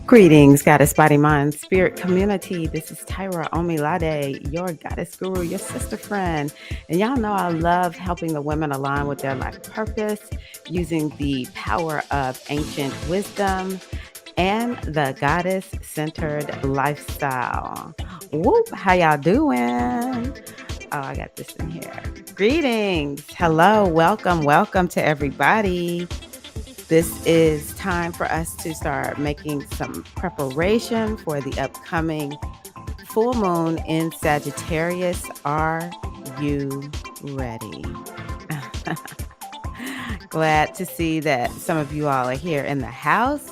Greetings, Goddess Body Mind Spirit community. This is Tirra Omilade, your goddess guru, your sister friend. And y'all know I love helping the women align with their life purpose using the power of ancient wisdom and the goddess-centered lifestyle. Whoop, how y'all doing? Oh, I got this in here. Greetings. Hello, welcome to everybody. This is time for us to start making some preparation for the upcoming full moon in Sagittarius. Are you ready? Glad to see that some of you all are here in the house.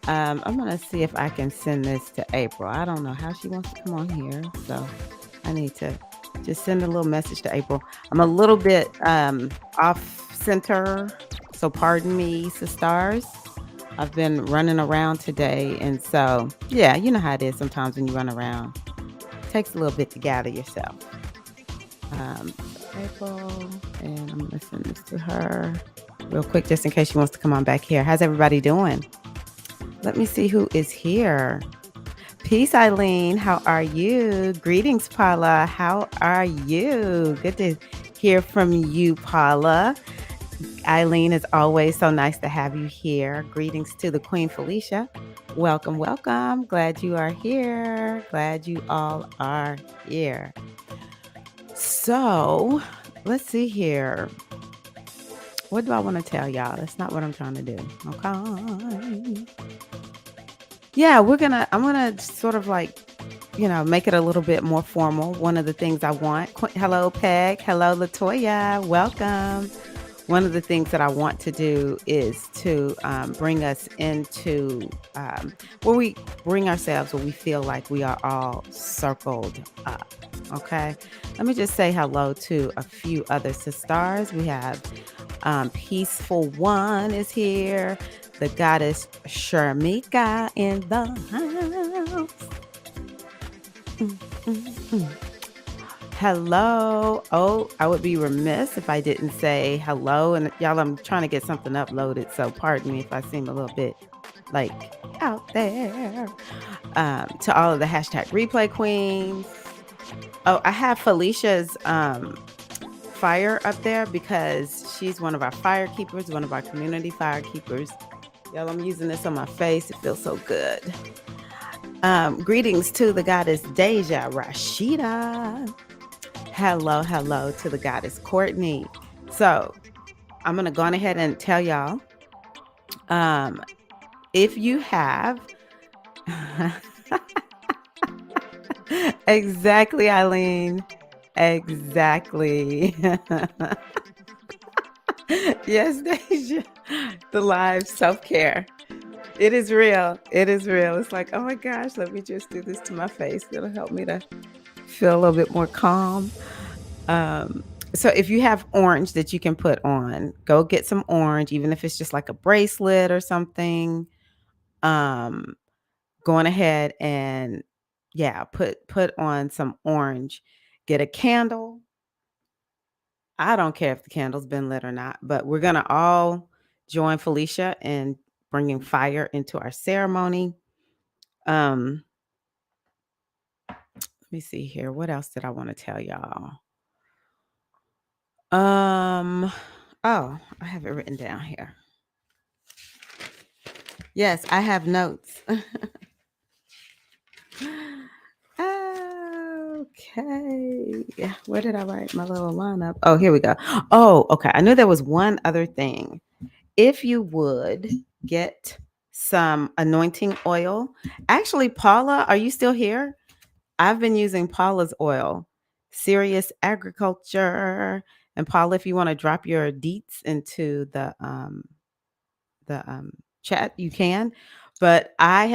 I'm going to see if I can send this to April. I don't know how she wants to come on here, so I need to just send a little message to April. I'm a little bit off center, so pardon me, sisters. I've been running around today, and so, yeah, you know how it is sometimes when you run around. It takes a little bit to gather yourself. April, and I'm going to send this to her real quick just in case she wants to come on back here. How's everybody doing? Let me see who is here. Peace, Eileen. How are you? Greetings, Paula. How are you? Good to hear from you, Paula. Eileen, is always so nice to have you here. Greetings to the Queen Felicia. Welcome. Glad you are here. Glad you all are here. So, let's see here. What do I want to tell y'all? That's not what I'm trying to do. Okay. Yeah, I'm gonna sort of like, make it a little bit more formal. One of the things I want, hello Peg, hello Latoya, welcome. One of the things that I want to do is to bring us into where we bring ourselves, where we feel like we are all circled up. Okay, let me just say hello to a few other sisters. We have Peaceful One is here. The goddess Sharmika in the house. Hello. Oh, I would be remiss if I didn't say hello. And y'all, I'm trying to get something uploaded, so pardon me if I seem a little bit like out there. To all of the hashtag replay queens. Oh, I have Felicia's fire up there because she's one of our fire keepers, one of our community fire keepers. Y'all, I'm using this on my face. It feels so good. Greetings to the goddess Deja Rashida. Hello to the goddess Courtney. So I'm going to go on ahead and tell y'all, if you have... Exactly, Eileen. Exactly. Yes, Deja. The live self-care. It is real. It's like, oh my gosh, let me just do this to my face. It'll help me to feel a little bit more calm. So if you have orange that you can put on, go get some orange, even if it's just like a bracelet or something. Going ahead and put on some orange. Get a candle. I don't care if the candle's been lit or not, but we're going to all join Felicia in bringing fire into our ceremony. Let me see here. What else did I want to tell y'all? Oh, I have it written down here. Yes, I have notes. Okay. Where did I write my little lineup? Oh, here we go. Oh, okay. I knew there was one other thing. If you would get some anointing oil. Actually, Paula, are you still here? I've been using Paula's oil, Serious Agriculture. And Paula, if you want to drop your deets into the chat, you can. But I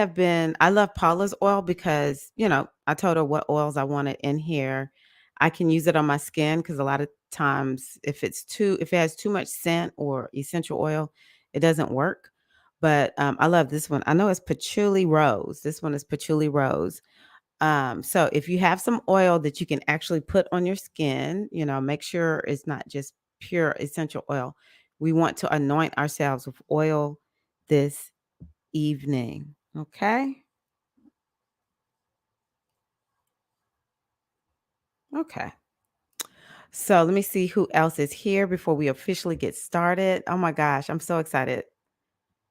love Paula's oil because, I told her what oils I wanted in here. I can use it on my skin because a lot of times if it has too much scent or essential oil, it doesn't work. But I love this one. I know it's patchouli rose. This one is patchouli rose. So if you have some oil that you can actually put on your skin, make sure it's not just pure essential oil. We want to anoint ourselves with oil this evening. Okay. Okay. So let me see who else is here before we officially get started. Oh my gosh, I'm so excited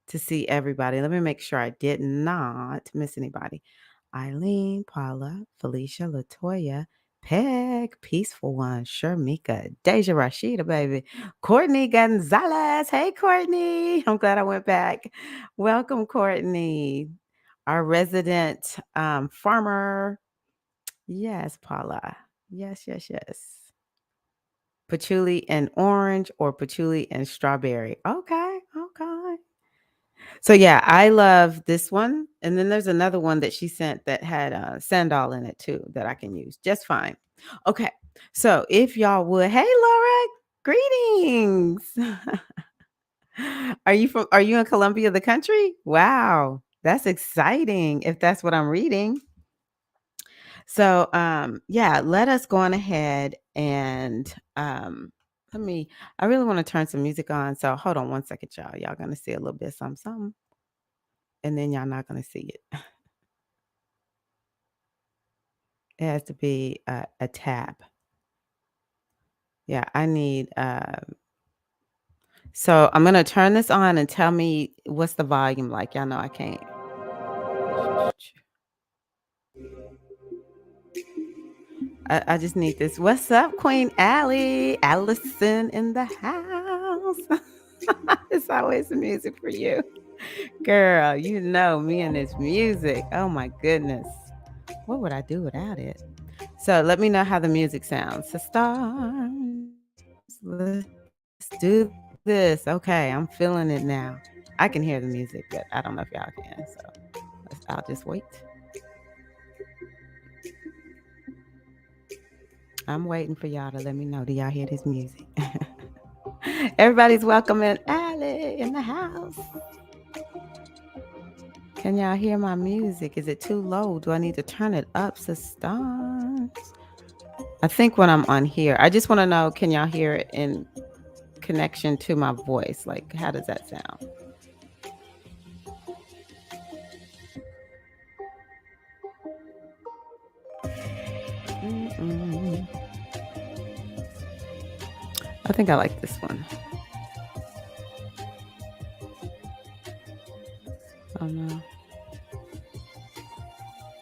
to see everybody. Let me make sure I did not miss anybody. Eileen, Paula, Felicia, Latoya, Peg, Peaceful One, Shermika, Deja Rashida, baby, Courtney Gonzalez. Hey, Courtney. I'm glad I went back. Welcome, Courtney, our resident farmer. Yes, Paula. Yes, yes, yes. Patchouli and orange or patchouli and strawberry. Okay, okay. So yeah, I love this one. And then there's another one that she sent that had sandal in it too that I can use just fine. Okay. So if y'all would, hey Laura, greetings. Are you in Columbia, the country? Wow. That's exciting if that's what I'm reading. So yeah, let us go on ahead and let me I really want to turn some music on. So hold on one second, y'all. Y'all gonna see a little bit something, and then y'all not gonna see it. It has to be a tab. Yeah, I need so I'm gonna turn this on and tell me what's the volume like. Y'all know I can't. I just need this. What's up, Queen Allie? Allison in the house. It's always the music for you. Girl, you know me and this music. Oh my goodness. What would I do without it? So let me know how the music sounds. So stars. Let's do this. Okay, I'm feeling it now. I can hear the music, but I don't know if y'all can. So I'll just wait. I'm waiting for y'all to let me know. Do y'all hear this music? Everybody's welcoming Allie in the house. Can y'all hear my music? Is it too low? Do I need to turn it up, sisters? I think when I'm on here, I just want to know, can y'all hear it in connection to my voice? Like, how does that sound? Mm-mm. I think I like this one. Oh no.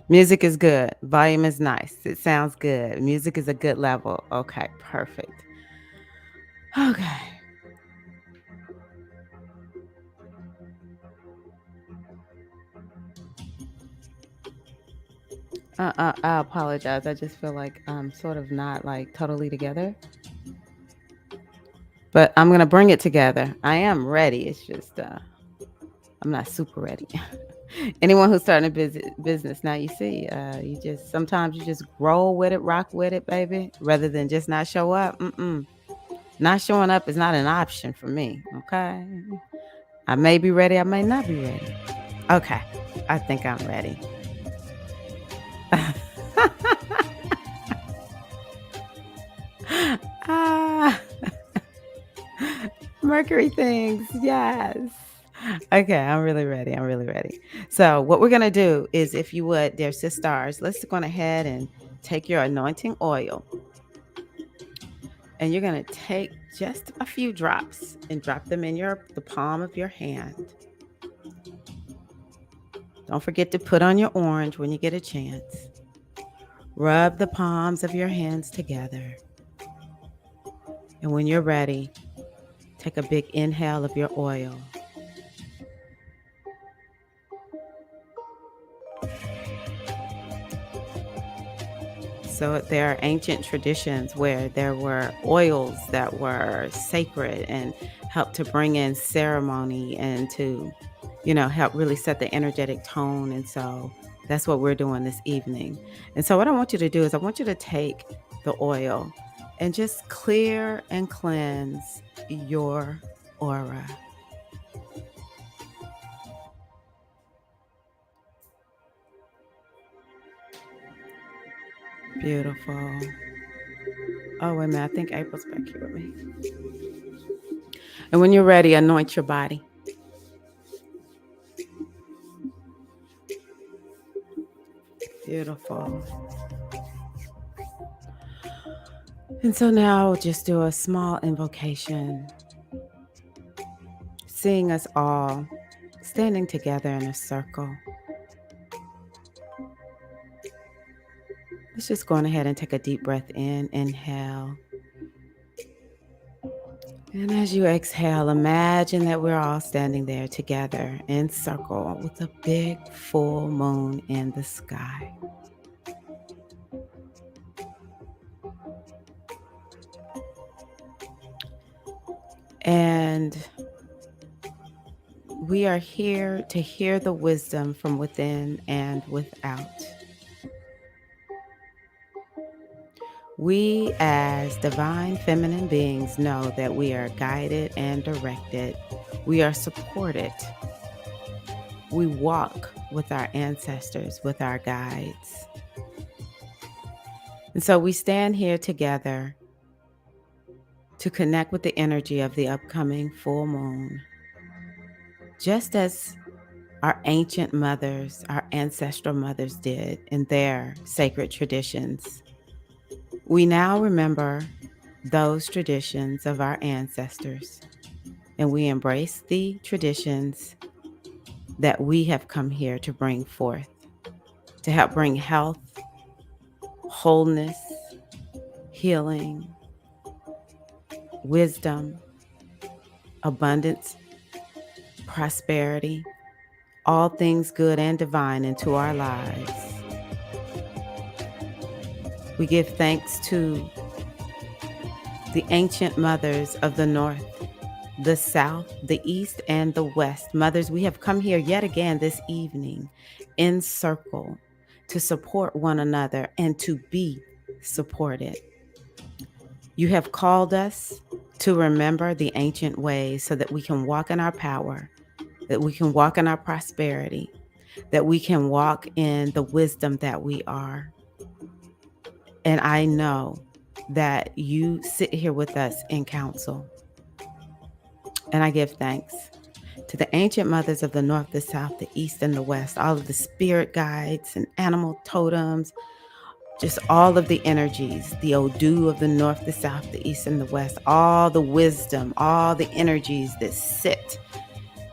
Music is good. Volume is nice. It sounds good. Music is a good level. Okay, perfect. Okay. I apologize. I just feel like I'm sort of not like totally together. But I'm gonna bring it together. I am ready. It's just I'm not super ready. Anyone who's starting a business now, you see, you just sometimes you just roll with it, rock with it, baby, rather than just not show up. Not showing up is not an option for me. Okay, I may be ready, I may not be ready. Okay, I think I'm ready. Ah, Mercury things, yes. Okay, I'm really ready. I'm really ready. So, what we're gonna do is, if you would, dear sisters, let's go ahead and take your anointing oil, and you're gonna take just a few drops and drop them in the palm of your hand. Don't forget to put on your orange when you get a chance. Rub the palms of your hands together, and when you're ready, take a big inhale of your oil. So there are ancient traditions where there were oils that were sacred and helped to bring in ceremony and to, help really set the energetic tone. And so that's what we're doing this evening. And so what I want you to do is I want you to take the oil and just clear and cleanse your aura. Beautiful. Oh, wait a minute. I think April's back here with me. And when you're ready, anoint your body. Beautiful. And so now I'll just do a small invocation, seeing us all standing together in a circle. Let's just go on ahead and take a deep breath in. Inhale. And as you exhale, imagine that we're all standing there together in circle with a big full moon in the sky. And we are here to hear the wisdom from within and without. We, as divine feminine beings, know that we are guided and directed. We are supported. We walk with our ancestors, with our guides. And so we stand here together to connect with the energy of the upcoming full moon. Just as our ancient mothers, our ancestral mothers did in their sacred traditions, we now remember those traditions of our ancestors, and we embrace the traditions that we have come here to bring forth, to help bring health, wholeness, healing, wisdom, abundance, prosperity, all things good and divine into our lives. We give thanks to the ancient mothers of the North, the South, the East, and the West. Mothers, we have come here yet again this evening in circle to support one another and to be supported. You have called us to remember the ancient ways so that we can walk in our power, that we can walk in our prosperity, that we can walk in the wisdom that we are. And I know that you sit here with us in council. And I give thanks to the ancient mothers of the North, the South, the East, and the West, all of the spirit guides and animal totems, just all of the energies, the Odu of the North, the South, the East, and the West, all the wisdom, all the energies that sit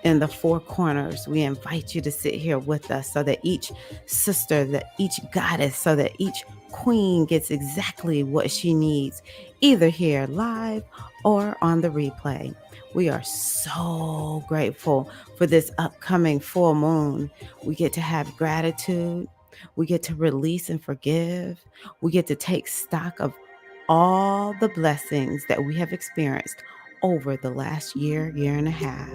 in the four corners. We invite you to sit here with us so that each sister, that each goddess, so that each queen gets exactly what she needs, either here live or on the replay. We are so grateful for this upcoming full moon. We get to have gratitude. We get to release and forgive. We get to take stock of all the blessings that we have experienced over the last year, year and a half.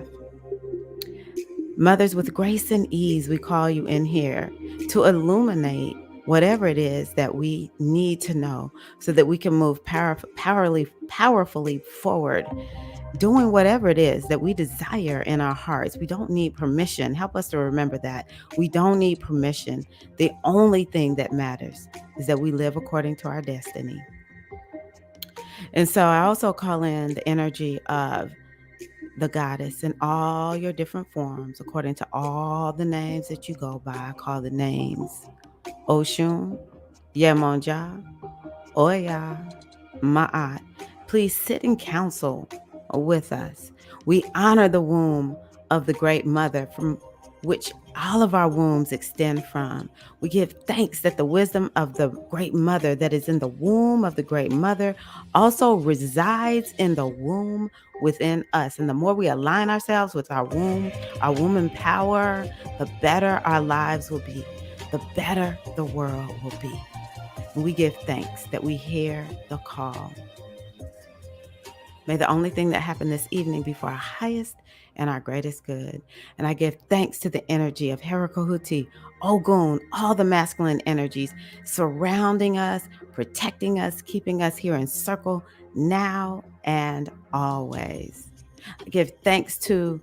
Mothers, with grace and ease, we call you in here to illuminate whatever it is that we need to know so that we can move powerfully forward, doing whatever it is that we desire in our hearts. We don't need permission. Help us to remember that. We don't need permission. The only thing that matters is that we live according to our destiny. And so I also call in the energy of the goddess in all your different forms, according to all the names that you go by. I call the names Oshun, Yemonja, Oya, Ma'at. Please sit in council with us. We honor the womb of the Great Mother from which all of our wombs extend from. We give thanks that the wisdom of the Great Mother that is in the womb of the Great Mother also resides in the womb within us. And the more we align ourselves with our womb in power, the better our lives will be, the better the world will be. And we give thanks that we hear the call. May the only thing that happened this evening be for our highest and our greatest good. And I give thanks to the energy of Herakahuti, Ogun, all the masculine energies surrounding us, protecting us, keeping us here in circle now and always. I give thanks to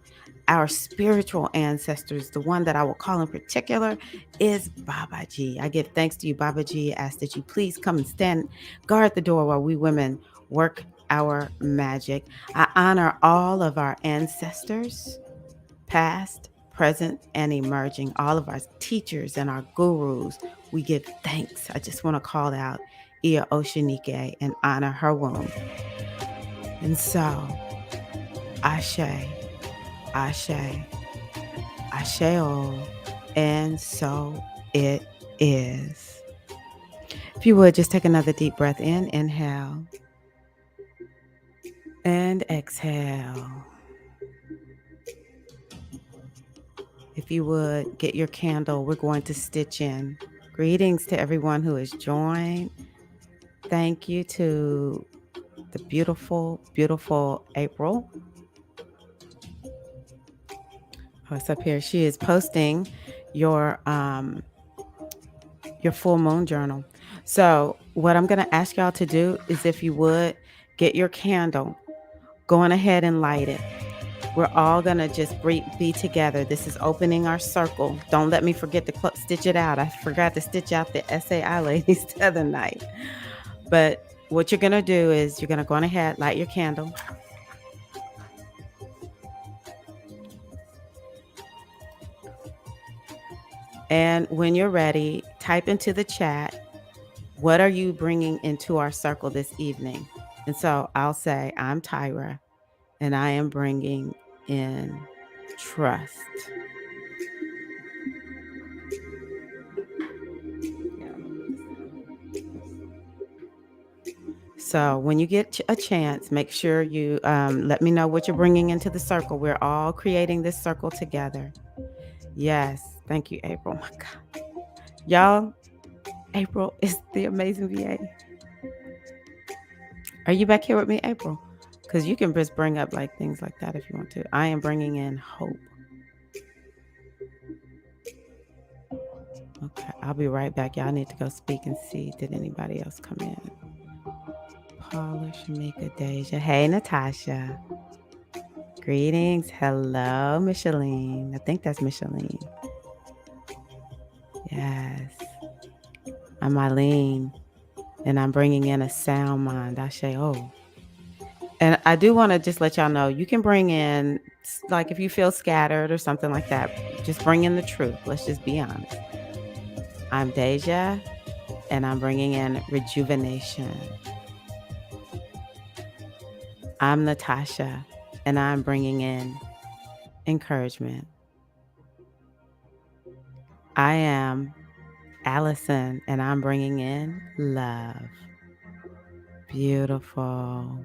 our spiritual ancestors. The one that I will call in particular is Babaji. I give thanks to you, Babaji. Ask that you please come and stand guard the door while we women work our magic. I honor all of our ancestors, past, present, and emerging, all of our teachers and our gurus. We give thanks. I just want to call out Ia Oshinike and honor her womb. And so, Ashe, Ashe, Asheo, and so it is. If you would, just take another deep breath in, inhale, and exhale. If you would, get your candle. We're going to stitch in. Greetings to everyone who has joined. Thank you to the beautiful, beautiful April. Oh, it's up here. She is posting your full moon journal. So what I'm going to ask y'all to do is, if you would, get your candle, go on ahead and light it. We're all going to just be together. This is opening our circle. Don't let me forget to stitch it out. I forgot to stitch out the SAI ladies the other night. But what you're going to do is you're going to go on ahead, light your candle. And when you're ready, type into the chat, what are you bringing into our circle this evening? And so I'll say, I'm Tirra, and I am bringing in trust. So when you get a chance, make sure you let me know what you're bringing into the circle. We're all creating this circle together. Yes. Thank you, April. Oh my God. Y'all, April is the amazing VA. Are you back here with me, April? Because you can just bring up like things like that if you want to. I am bringing in hope. Okay, I'll be right back. Y'all need to go speak and see. Did anybody else come in? Paula, Shamika, Deja. Hey, Natasha. Greetings. Hello, Micheline. I think that's Micheline. Yes. I'm Eileen, and I'm bringing in a sound mind. I say, oh. And I do want to just let y'all know, you can bring in, like if you feel scattered or something like that, just bring in the truth. Let's just be honest. I'm Deja, and I'm bringing in rejuvenation. I'm Natasha, and I'm bringing in encouragement. I am Allison, and I'm bringing in love. Beautiful.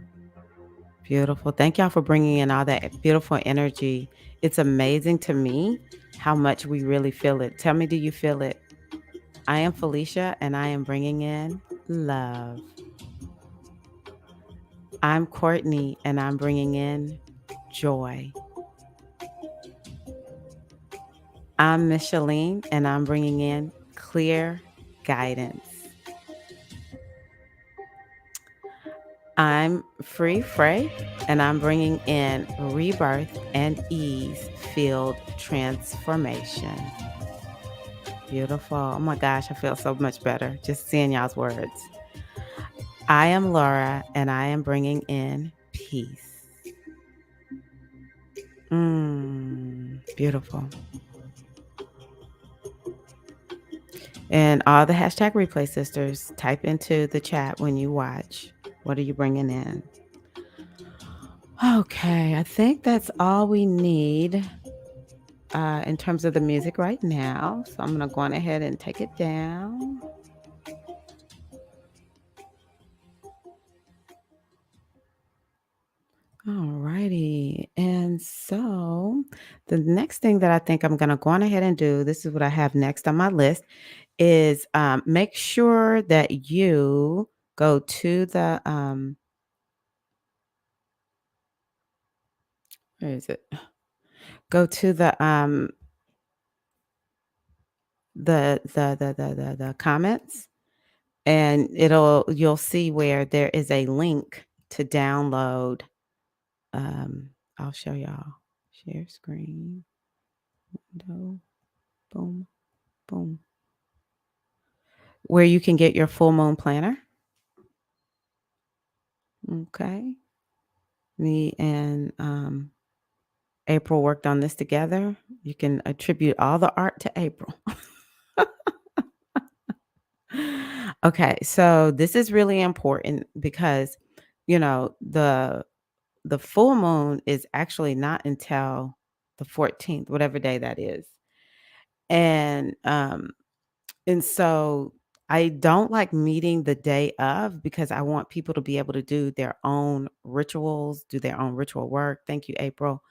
Beautiful. Thank y'all for bringing in all that beautiful energy. It's amazing to me how much we really feel it. Tell me, do you feel it? I am Felicia, and I am bringing in love. I'm Courtney, and I'm bringing in joy. I'm Micheline, and I'm bringing in clear guidance. I'm Frey, and I'm bringing in rebirth and ease-filled transformation. Beautiful. Oh my gosh, I feel so much better just seeing y'all's words. I am Laura, and I am bringing in peace. Beautiful. And all the hashtag replay sisters, type into the chat when you watch. What are you bringing in? Okay, I think that's all we need in terms of the music right now. So I'm going to go on ahead and take it down. Alrighty. And so the next thing that I think I'm going to go on ahead and do, this is what I have next on my list, is make sure that you go to the Where is it? Go to the comments, and you'll see where there is a link to download. Um, I'll show y'all. Share screen, window, boom, boom. Where you can get your full moon planner. Okay. Me and April worked on this together. You can attribute all the art to April. Okay, so this is really important because the full moon is actually not until the 14th, whatever day that is. And so I don't like meeting the day of because I want people to be able to do their own rituals, do their own ritual work. Thank you, April.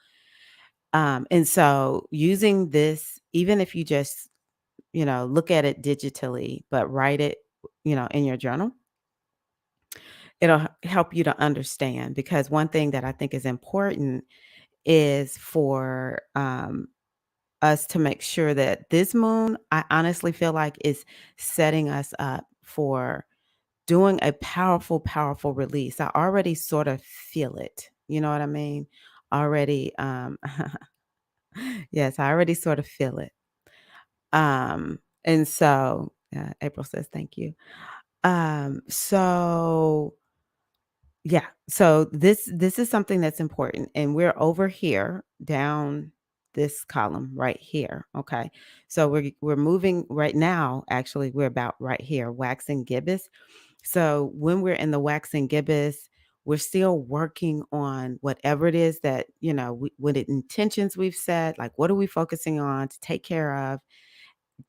And so using this, even if you just, look at it digitally, but write it, in your journal, it'll help you to understand. Because one thing that I think is important is for us to make sure that this moon, I honestly feel like, is setting us up for doing a powerful, powerful release. I already sort of feel it. You know what I mean? Already, yes, I already sort of feel it. And so April says thank you. So yeah, so this is something that's important, and we're over here down this column right here. Okay, so we're moving right now. Actually, we're about right here, wax and gibbous. So when we're in the wax and gibbous, we're still working on whatever it is that what intentions we've set. Like, what are we focusing on to take care of?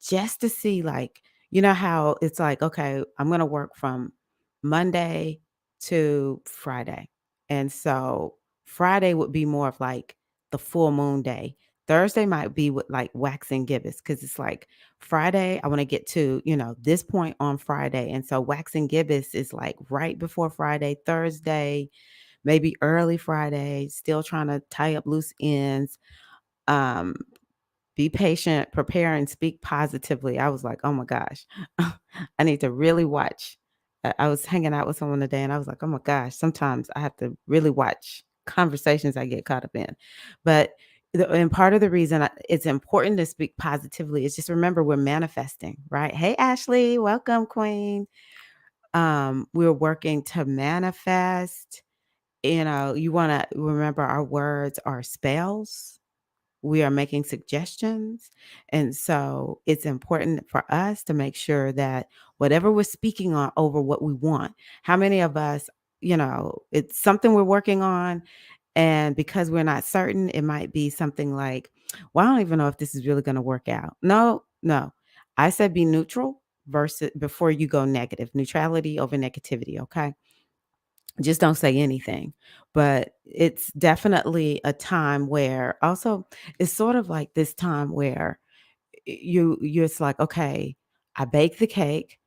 Just to see, like, how it's like, okay, I'm going to work from Monday to Friday. And so Friday would be more of like the full moon day. Thursday might be with like wax and gibbous because it's like Friday, I want to get to, this point on Friday. And so wax and gibbous is like right before Friday, Thursday, maybe early Friday, still trying to tie up loose ends. Um, be patient, prepare, and speak positively. I was like, oh my gosh, I need to really watch. I was hanging out with someone today and I was like, oh my gosh, sometimes I have to really watch conversations I get caught up in. But and part of the reason it's important to speak positively is just remember we're manifesting, right? Hey, Ashley, welcome, Queen. We're working to manifest. You want to remember our words are spells. We are making suggestions. And so it's important for us to make sure that whatever we're speaking on over what we want, how many of us, it's something we're working on. And because we're not certain, it might be something like, well, I don't even know if this is really going to work out. No, no. I said be neutral versus before you go negative, neutrality over negativity. Okay. Just don't say anything. But it's definitely a time where also it's sort of like this time where you're it's like, okay, I baked the cake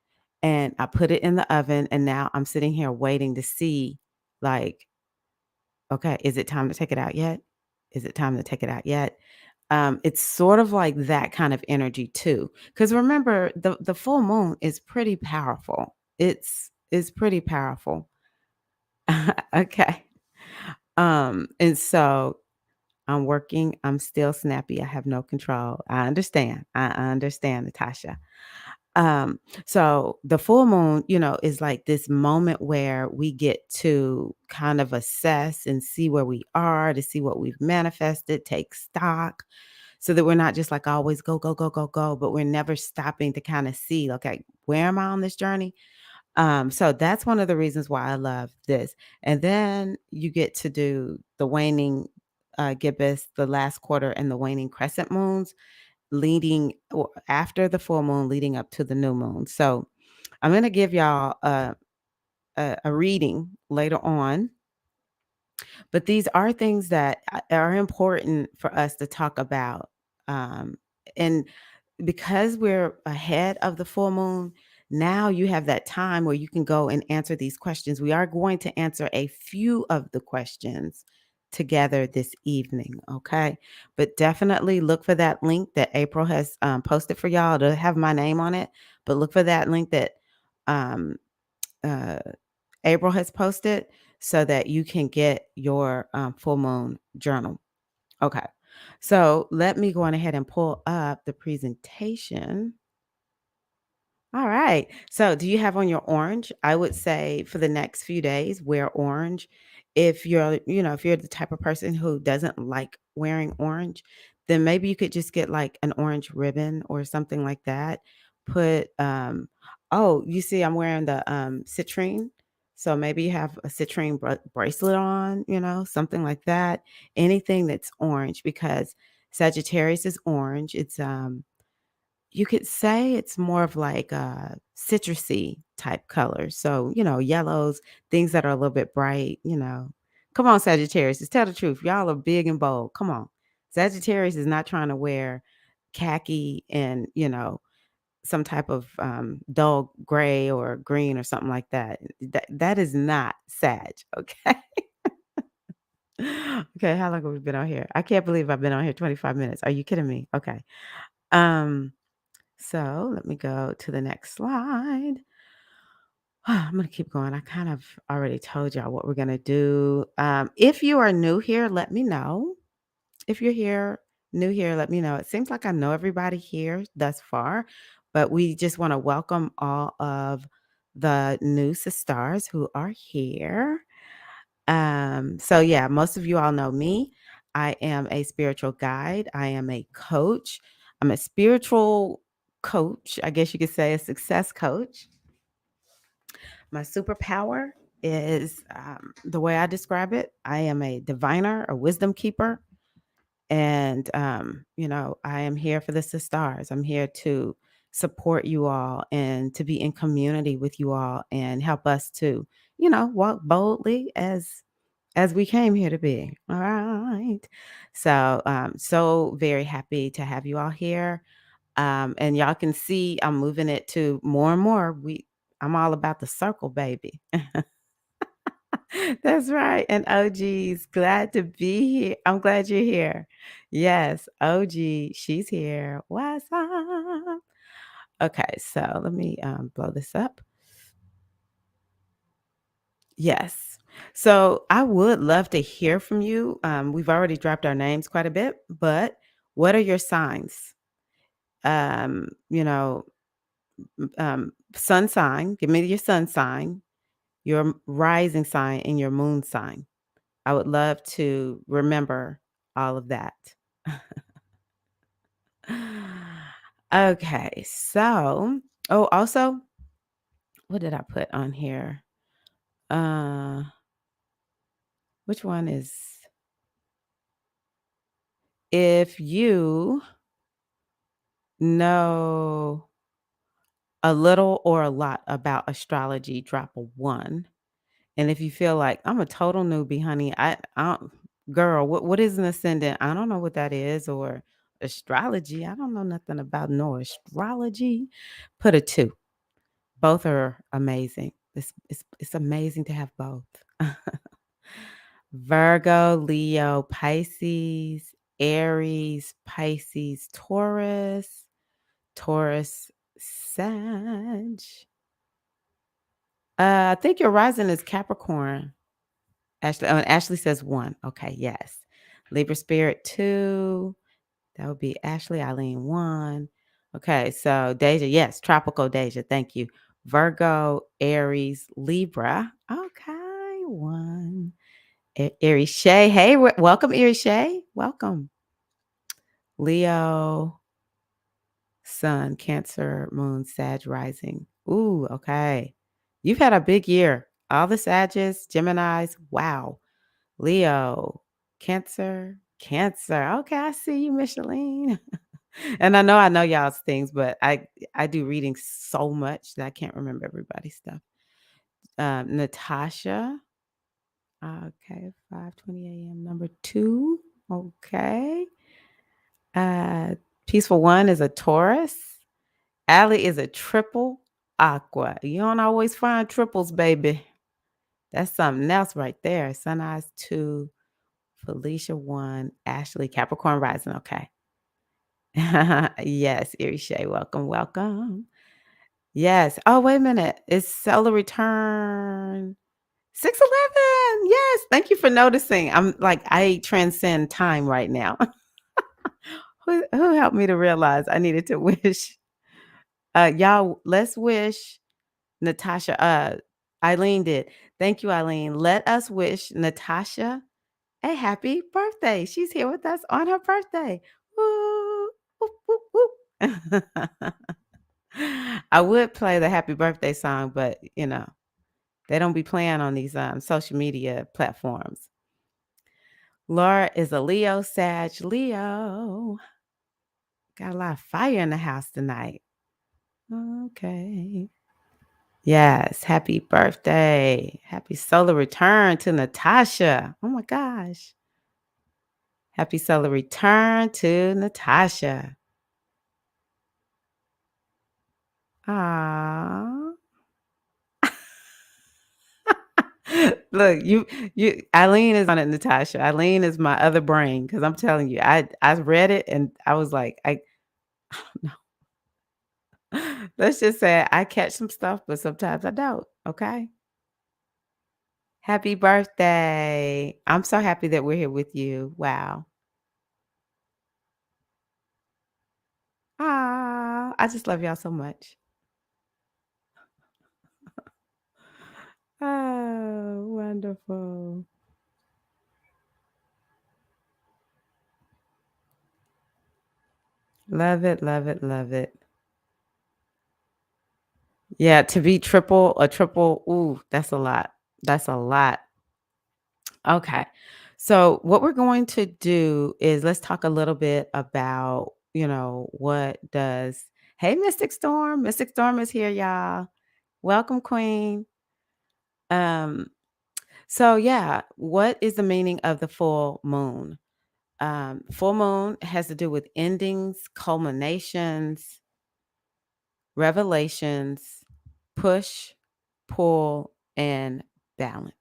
and I put it in the oven and now I'm sitting here waiting to see, like, okay, is it time to take it out yet? Is it time to take it out yet? It's sort of like that kind of energy too. Because remember, the full moon is pretty powerful. It's pretty powerful. Okay. And so I'm working, I'm still snappy. I have no control. I understand. I understand, Natasha. So the full moon, is like this moment where we get to kind of assess and see where we are, to see what we've manifested, take stock, so that we're not just like always go, go, go, go, go, but we're never stopping to kind of see, okay, where am I on this journey? So that's one of the reasons why I love this. And then you get to do the waning gibbous, the last quarter, and the waning crescent moons leading or after the full moon, leading up to the new moon. So I'm going to give y'all a reading later on, but these are things that are important for us to talk about. And because we're ahead of the full moon, now you have that time where you can go and answer these questions. We are going to answer a few of the questions together this evening, okay? But definitely look for that link that April has posted for y'all to have my name on it. But look for that link that um, uh, April has posted so that you can get your full moon journal. Okay. So let me go on ahead and pull up the presentation. All right. So, do you have on your orange? I would say for the next few days, wear orange. If you're, if you're the type of person who doesn't like wearing orange, then maybe you could just get like an orange ribbon or something like that. Put, oh, you see, I'm wearing the citrine. So maybe you have a citrine bracelet on, something like that. Anything that's orange because Sagittarius is orange. It's, you could say it's more of like a citrusy type color. So, yellows, things that are a little bit bright. Come on, Sagittarius, just tell the truth. Y'all are big and bold. Come on. Sagittarius is not trying to wear khaki and, some type of dull gray or green or something like that. That is not Sag, okay? Okay, how long have we been on here? I can't believe I've been on here 25 minutes. Are you kidding me? Okay. Um, So let me go to the next slide. I'm going to keep going. I kind of already told y'all what we're going to do. If you are new here, let me know. If you're new here, let me know. It seems like I know everybody here thus far, but we just want to welcome all of the new sisters who are here. So yeah, most of you all know me. I am a spiritual guide. I am a coach. I'm a spiritual coach. I guess you could say a success coach. My superpower is the way I describe it. I am a diviner, a wisdom keeper. And, I am here for the sisters. I'm here to support you all and to be in community with you all and help us to, walk boldly as we came here to be. All right. So, so very happy to have you all here. And y'all can see I'm moving it to more and more. I'm all about the circle, baby. That's right. And OG's glad to be here. I'm glad you're here. Yes, OG, she's here. What's up? Okay, so let me blow this up. Yes. So I would love to hear from you. We've already dropped our names quite a bit, but what are your signs? Um, you know, Sun sign. Give me your sun sign, your rising sign, and your moon sign. I would love to remember all of that. Okay, so also, what did I put on here? Uh, which one is if you know a little or a lot about astrology, drop a one. And if you feel like I'm a total newbie, honey, I don't, girl, what is an ascendant? I don't know what that is, or astrology. I don't know nothing about no astrology. Put a two. Both are amazing. It's amazing to have both. Virgo, Leo, Pisces, Aries, Pisces, Taurus, Taurus, Sag. I think your rising is Capricorn. Ashley says one. Okay, yes. Libra spirit two. That would be Ashley, Eileen one. Okay, so Deja, yes, tropical Deja. Thank you. Virgo, Aries, Libra. Okay, one. Aries Shay. Hey, welcome, Aries Shay. Welcome. Leo, Sun, Cancer, Moon, Sag, Rising. Ooh, okay. You've had a big year. All the Sages, Geminis. Wow. Leo, Cancer, Cancer. Okay, I see you, Micheline. And I know y'all's things, but I do readings so much that I can't remember everybody's stuff. Natasha. Okay, 5:20 a.m. Number two. Okay. Uh, Peaceful One is a Taurus. Allie is a triple aqua. You don't always find triples, baby. That's something else right there. Sun Eyes 2, Felicia 1, Ashley, Capricorn rising. Okay. Yes, Erie Shay, welcome, welcome. Yes. Oh, wait a minute. It's solar return 611. Yes. Thank you for noticing. I'm like, I transcend time right now. Who helped me to realize I needed to wish? Y'all, let's wish Natasha. Eileen did. Thank you, Eileen. Let us wish Natasha a happy birthday. She's here with us on her birthday. Woo, whoop, whoop, whoop. I would play the happy birthday song, but they don't be playing on these social media platforms. Laura is a Leo, Sag, Leo. Got a lot of fire in the house tonight. Okay. Yes. Happy birthday. Happy solar return to Natasha. Oh my gosh. Happy solar return to Natasha. Ah. Look, Eileen is on it, Natasha. Eileen is my other brain because I'm telling you, I read it and I was like, no. Let's just say I catch some stuff, but sometimes I don't. Okay. Happy birthday. I'm so happy that we're here with you. Wow. Ah, I just love y'all so much. Oh, wonderful. Love it, love it, love it. Yeah, to be a triple, ooh, that's a lot. That's a lot. Okay. So what we're going to do is let's talk a little bit about, what does Hey Mystic Storm. Mystic Storm is here, y'all. Welcome, Queen. Um, so yeah, what is the meaning of the full moon? Full moon has to do with endings, culminations, revelations, push, pull, and balance.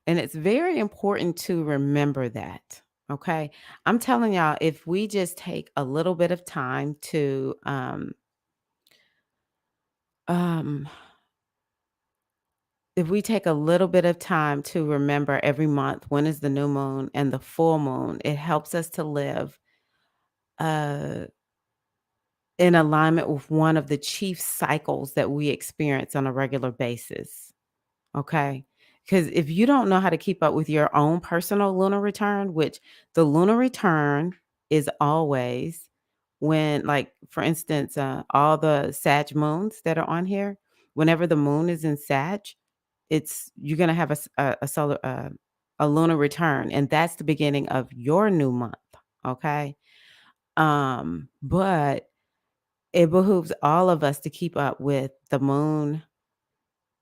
And it's very important to remember that. Okay. I'm telling y'all, if we just take a little bit of time to um if we take a little bit of time to remember every month when is the new moon and the full moon, it helps us to live uh in alignment with one of the chief cycles that we experience on a regular basis. Okay. Because if you don't know how to keep up with your own personal lunar return, which the lunar return is always when, like, for instance, all the Sag moons that are on here, whenever the moon is in Sag, you're gonna have a solar a lunar return, and that's the beginning of your new month. Okay. But it behooves all of us to keep up with the moon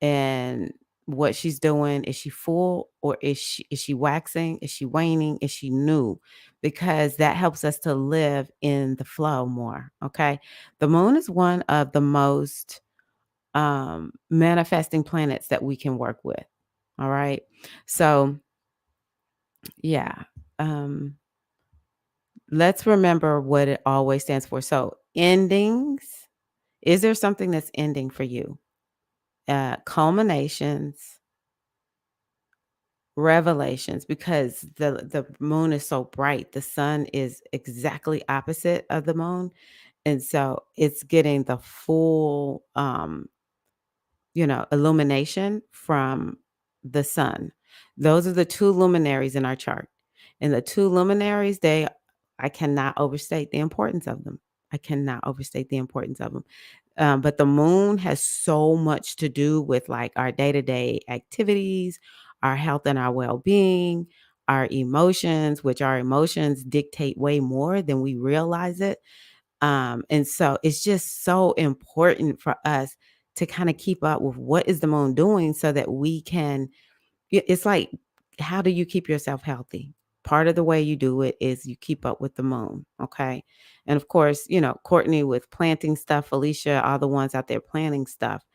and what she's doing. Is she full or is she waxing? Is she waning? Is she new? Because that helps us to live in the flow more. Okay. The moon is one of the most manifesting planets that we can work with. All right. So yeah. Um, let's remember what it always stands for. So endings. Is there something that's ending for you? Culminations, revelations, because the moon is so bright. The sun is exactly opposite of the moon, and so it's getting the full illumination from the sun. Those are the two luminaries in our chart. And the two luminaries, I cannot overstate the importance of them. I cannot overstate the importance of them. But the moon has so much to do with like our day-to-day activities, our health and our well-being, our emotions, which our emotions dictate way more than we realize it. And so it's just so important for us to kind of keep up with what is the moon doing so that we can, it's like, how do you keep yourself healthy? Part of the way you do it is you keep up with the moon. Okay. And of course, Courtney with planting stuff, Felicia, all the ones out there planting stuff.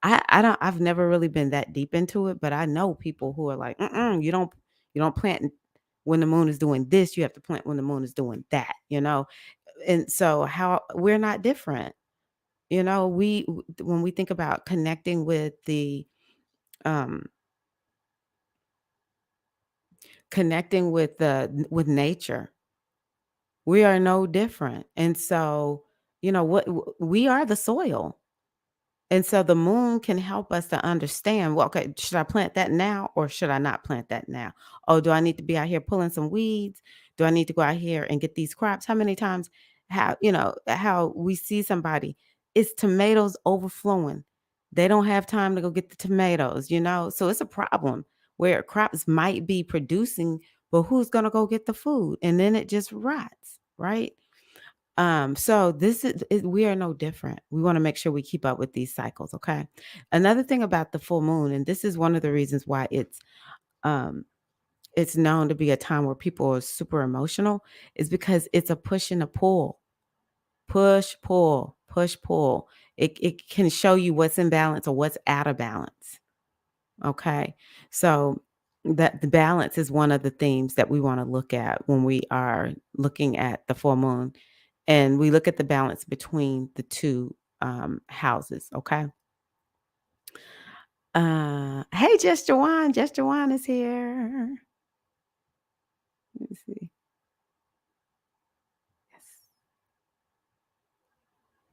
I've never really been that deep into it, but I know people who are like, "Mm-mm, you don't plant when the moon is doing this, you have to plant when the moon is doing that," you know? And so how we're not different. You know, when we think about um connecting with nature, we are no different. And so, we are the soil. And so the moon can help us to understand, well, okay, should I plant that now or should I not plant that now? Oh, do I need to be out here pulling some weeds? Do I need to go out here and get these crops? How many times how we see somebody, it's tomatoes overflowing. They don't have time to go get the tomatoes. So it's a problem where crops might be producing, but who's going to go get the food? And then it just rots, right? So we are no different. We want to make sure we keep up with these cycles, okay? Another thing about the full moon, and this is one of the reasons why um it's known to be a time where people are super emotional, is because it's a push and a pull. Push, pull, push, pull. It can show you what's in balance or what's out of balance. Okay. So that the balance is one of the themes that we want to look at when we are looking at the full moon. And we look at the balance between the two houses. Okay. Hey, Just Jawan. Just Jawan is here. Let me see. Yes.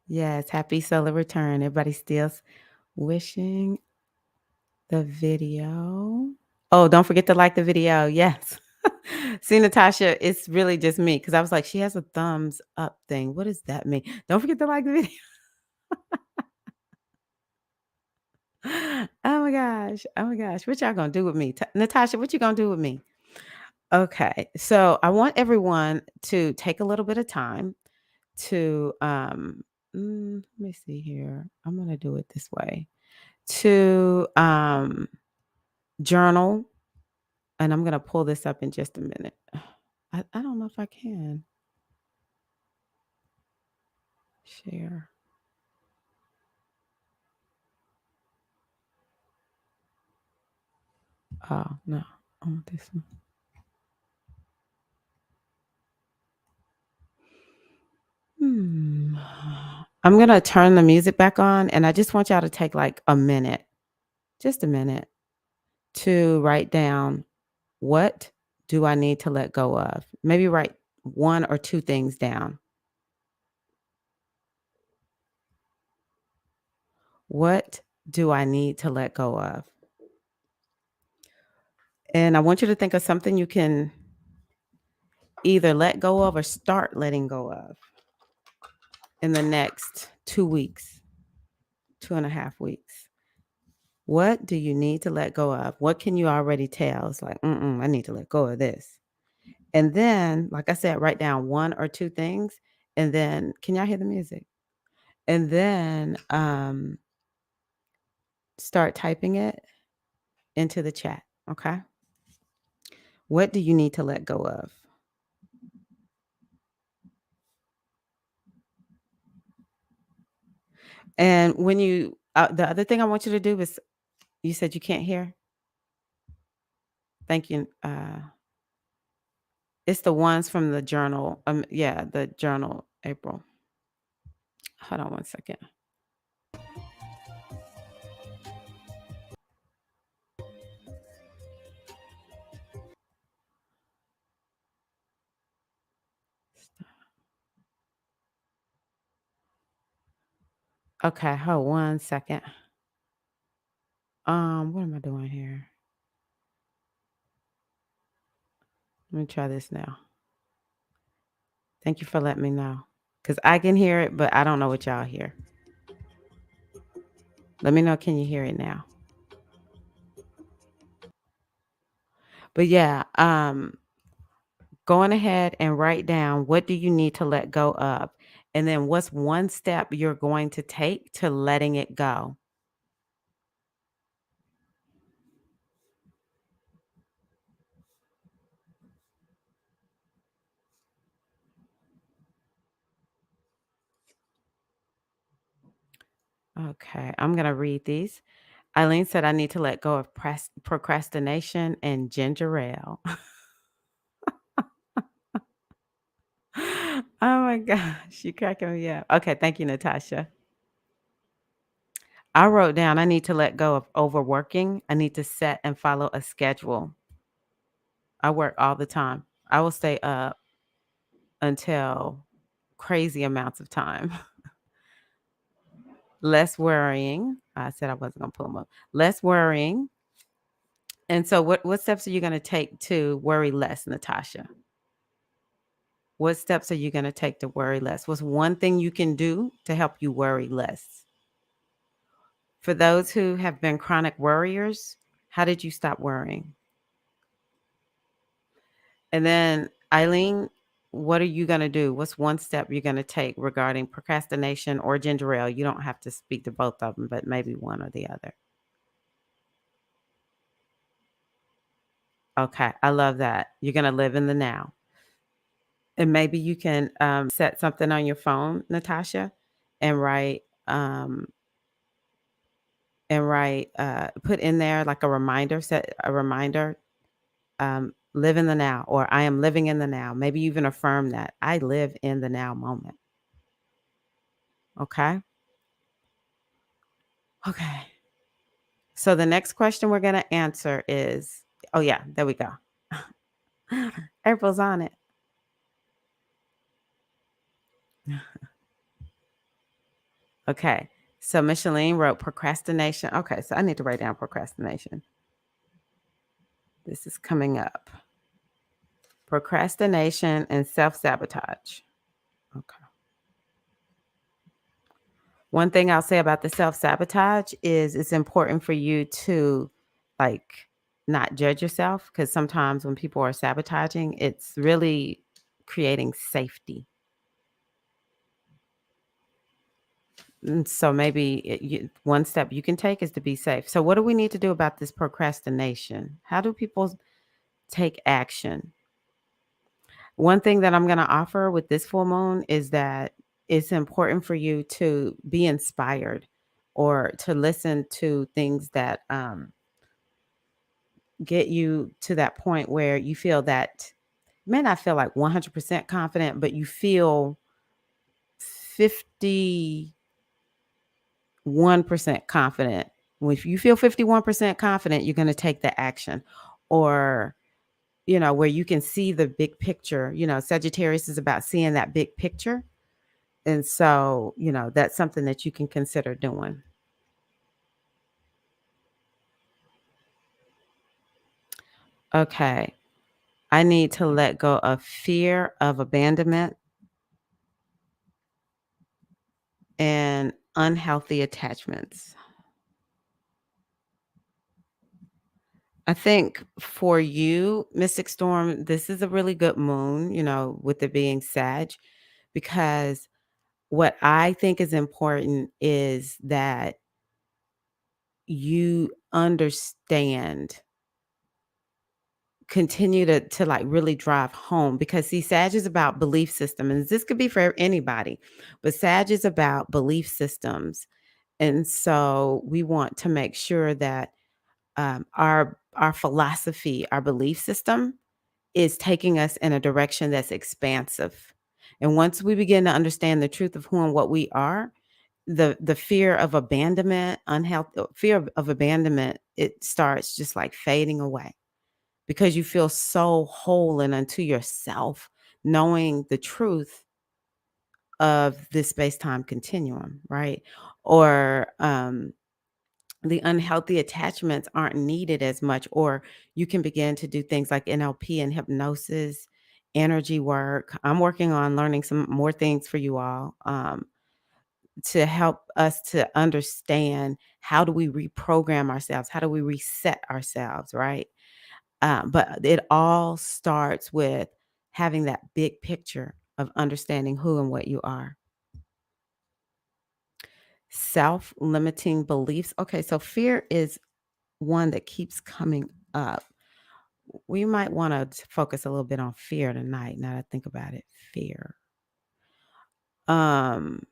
Yes. Happy solar return. Everybody still wishing the video. Oh, don't forget to like the video. Yes. See, Natasha, it's really just me because I was like, she has a thumbs up thing. What does that mean? Don't forget to like the video. Oh my gosh. Oh my gosh. What y'all gonna do with me? Natasha, what you gonna do with me? Okay. So I want everyone to take a little bit of time to let me see here. I'm gonna do it this way. To journal, and I'm gonna pull this up in just a minute. I don't know if I can share. Oh no, I want this one. Hmm. I'm gonna turn the music back on, and I just want y'all to take like a minute, just a minute, to write down, what do I need to let go of? Maybe write one or two things down. What do I need to let go of? And I want you to think of something you can either let go of or start letting go of in the next 2 weeks, 2.5 weeks. What do you need to let go of? What can you already tell? It's like, I need to let go of this. And then, like I said, write down one or two things. And then, can y'all hear the music? And then start typing it into the chat. Okay. What do you need to let go of? And when the other thing I want you to do is, you said you can't hear. Thank you. It's the ones from the journal. Yeah, the journal, April. Hold on one second. Okay, hold 1 second. What am I doing here? Let me try this now. Thank you for letting me know. Because I can hear it, but I don't know what y'all hear. Let me know, can you hear it now? But yeah, going ahead and write down, what do you need to let go of? And then what's one step you're going to take to letting it go? Okay, I'm gonna read these. Eileen said I need to let go of procrastination and ginger ale. Oh my gosh, you cracking me up. Okay, thank you, Natasha. I wrote down I need to let go of overworking. I need to set and follow a schedule. I work all the time. I will stay up until crazy amounts of time. Less worrying. I said I wasn't gonna pull them up. Less worrying. And so what steps are you gonna take to worry less, Natasha? What steps are you gonna take to worry less? What's one thing you can do to help you worry less? For those who have been chronic worriers, how did you stop worrying? And then Eileen, what are you gonna do? What's one step you're gonna take regarding procrastination or ginger ale? You don't have to speak to both of them, but maybe one or the other. Okay, I love that. You're gonna live in the now. And maybe you can set something on your phone, Natasha, and put in there like a reminder, set a reminder, live in the now, or I am living in the now. Maybe even affirm that I live in the now moment. Okay. Okay. So the next question we're going to answer is, oh yeah, there we go. April's on it. Okay. So Micheline wrote procrastination. Okay. So I need to write down procrastination. This is coming up. Procrastination and self-sabotage. Okay. One thing I'll say about the self-sabotage is it's important for you to like not judge yourself, because sometimes when people are sabotaging, it's really creating safety. And so maybe one step you can take is to be safe. So what do we need to do about this procrastination? How do people take action? One thing that I'm going to offer with this full moon is that it's important for you to be inspired or to listen to things that get you to that point where you feel that you may not feel like 100% confident, but you feel 51% confident. If you feel 51% confident, you're going to take the action, or where you can see the big picture. Sagittarius is about seeing that big picture. And so, that's something that you can consider doing. Okay. I need to let go of fear of abandonment and unhealthy attachments. I think for you, Mystic Storm, this is a really good moon, with it being Sag, because what I think is important is that you understand, continue to like really drive home, because see, Sag is about belief system, and this could be for anybody, but Sag is about belief systems. And so we want to make sure that our philosophy, our belief system is taking us in a direction that's expansive. And once we begin to understand the truth of who and what we are, the fear of abandonment, fear of abandonment, it starts just like fading away, because you feel so whole and unto yourself, knowing the truth of this space-time continuum, right? Or the unhealthy attachments aren't needed as much, or you can begin to do things like NLP and hypnosis, energy work. I'm working on learning some more things for you all, to help us to understand, how do we reprogram ourselves? How do we reset ourselves, right? But it all starts with having that big picture of understanding who and what you are. Self-limiting beliefs. Okay, so fear is one that keeps coming up. We might want to focus a little bit on fear tonight. Now that I think about it, fear. Um,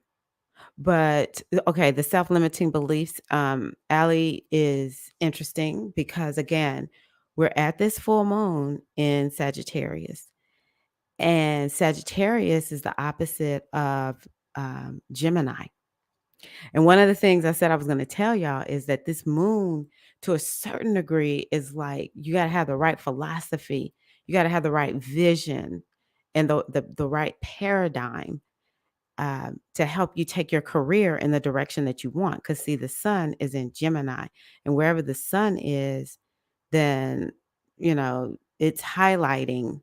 But okay, the self-limiting beliefs, Allie is interesting because again, we're at this full moon in Sagittarius. And Sagittarius is the opposite of Gemini. And one of the things I said I was going to tell y'all is that this moon, to a certain degree, is like you got to have the right philosophy, you got to have the right vision, and the right paradigm to help you take your career in the direction that you want. Because see, the sun is in Gemini, and wherever the sun is, then it's highlighting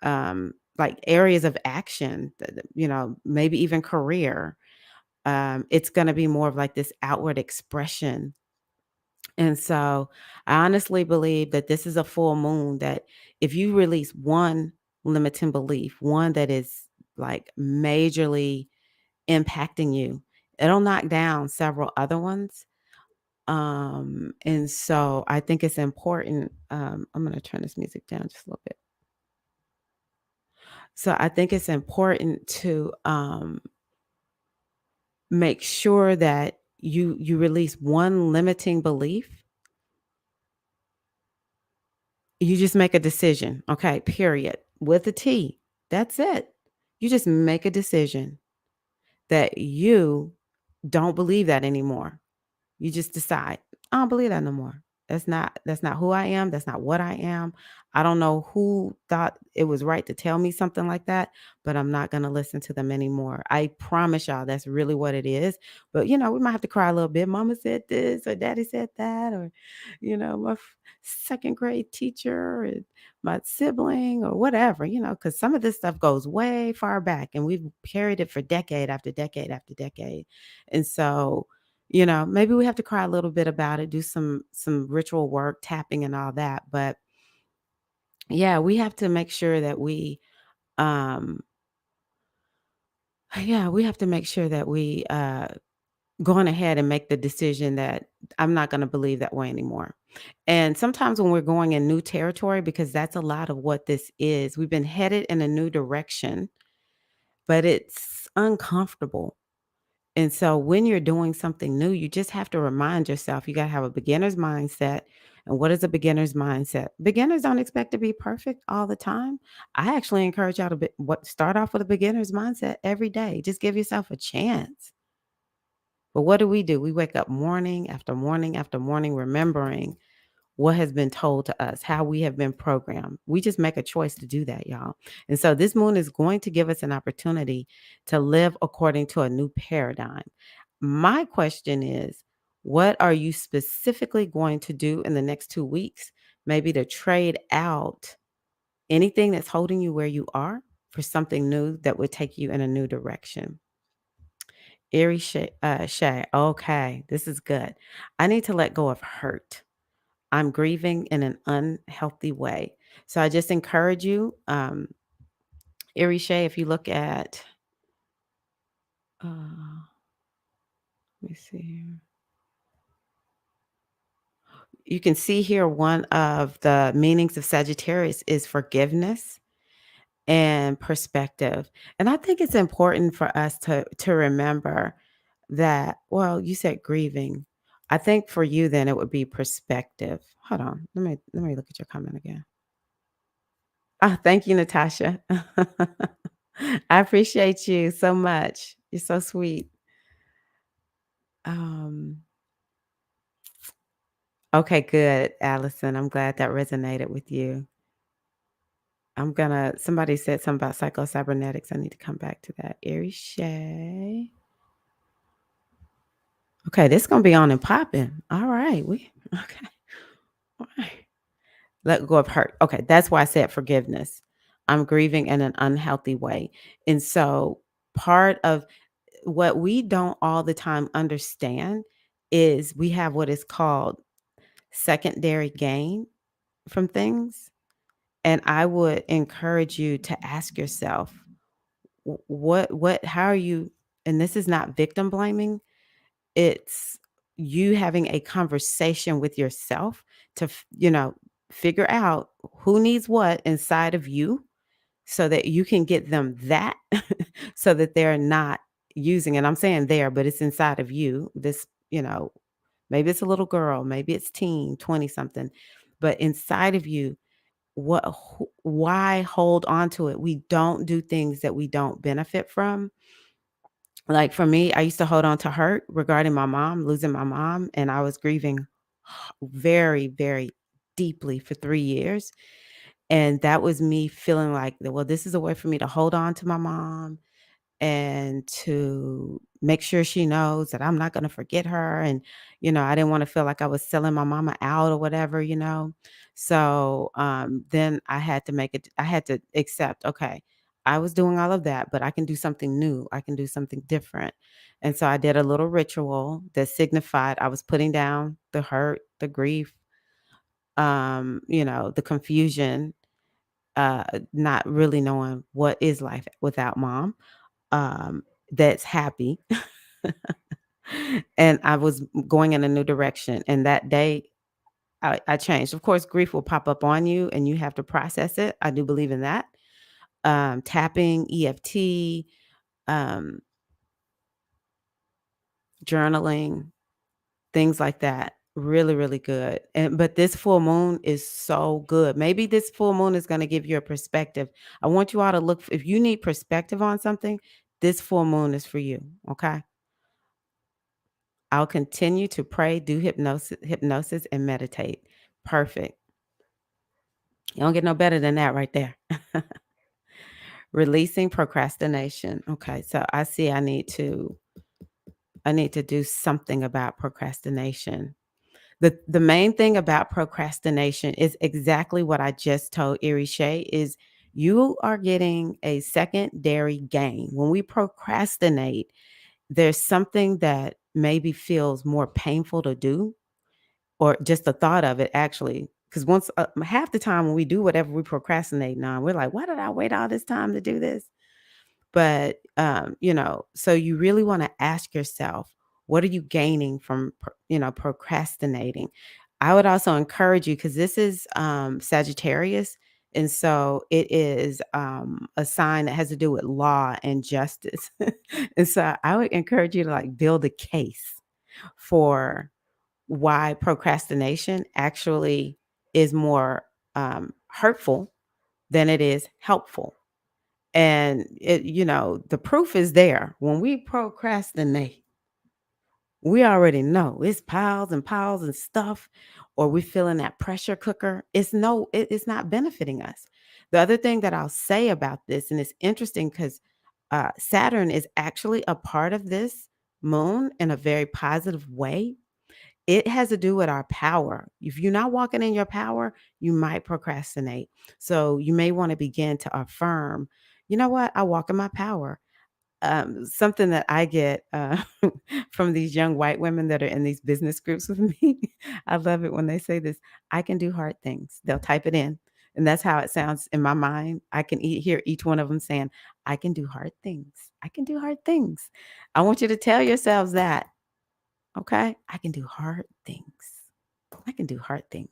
like areas of action, maybe even career. It's going to be more of like this outward expression. And so I honestly believe that this is a full moon that if you release one limiting belief, one that is like majorly impacting you, it'll knock down several other ones. And so I think it's important. I'm going to turn this music down just a little bit. So I think it's important to make sure that you release one limiting belief. You just make a decision, okay, period, with a T. That's it. You just make a decision that you don't believe that anymore. You just decide, I don't believe that no more. That's not who I am. That's not what I am. I don't know who thought it was right to tell me something like that, but I'm not going to listen to them anymore. I promise y'all that's really what it is. But we might have to cry a little bit. Mama said this or daddy said that, or my second grade teacher or my sibling or whatever, because some of this stuff goes way far back and we've carried it for decade after decade after decade. And so maybe we have to cry a little bit about it, do some ritual work, tapping and all that. But yeah, we have to make sure that um we have to make sure that we going ahead and make the decision that I'm not going to believe that way anymore. And sometimes when we're going in new territory, because that's a lot of what this is, we've been headed in a new direction, but it's uncomfortable. And so when you're doing something new, you just have to remind yourself you got to have a beginner's mindset. And what is a beginner's mindset? Beginners don't expect to be perfect all the time. I actually encourage y'all to start off with a beginner's mindset every day. Just give yourself a chance. But what do? We wake up morning after morning after morning, remembering what has been told to us, how we have been programmed. We just make a choice to do that, y'all. And so this moon is going to give us an opportunity to live according to a new paradigm. My question is, what are you specifically going to do in the next 2 weeks? Maybe to trade out anything that's holding you where you are for something new that would take you in a new direction. Eerie Shay. Okay, this is good. I need to let go of hurt. I'm grieving in an unhealthy way. So I just encourage you, Erie Shay, if you look at, let me see here. You can see here one of the meanings of Sagittarius is forgiveness and perspective. And I think it's important for us to remember that, well, you said grieving. I think for you then it would be perspective. Hold on. Let me look at your comment again. Oh, thank you, Natasha. I appreciate you so much. You're so sweet. Um, okay, good, Allison. I'm glad that resonated with you. Somebody said something about psycho-cybernetics. I need to come back to that. Aries Shay. Okay, this is gonna be on and popping. All right. Okay. All right. Let go of hurt. Okay, that's why I said forgiveness. I'm grieving in an unhealthy way. And so part of what we don't all the time understand is we have what is called secondary gain from things. And I would encourage you to ask yourself, how are you? And this is not victim blaming, it's you having a conversation with yourself to, figure out who needs what inside of you so that you can get them that so that they're not using, and I'm saying there, but it's inside of you. This, maybe it's a little girl, maybe it's teen, 20 something, but inside of you, why hold on to it? We don't do things that we don't benefit from. Like for me, I used to hold on to hurt regarding my mom, losing my mom, and I was grieving very, very deeply for 3 years. And that was me feeling like, well, this is a way for me to hold on to my mom and to make sure she knows that I'm not gonna forget her, and, I didn't wanna feel like I was selling my mama out or whatever. So, then I had to accept, okay, I was doing all of that, but I can do something new, I can do something different, and so I did a little ritual that signified I was putting down the hurt, the grief, the confusion, not really knowing what is life without mom, that's happy. And I was going in a new direction. And that day, I changed. Of course, grief will pop up on you and you have to process it. I do believe in that. Tapping, EFT, um, journaling, things like that. Really, really good. But this full moon is so good. Maybe this full moon is going to give you a perspective. I want you all to look, if you need perspective on something, this full moon is for you. Okay. I'll continue to pray, do hypnosis and meditate. Perfect. You don't get no better than that right there. Releasing procrastination. Okay, so I see I need to do something about procrastination. The main thing about procrastination is exactly what I just told Erie Shay is you are getting a secondary gain. When we procrastinate, there's something that maybe feels more painful to do. Or just the thought of it actually, because once half the time when we do whatever we procrastinating on, we're like, "Why did I wait all this time to do this?" But, so you really wanna ask yourself, what are you gaining from procrastinating? I would also encourage you because this is, Sagittarius, and so it is, a sign that has to do with law and justice. And so I would encourage you to, like, build a case for why procrastination actually is more hurtful than it is helpful. And the proof is there. When we procrastinate, we already know it's piles and piles and stuff, or we feeling that pressure cooker. It's not benefiting us. The other thing that I'll say about this, and it's interesting because Saturn is actually a part of this moon in a very positive way. It has to do with our power. If you're not walking in your power, you might procrastinate. So you may want to begin to affirm, you know what? I walk in my power. Something that I get from these young white women that are in these business groups with me. I love it when they say this. I can do hard things. They'll type it in. And that's how it sounds in my mind. I can hear each one of them saying, I can do hard things. I can do hard things. I want you to tell yourselves that. Okay? I can do hard things. I can do hard things.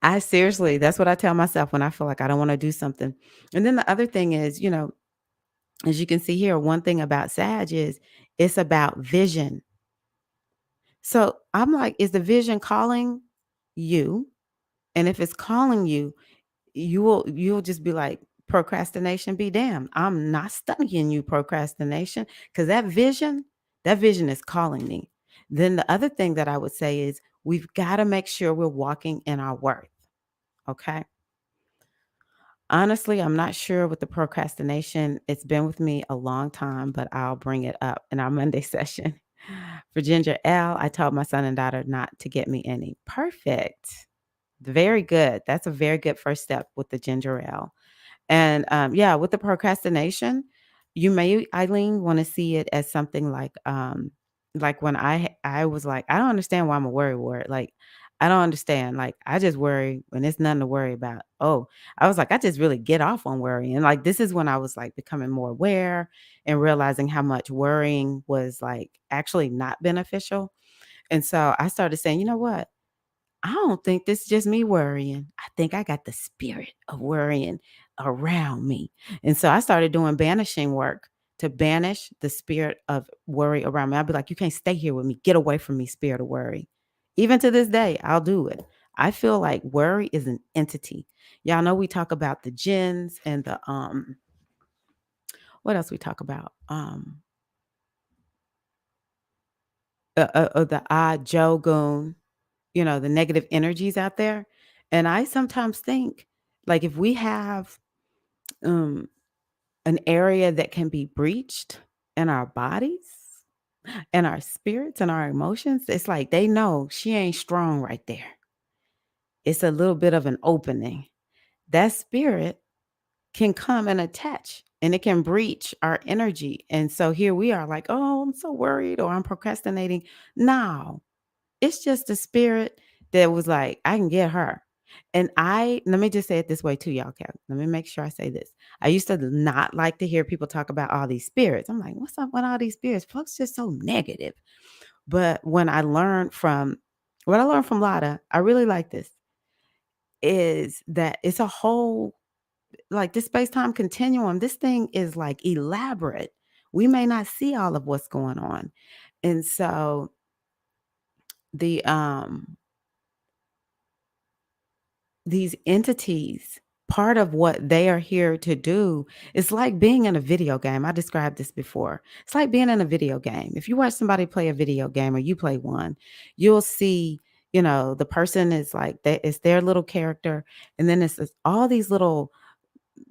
I seriously, that's what I tell myself when I feel like I don't want to do something. And then the other thing is, as you can see here, one thing about Sag is it's about vision. So I'm like, is the vision calling you? And if it's calling you, you'll just be like, procrastination be damned. I'm not studying you, procrastination, because that vision is calling me. Then the other thing that I would say is we've got to make sure we're walking in our worth. Okay. Honestly, I'm not sure with the procrastination. It's been with me a long time, but I'll bring it up in our Monday session. For ginger ale, I told my son and daughter not to get me any. Perfect. Very good. That's a very good first step with the ginger ale. And, yeah, with the procrastination, you may, Eileen, wanna see it as something like when I was like, "I don't understand why I'm a worry wart." Like, I don't understand. Like, I just worry when there's nothing to worry about. Oh, I was like, I just really get off on worrying. Like, this is when I was, like, becoming more aware and realizing how much worrying was, like, actually not beneficial. And so I started saying, "You know what? I don't think this is just me worrying. I think I got the spirit of worrying around me." And so I started doing banishing work to banish the spirit of worry around me. I'll be like, you can't stay here with me. Get away from me, spirit of worry. Even to this day, I'll do it. I feel like worry is an entity. Y'all know we talk about the jinns and the what else we talk about? The odd Jogun, the negative energies out there. And I sometimes think, like, if we have um an area that can be breached in our bodies and our spirits and our emotions, it's like they know she ain't strong right there. It's a little bit of an opening. That spirit can come and attach and it can breach our energy. And so here we are like, oh, I'm so worried or I'm procrastinating. No, it's just a spirit that was like, I can get her. And let me just say it this way too, y'all. Okay. Let me make sure I say this. I used to not like to hear people talk about all these spirits. I'm like, what's up with all these spirits? Folks just so negative. But what I learned from Lotta, I really like this, is that it's a whole, like this space-time continuum. This thing is like elaborate. We may not see all of what's going on. And so the these entities, part of what they are here to do is like being in a video game. I described this before. It's like being in a video game. If you watch somebody play a video game or you play one, you'll see, the person is like, it's their little character. And then it's all these little,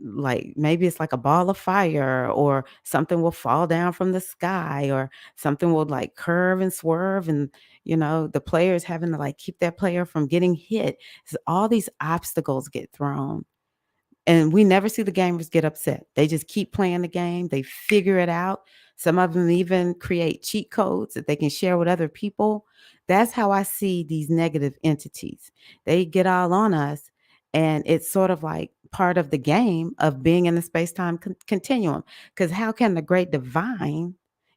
like maybe it's like a ball of fire or something will fall down from the sky or something will like curve and swerve and the players having to like keep that player from getting hit. So all these obstacles get thrown and we never see the gamers get upset. They just keep playing the game. They figure it out. Some of them even create cheat codes that they can share with other people. That's how I see these negative entities. They get all on us, and it's sort of like part of the game of being in the space-time continuum. Because how can the great divine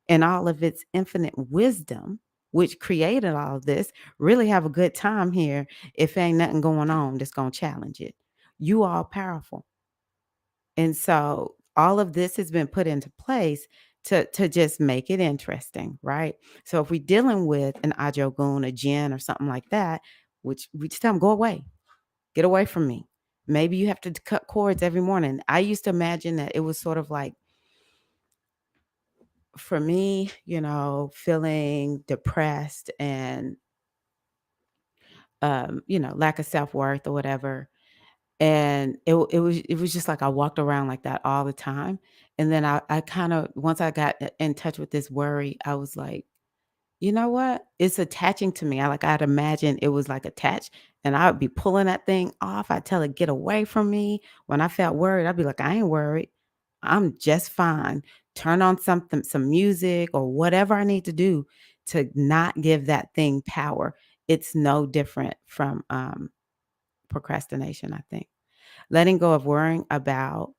and all of its infinite wisdom, which created all of this, really have a good time here if ain't nothing going on that's going to challenge it? You are powerful. And so all of this has been put into place to just make it interesting, right? So if we're dealing with an Ajogun, a Jinn, or something like that, which we just tell them, go away, get away from me. Maybe you have to cut cords every morning. I used to imagine that it was sort of like, for me, feeling depressed and lack of self-worth or whatever. And it was just like I walked around like that all the time. And then I kind of, once I got in touch with this worry, I was like, you know what? It's attaching to me. I'd imagine it was like attached and I would be pulling that thing off. I'd tell it, get away from me. When I felt worried, I'd be like, I ain't worried. I'm just fine. Turn on some music or whatever I need to do to not give that thing power. It's no different from procrastination, I think. Letting go of worrying about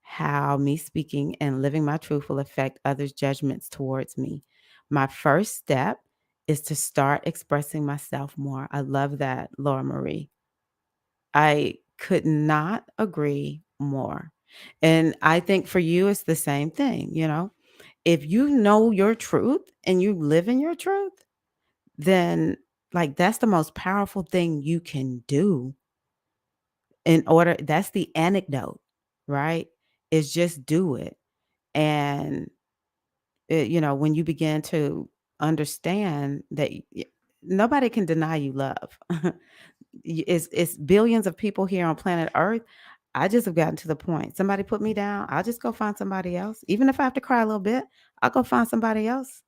how me speaking and living my truth will affect others' judgments towards me. My first step is to start expressing myself more. I love that, Laura Marie. I could not agree more. And I think for you, it's the same thing. If you know your truth and you live in your truth, then like that's the most powerful thing you can do that's the anecdote, right? Is just do it. And when you begin to understand that nobody can deny you love. It's billions of people here on planet Earth. I just have gotten to the point. Somebody put me down, I'll just go find somebody else. Even if I have to cry a little bit, I'll go find somebody else.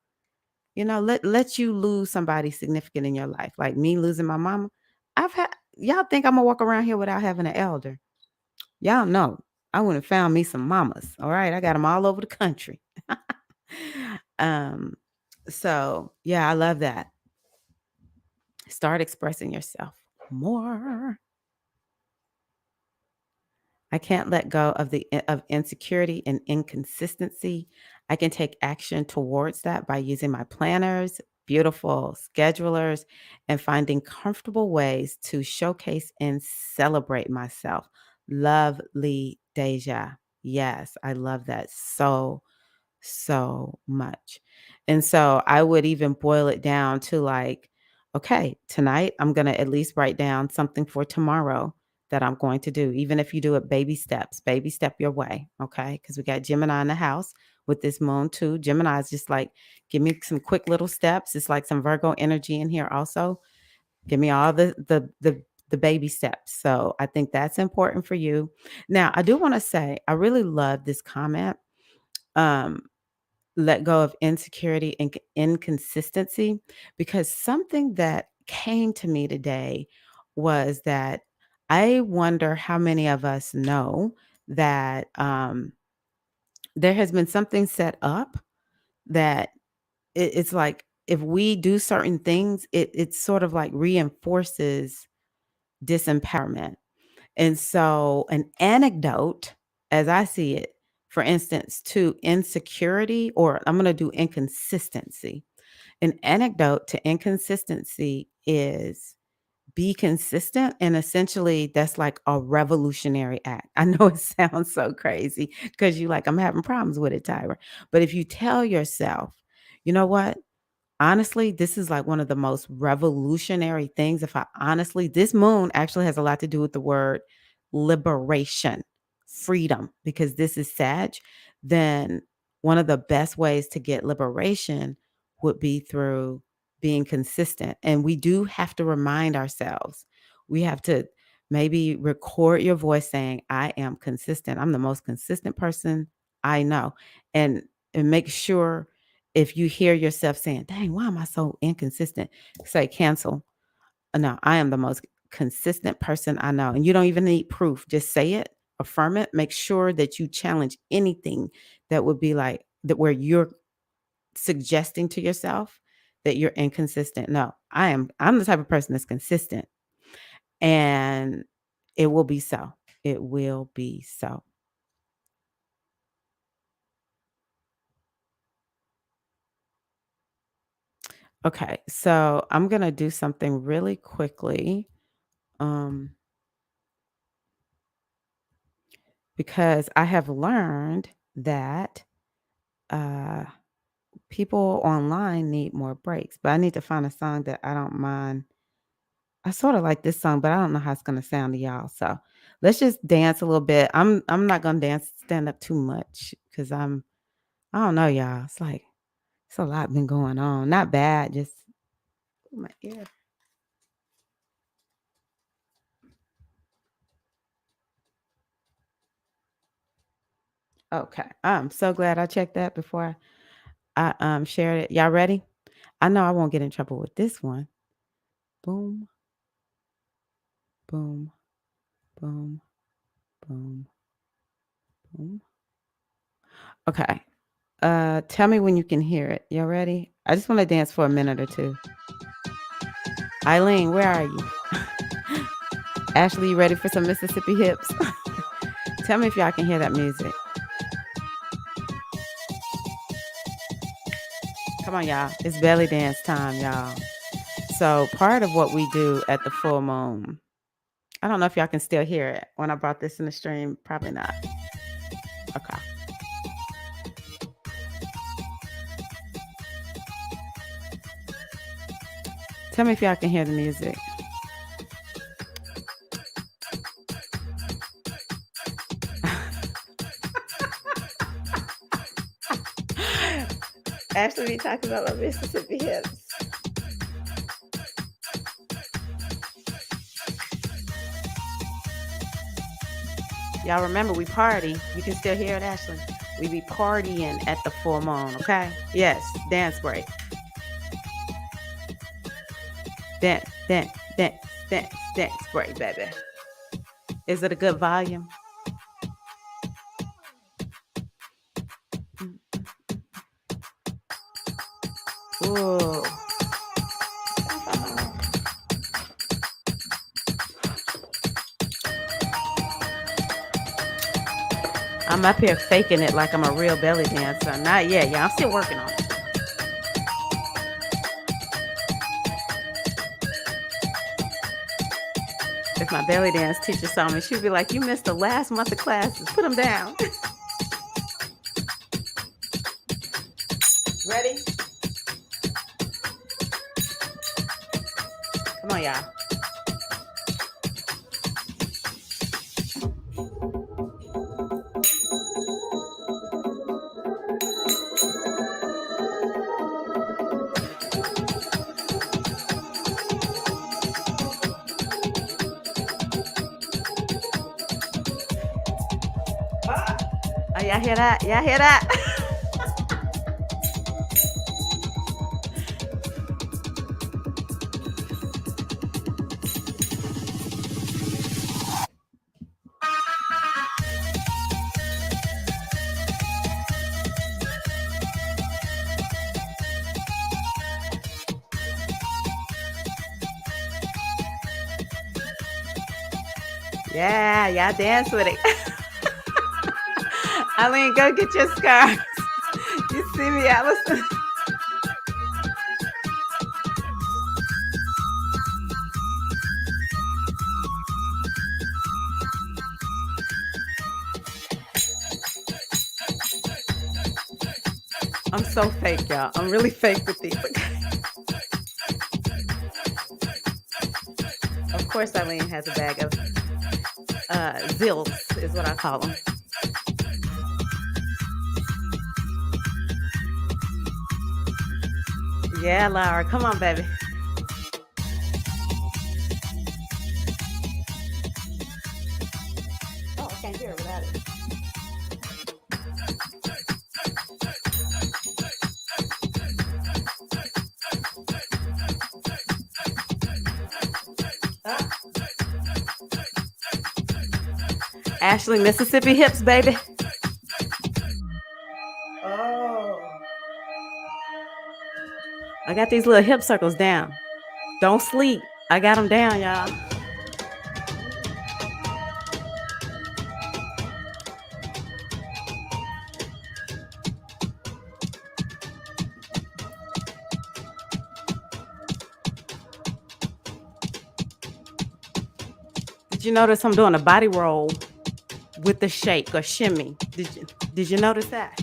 Let you lose somebody significant in your life. Like me losing my mama. Y'all think I'm gonna walk around here without having an elder? Y'all know I wouldn't have found me some mamas. All right. I got them all over the country. um, so yeah, I love that. Start expressing yourself more. I can't let go of insecurity and inconsistency. I can take action towards that by using my planners, beautiful schedulers, and finding comfortable ways to showcase and celebrate myself. Lovely Deja. Yes, I love that so, so much. And so I would even boil it down to like, okay, tonight I'm going to at least write down something for tomorrow that I'm going to do, even if you do it baby steps, baby step your way. Okay. Because we got Gemini in the house with this moon too. Gemini is just like, give me some quick little steps. It's like some Virgo energy in here also. Give me all the baby steps. So I think that's important for you. Now, I do want to say I really love this comment. Um, let go of insecurity and inconsistency, because something that came to me today was that I wonder how many of us know that there has been something set up that it's like if we do certain things, it sort of like reinforces disempowerment. And so, an anecdote, as I see it, for instance, to insecurity, or I'm going to do inconsistency. An anecdote to inconsistency is be consistent. And essentially, that's like a revolutionary act. I know it sounds so crazy because you like, I'm having problems with it, Tyra. But if you tell yourself, you know what? Honestly, this is like one of the most revolutionary things. If I honestly, this moon actually has a lot to do with the word liberation, freedom, because this is Sag. Then one of the best ways to get liberation would be through being consistent. And we do have to remind ourselves, we have to maybe record your voice saying, I am consistent. I'm the most consistent person I know. And make sure if you hear yourself saying, dang, why am I so inconsistent? Say, cancel. No, I am the most consistent person I know. And you don't even need proof. Just say it, affirm it. Make sure that you challenge anything that would be like that where you're suggesting to yourself that you're inconsistent. No, I'm the type of person that's consistent. And it will be so. It will be so. Okay, so I'm gonna do something really quickly. Um, because I have learned that uh, people online need more breaks, but I need to find a song that I don't mind. I sort of like this song, but I don't know how it's gonna sound to y'all. So let's just dance a little bit. I'm not gonna dance stand up too much because I don't know, y'all. It's like it's a lot been going on. Not bad, just my ear. Okay. I'm so glad I checked that before I shared it. Y'all ready? I know I won't get in trouble with this one. Boom, boom, boom, boom, boom. Okay. Tell me when you can hear it. Y'all ready? I just want to dance for a minute or two. Eileen, where are you? Ashley, you ready for some Mississippi hips? Tell me if y'all can hear that music. Come on, y'all. It's belly dance time, y'all. So part of what we do at the full moon, I don't know if y'all can still hear it when I brought this in the stream. Probably not. Okay. Tell me if y'all can hear the music. Ashley, we talking about my Mississippi hips. Y'all remember we party. You can still hear it, Ashley. We be partying at the full moon, okay? Yes, dance break. Dance, dance, dance, dance, dance break, baby. Is it a good volume? Ooh. I'm up here faking it like I'm a real belly dancer. Not yet, y'all. I'm still working on it. If my belly dance teacher saw me, she'd be like, you missed the last month of classes. Put them down. y'all. Oh, y'all hear that? Y'all hear that? Yeah, y'all dance with it. Eileen, go get your scarves. You see me, Allison? I'm so fake, y'all. I'm really fake with these. Of course, Eileen has a bag of zills, is what I call them. Yeah, Laura, come on, baby. Oh, I can't hear it without it. Ashley, Mississippi hips, baby. Oh. I got these little hip circles down. Don't sleep. I got them down, y'all. Did you notice I'm doing a body roll with the shake or shimmy? Did you notice that?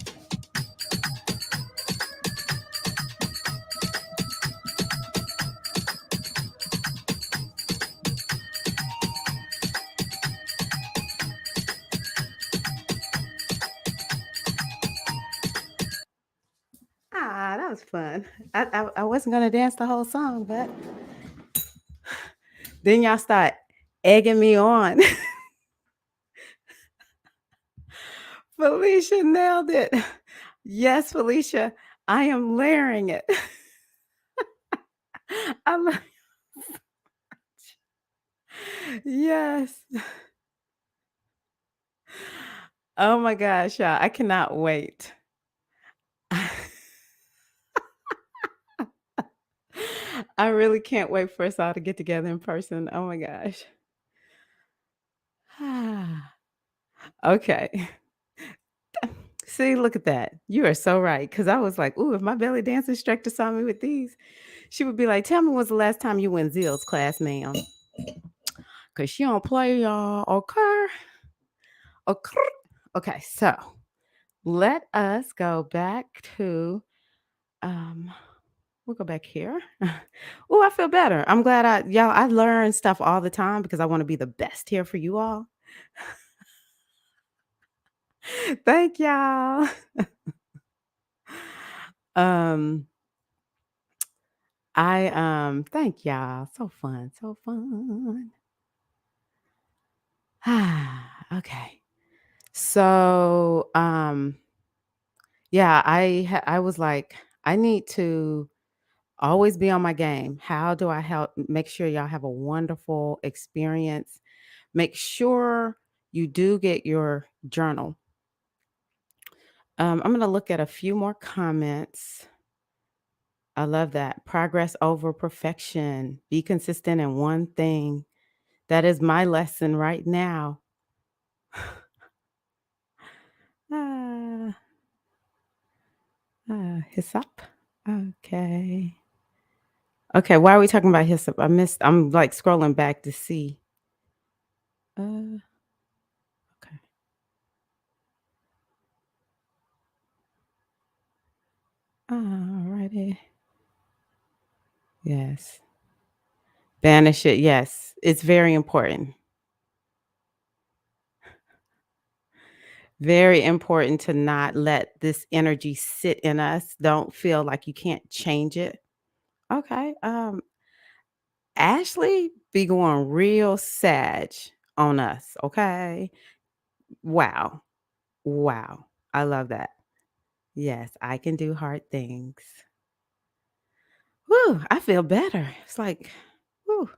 Ah, that was fun. I wasn't gonna dance the whole song, but then y'all start egging me on. Felicia nailed it. Yes, Felicia, I am layering it. I love yes. Oh my gosh, y'all. I cannot wait. I really can't wait for us all to get together in person. Oh my gosh. Okay. See, look at that. You are so right. Because I was like, ooh, if my belly dance instructor saw me with these, she would be like, tell me when's the last time you went Zill's class, ma'am? Because she don't play, y'all. Okay. Okay. Okay. So let us go back to, we'll go back here. Oh, I feel better. I'm glad I learn stuff all the time because I want to be the best here for you all. Thank y'all. um, thank y'all. So fun, so fun. Okay. So, yeah, I was like, I need to always be on my game. How do I help make sure y'all have a wonderful experience? Make sure you do get your journal. I'm going to look at a few more comments. I love that. Progress over perfection. Be consistent in one thing. That is my lesson right now. Ah, hyssop. Okay. Okay, why are we talking about hyssop? I'm like scrolling back to see. Okay. Alrighty. Yes. Banish it, yes. It's very important. Very important to not let this energy sit in us. Don't feel like you can't change it. Okay. Ashley be going real sag on us. Okay. Wow. Wow. I love that. Yes, I can do hard things. Whew, I feel better. It's like, whew.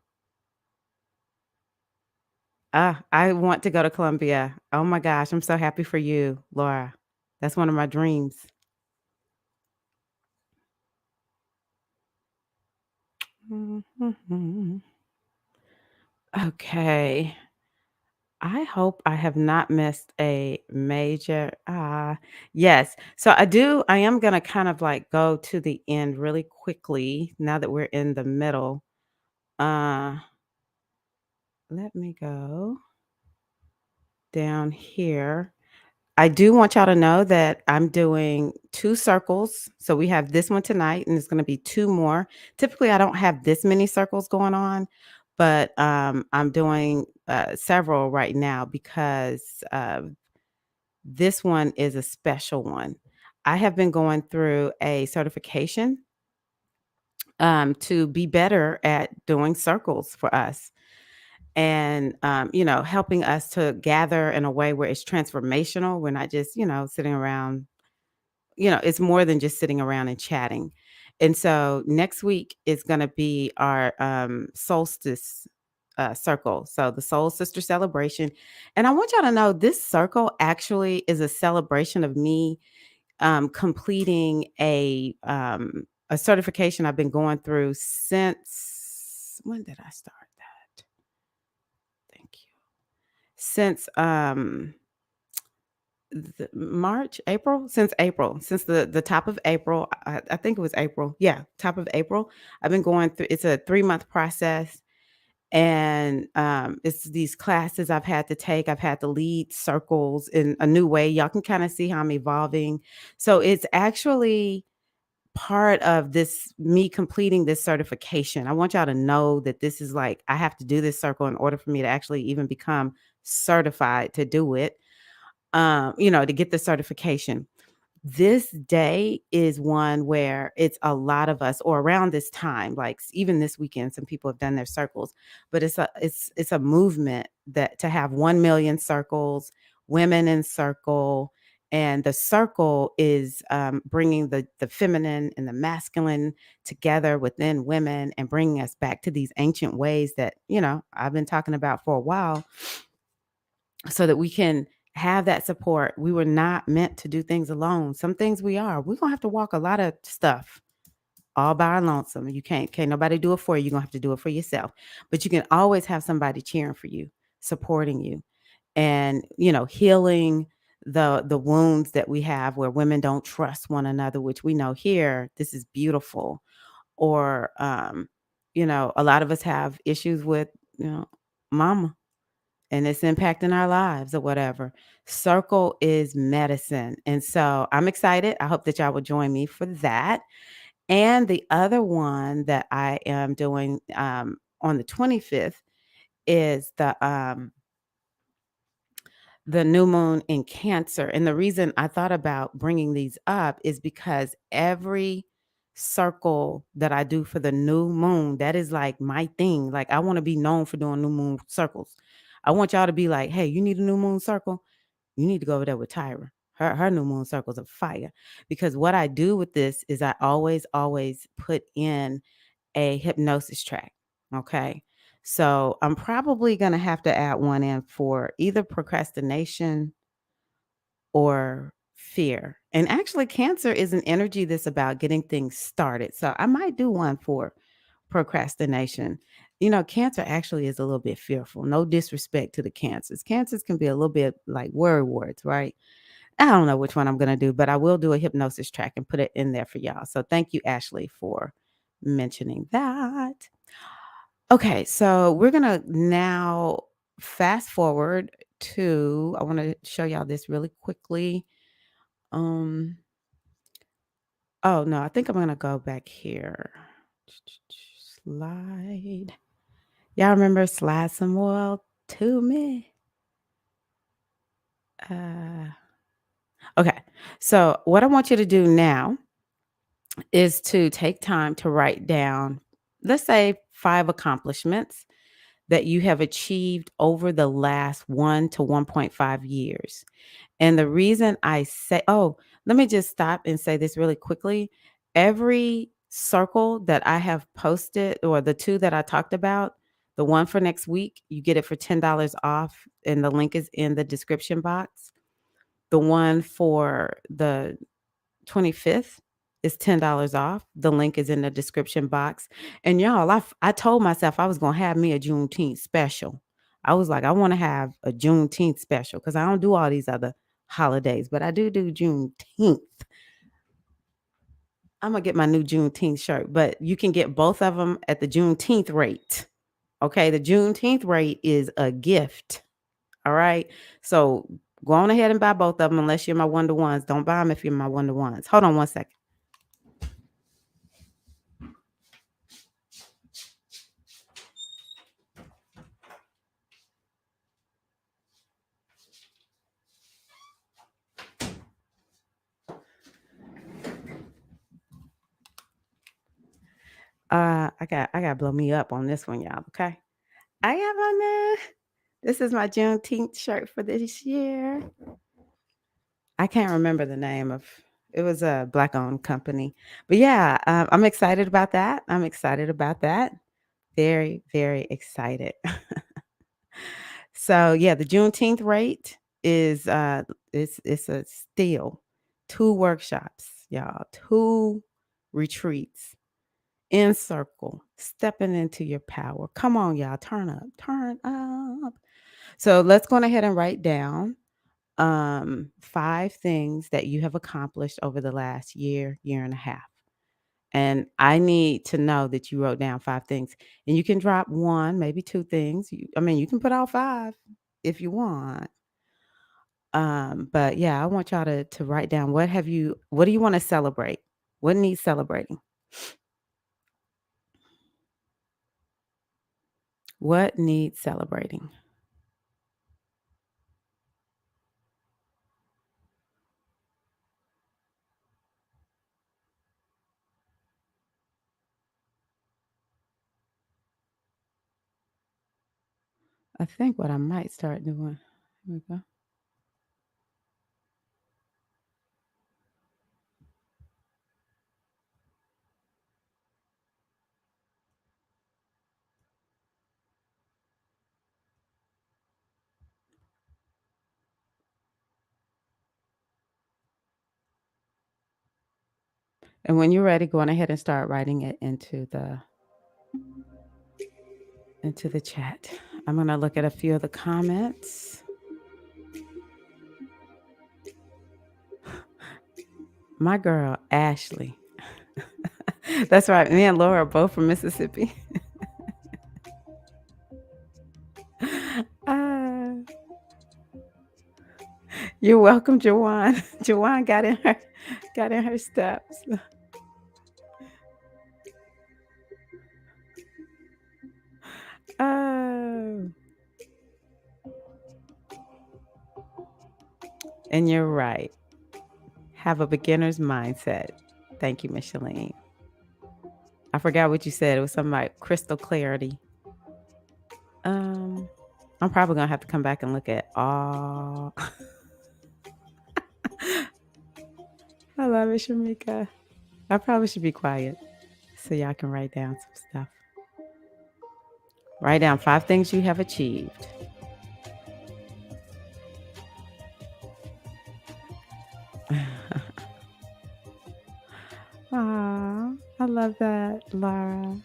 I want to go to Colombia. Oh my gosh, I'm so happy for you, Laura. That's one of my dreams. Mhm. Okay. I hope I have not missed a major yes. So I am gonna kind of like go to the end really quickly now that we're in the middle. Uh let me go down here. I do want y'all to know that I'm doing 2 circles. So we have this one tonight and it's going to be 2 more. Typically I don't have this many circles going on, but I'm doing several right now because this one is a special one. I have been going through a certification to be better at doing circles for us and helping us to gather in a way where it's transformational. We're not just sitting around. It's more than just sitting around and chatting. And so next week is going to be our solstice circle. So the Soul Sister celebration. And I want y'all to know this circle actually is a celebration of me completing a certification I've been going through since when did I start that? Thank you. Since March, April, since April, since the top of April. I think it was April. Yeah, top of April. I've been going through. It's a 3 month process, and it's these classes I've had to take. I've had to lead circles in a new way. Y'all can kind of see how I'm evolving. So it's actually part of this me completing this certification. I want y'all to know that this is like I have to do this circle in order for me to actually even become certified to do it to get the certification. This day is one where it's a lot of us, or around this time, like even this weekend, some people have done their circles, but it's a movement that to have 1 million circles, women in circle, and the circle is bringing the feminine and the masculine together within women and bringing us back to these ancient ways that I've been talking about for a while so that we can have that support. We were not meant to do things alone. Some things we are. We're gonna have to walk a lot of stuff all by our lonesome. You can't nobody do it for you. You're gonna have to do it for yourself. But you can always have somebody cheering for you, supporting you, and healing the wounds that we have where women don't trust one another, which we know here, this is beautiful. Or a lot of us have issues with, you know, mama and it's impacting our lives or whatever. Circle is medicine. And so I'm excited. I hope that y'all will join me for that. And the other one that I am doing on the 25th is the new moon in Cancer. And the reason I thought about bringing these up is because every circle that I do for the new moon, that is like my thing. Like I want to be known for doing new moon circles. I want y'all to be like, hey, you need a new moon circle? You need to go over there with Tyra. Her new moon circles are fire. Because what I do with this is I always put in a hypnosis track. Okay. So I'm probably going to have to add one in for either procrastination or fear. And actually, Cancer is an energy that's about getting things started. So I might do one for procrastination. Cancer actually is a little bit fearful. No disrespect to the cancers. Cancers can be a little bit like word words, right? I don't know which one I'm going to do, but I will do a hypnosis track and put it in there for y'all. So thank you, Ashley, for mentioning that. Okay, so we're gonna now fast forward to I want to show y'all this really quickly. Um, oh no, I think I'm gonna go back here. Slide. Y'all remember Slide Some Oil to Me? Uh, okay. So, what I want you to do now is to take time to write down, let's say, 5 accomplishments that you have achieved over the last 1 to 1.5 years. And the reason I say, oh, let me just stop and say this really quickly. Every circle that I have posted, or the 2 that I talked about, the one for next week, you get it for $10 off, and the link is in the description box. The one for the 25th is $10 off. The link is in the description box. And y'all, I told myself I was gonna have me a Juneteenth special. I was like, I want to have a Juneteenth special because I don't do all these other holidays, but I do Juneteenth. I'm gonna get my new Juneteenth shirt, but you can get both of them at the Juneteenth rate. Okay, the Juneteenth rate is a gift. All right. So go on ahead and buy both of them unless you're my one to ones. Don't buy them if you're my one to ones. Hold on one second. I got to blow me up on this one, y'all. Okay. I got on there. This is my Juneteenth shirt for this year. I can't remember the name of it. Was a black owned company, but yeah, I'm excited about that. I'm excited about that. Very, very excited. So yeah, the Juneteenth rate is it's a steal. 2 workshops, y'all, 2 retreats in circle, stepping into your power. Come on, y'all, turn up, turn up. So let's go ahead and write down 5 things that you have accomplished over the last year, year and a half. And I need to know that you wrote down 5 things. And you can drop 1, maybe 2 things. I mean, you can put all 5 if you want. But yeah, I want y'all to write down, what do you want to celebrate? What needs celebrating? What needs celebrating? I think what I might start doing. Here we go. And when you're ready, go on ahead and start writing it into the chat. I'm gonna look at a few of the comments. My girl, Ashley. That's right. Me and Laura are both from Mississippi. uh, you're welcome, Jawan. Jawan got in her steps. Oh. And you're right. Have a beginner's mindset. Thank you, Micheline. I forgot what you said. It was something like crystal clarity. Um, I'm probably gonna have to come back and look at all. I love it, Shamika. I probably should be quiet so y'all can write down some stuff. Write down 5 things you have achieved. Aw, I love that, Laura.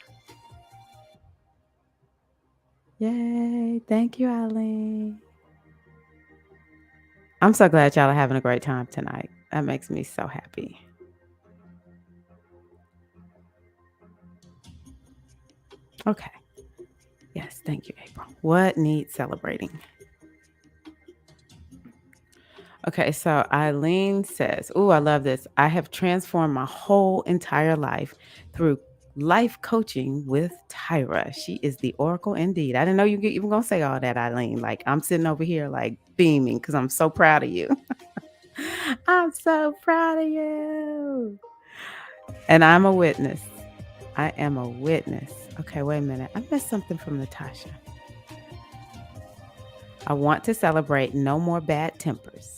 Yay. Thank you, Eileen. I'm so glad y'all are having a great time tonight. That makes me so happy. Okay. Yes, thank you, April. What needs celebrating? Okay, so Eileen says, "Ooh, I love this. I have transformed my whole entire life through Life coaching with Tyra. She is the oracle indeed. I didn't know you were even gonna say all that, Eileen. Like I'm sitting over here like beaming because I'm so proud of you. I'm so proud of you. And I'm a witness. I am a witness. Okay, wait a minute. I missed something from Natasha. I want to celebrate no more bad tempers.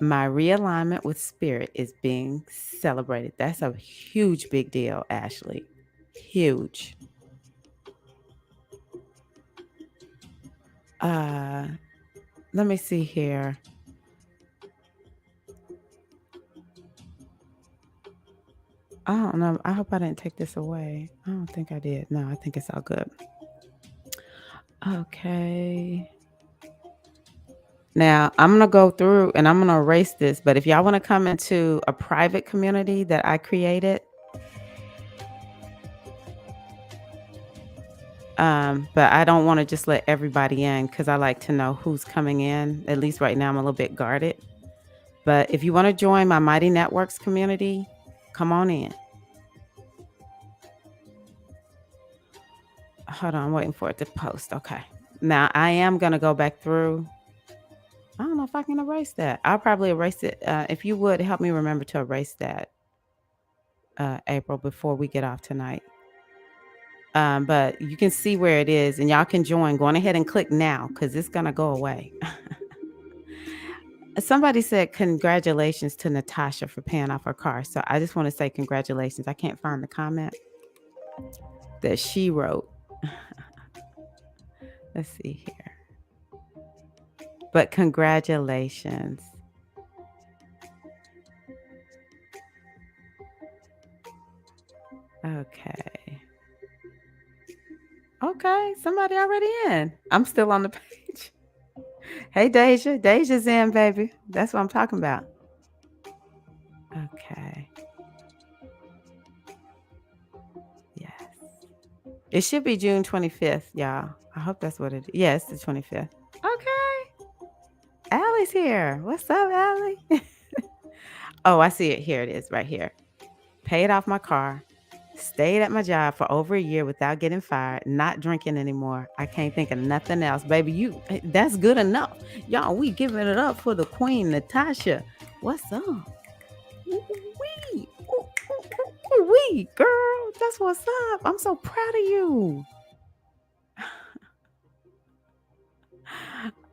My realignment with spirit is being celebrated. That's a huge, big deal, Ashley. Huge. Let me see here. I don't know. I hope I didn't take this away. I don't think I did. No, I think it's all good. Okay. Now I'm going to go through and I'm going to erase this. But if y'all want to come into a private community that I created, but I don't want to just let everybody in because I like to know who's coming in. At least right now I'm a little bit guarded. But if you want to join my Mighty Networks community, come on in. Hold on, I'm waiting for it to post. Okay. Now I am going to go back through. I don't know if I can erase that. I'll probably erase it. If you would help me remember to erase that, April, before we get off tonight. But you can see where it is and y'all can join. Go on ahead and click now because it's going to go away. Somebody said congratulations to Natasha for paying off her car. So I just want to say congratulations. I can't find the comment that she wrote. Let's see here. But congratulations. Okay. Okay, somebody already in. I'm still on the page. Hey, Deja. Deja's in, baby. That's what I'm talking about. Okay. Yes. It should be June 25th, y'all. I hope that's what it is. Yes, the 25th. Okay. Allie's here. What's up, Allie? Oh, I see it. Here it is right here. Paid off my car. Stayed at my job for over a year without getting fired. Not drinking anymore. I can't think of nothing else. Baby, that's good enough. Y'all, we giving it up for the queen, Natasha. What's up? Wee. Wee, girl. That's what's up. I'm so proud of you.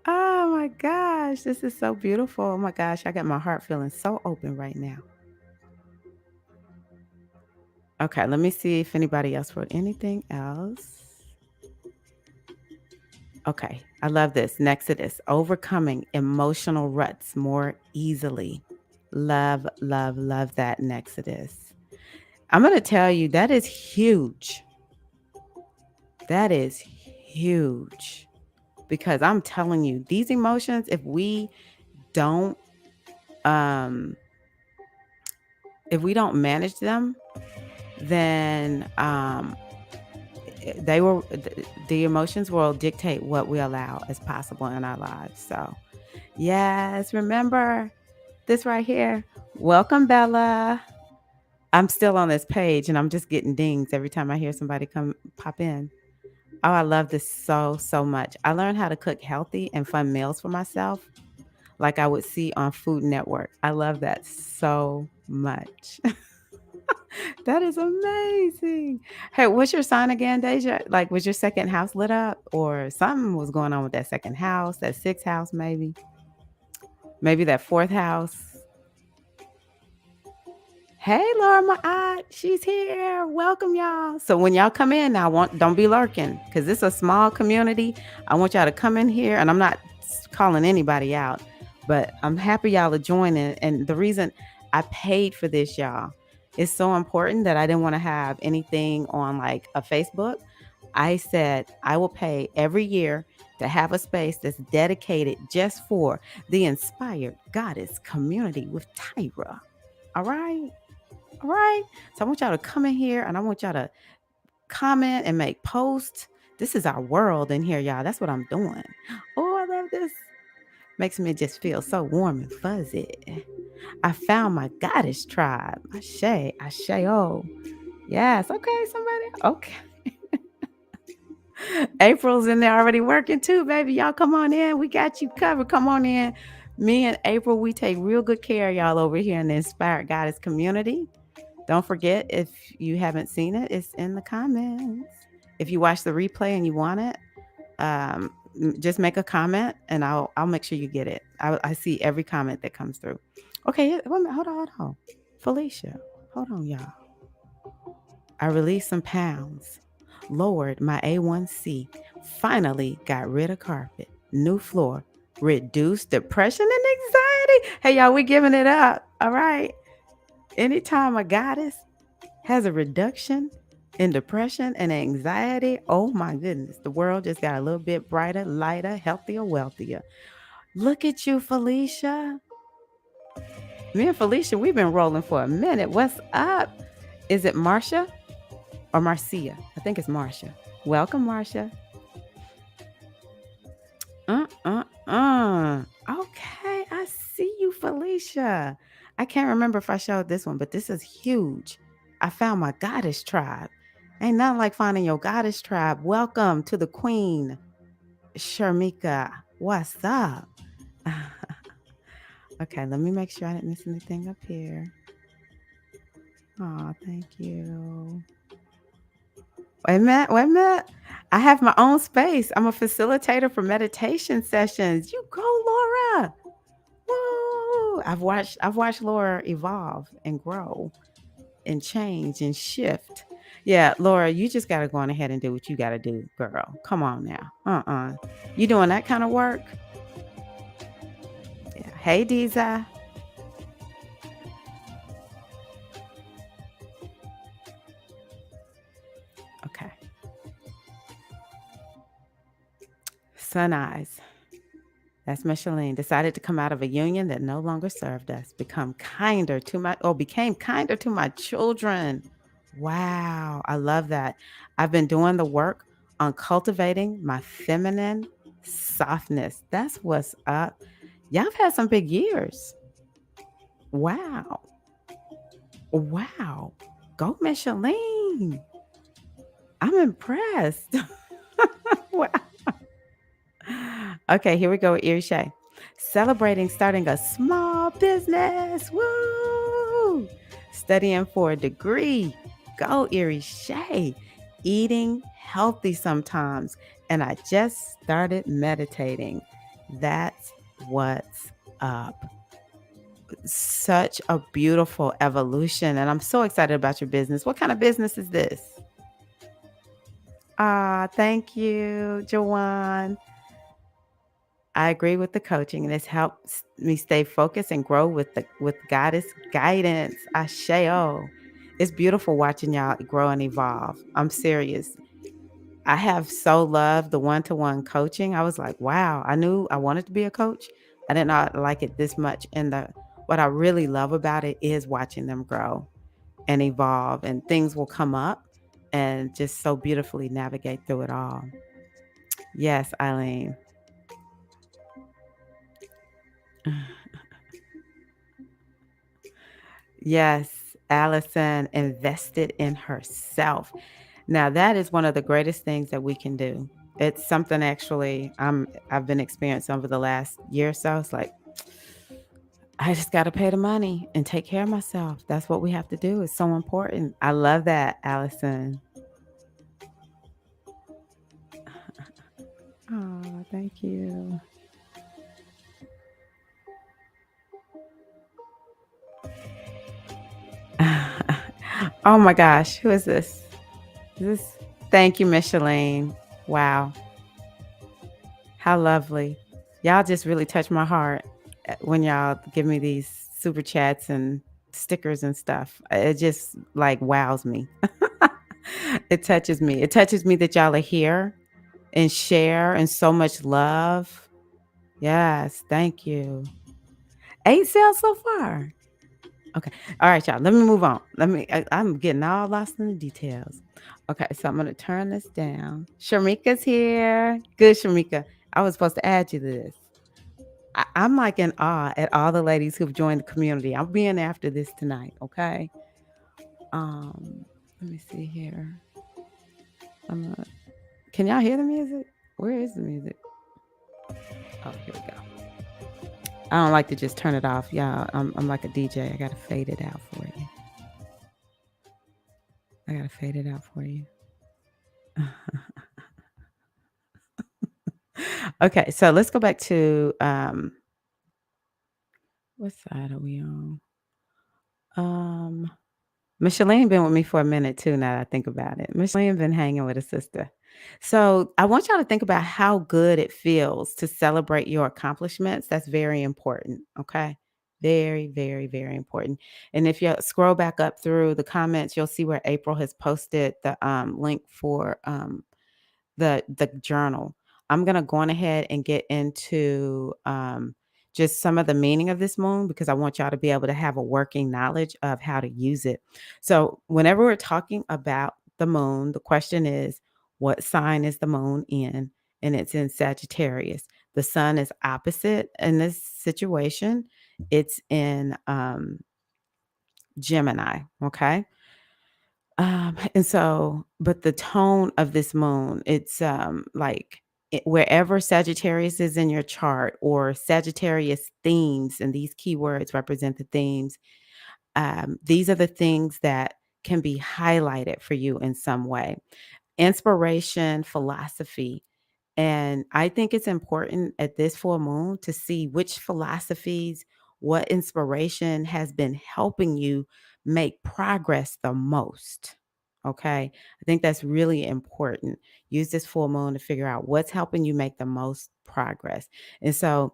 Oh my gosh, this is so beautiful. Oh my gosh, I got my heart feeling so open right now. Okay, let me see if anybody else wrote anything else. Okay, I love this. Next to this, overcoming emotional ruts more easily. Love, love, love that next to this. I'm going to tell you that is huge. That is huge. Because I'm telling you, these emotions, if we don't manage them, then the emotions will dictate what we allow as possible in our lives. So yes, remember this right here. Welcome, Bella. I'm still on this page and I'm just getting dings every time I hear somebody come pop in. Oh, I love this so much. I learned how to cook healthy and fun meals for myself like I would see on Food Network. I love that so much. That is amazing. Hey, what's your sign again, Deja? Like, was your second house lit up or something was going on with that second house, that sixth house, maybe? Maybe that fourth house? Hey, Laura, my aunt, she's here. Welcome, y'all. So when y'all come in now, don't be lurking because it's a small community. I want y'all to come in here, and I'm not calling anybody out, but I'm happy y'all are joining. And the reason I paid for this, y'all, it's so important that I didn't want to have anything on like a Facebook. I said I will pay every year to have a space that's dedicated just for the Inspired Goddess community with Tirra. All right. All right. So I want y'all to come in here and I want y'all to comment and make posts. This is our world in here, y'all. That's what I'm doing. Oh, I love this. Makes me just feel so warm and fuzzy. I found my goddess tribe. Ashe, ashe, oh. Yes. Okay, somebody. Okay. April's in there already working too, baby. Y'all come on in. We got you covered. Come on in. Me and April, we take real good care of y'all over here in the Inspired Goddess community. Don't forget, if you haven't seen it, it's in the comments. If you watch the replay and you want it, just make a comment and I'll make sure you get it. I see every comment that comes through. Okay, wait a minute, hold on. Felicia, hold on, y'all. I released some pounds, lowered my A1C, finally got rid of carpet, new floor, reduced depression and anxiety. Hey, y'all, we giving it up. All right. Anytime a goddess has a reduction in depression and anxiety, oh my goodness, the world just got a little bit brighter, lighter, healthier, wealthier. Look at you, Felicia. Me and Felicia, we've been rolling for a minute. What's up? Is it Marcia or Marcia? I think it's Marcia. Welcome, Marcia. Okay, I see you, Felicia. I can't remember if I showed this one, but this is huge. I found my goddess tribe. Ain't nothing like finding your goddess tribe. Welcome to the queen, Sharmika. What's up? Okay, let me make sure I didn't miss anything up here. Oh, thank you. Wait a minute, wait a minute. I have my own space. I'm a facilitator for meditation sessions. You go, Laura. Woo! I've watched Laura evolve and grow and change and shift. Yeah, Laura, you just gotta go on ahead and do what you gotta do, girl. Come on now. You doing that kind of work? Yeah. Hey, Diza. Okay. Sun eyes. That's Micheline. Decided to come out of a union that no longer served us. Became kinder to my children. Wow. I love that. I've been doing the work on cultivating my feminine softness. That's what's up. Y'all have had some big years. Wow. Wow. Go, Micheline. I'm impressed. Wow. Okay, here we go with Erie Shay. Celebrating starting a small business. Woo! Studying for a degree. Go, Erie Shay. Eating healthy sometimes. And I just started meditating. That's what's up. Such a beautiful evolution. And I'm so excited about your business. What kind of business is this? Ah, thank you, Jawan. I agree with the coaching, and this helps me stay focused and grow with goddess guidance. Asheo. It's beautiful watching y'all grow and evolve. I'm serious. I have so loved the one-to-one coaching. I was like, wow, I knew I wanted to be a coach. I did not like it this much. And the what I really love about it is watching them grow and evolve, and things will come up and just so beautifully navigate through it all. Yes, Eileen. Yes, Allison invested in herself. Now that is one of the greatest things that we can do. It's something actually I've been experiencing over the last year or so. It's like I just got to pay the money and take care of myself. That's what we have to do. It's so important. I love that, Allison. Oh, thank you. Oh my gosh, who is this? Is this? Thank you, Micheline. Wow, how lovely. Y'all just really touch my heart when y'all give me these super chats and stickers and stuff. It just like wows me. It touches me. It touches me that y'all are here and share and so much love. Yes, thank you. 8 sales so far. Okay. All right, y'all. Let me move on. I'm getting all lost in the details. Okay, so I'm gonna turn this down. Sharmika's here. Good, Sharmika. I was supposed to add you to this. I'm like in awe at all the ladies who've joined the community. I'm being after this tonight, okay? Um, Let me see here. I'm can y'all hear the music? Where is the music? Oh, here we go. I don't like to just turn it off, y'all. I'm like a DJ. I gotta fade it out for you. I gotta fade it out for you. Okay, so let's go back to what side are we on? Um Micheline been with me for a minute too, now that I think about it. Micheline been hanging with a sister. So I want y'all to think about how good it feels to celebrate your accomplishments. That's very important. Okay. Very, very, very important. And if you scroll back up through the comments, you'll see where April has posted the link for the journal. I'm gonna go on ahead and get into just some of the meaning of this moon because I want y'all to be able to have a working knowledge of how to use it. So whenever we're talking about the moon, the question is, what sign is the moon in? And it's in Sagittarius. The sun is opposite in this situation. It's in Gemini. Okay. And so, but the tone of this moon, it's like wherever Sagittarius is in your chart or Sagittarius themes, and these keywords represent the themes, these are the things that can be highlighted for you in some way. Inspiration, philosophy, and I think it's important at this full moon to see which philosophies, what inspiration has been helping you make progress the most. Okay. I think that's really important. Use this full moon to figure out what's helping you make the most progress. And so,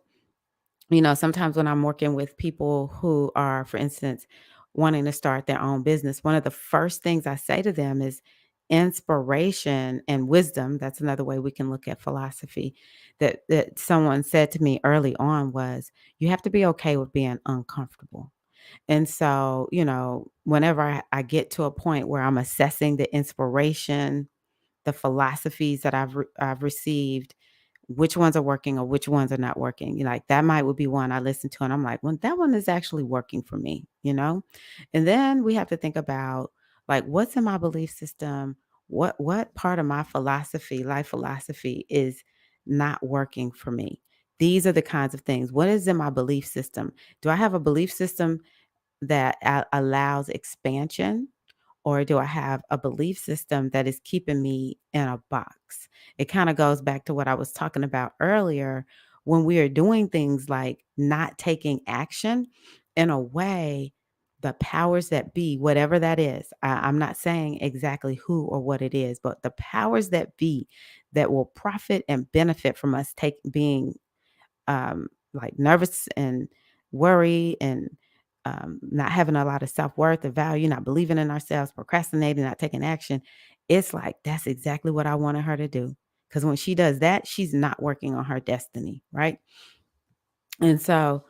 sometimes when I'm working with people who are, for instance, wanting to start their own business, one of the first things I say to them is inspiration and wisdom. That's another way we can look at philosophy. That someone said to me early on was, you have to be okay with being uncomfortable. And so, whenever I get to a point where I'm assessing the inspiration, the philosophies that I've received, which ones are working or which ones are not working. Like that might would be one I listen to and I'm like, well, that one is actually working for me. And then we have to think about like what's in my belief system, what part of my philosophy, life philosophy is not working for me. These are the kinds of things. What is in my belief system? Do I have a belief system that allows expansion? Or do I have a belief system that is keeping me in a box? It kind of goes back to what I was talking about earlier when we are doing things like not taking action in a way, the powers that be, whatever that is, I'm not saying exactly who or what it is, but the powers that be that will profit and benefit from us being like nervous and worry and not having a lot of self-worth or value, not believing in ourselves, procrastinating, not taking action. It's like that's exactly what I wanted her to do. Because when she does that, she's not working on her destiny, right? And so,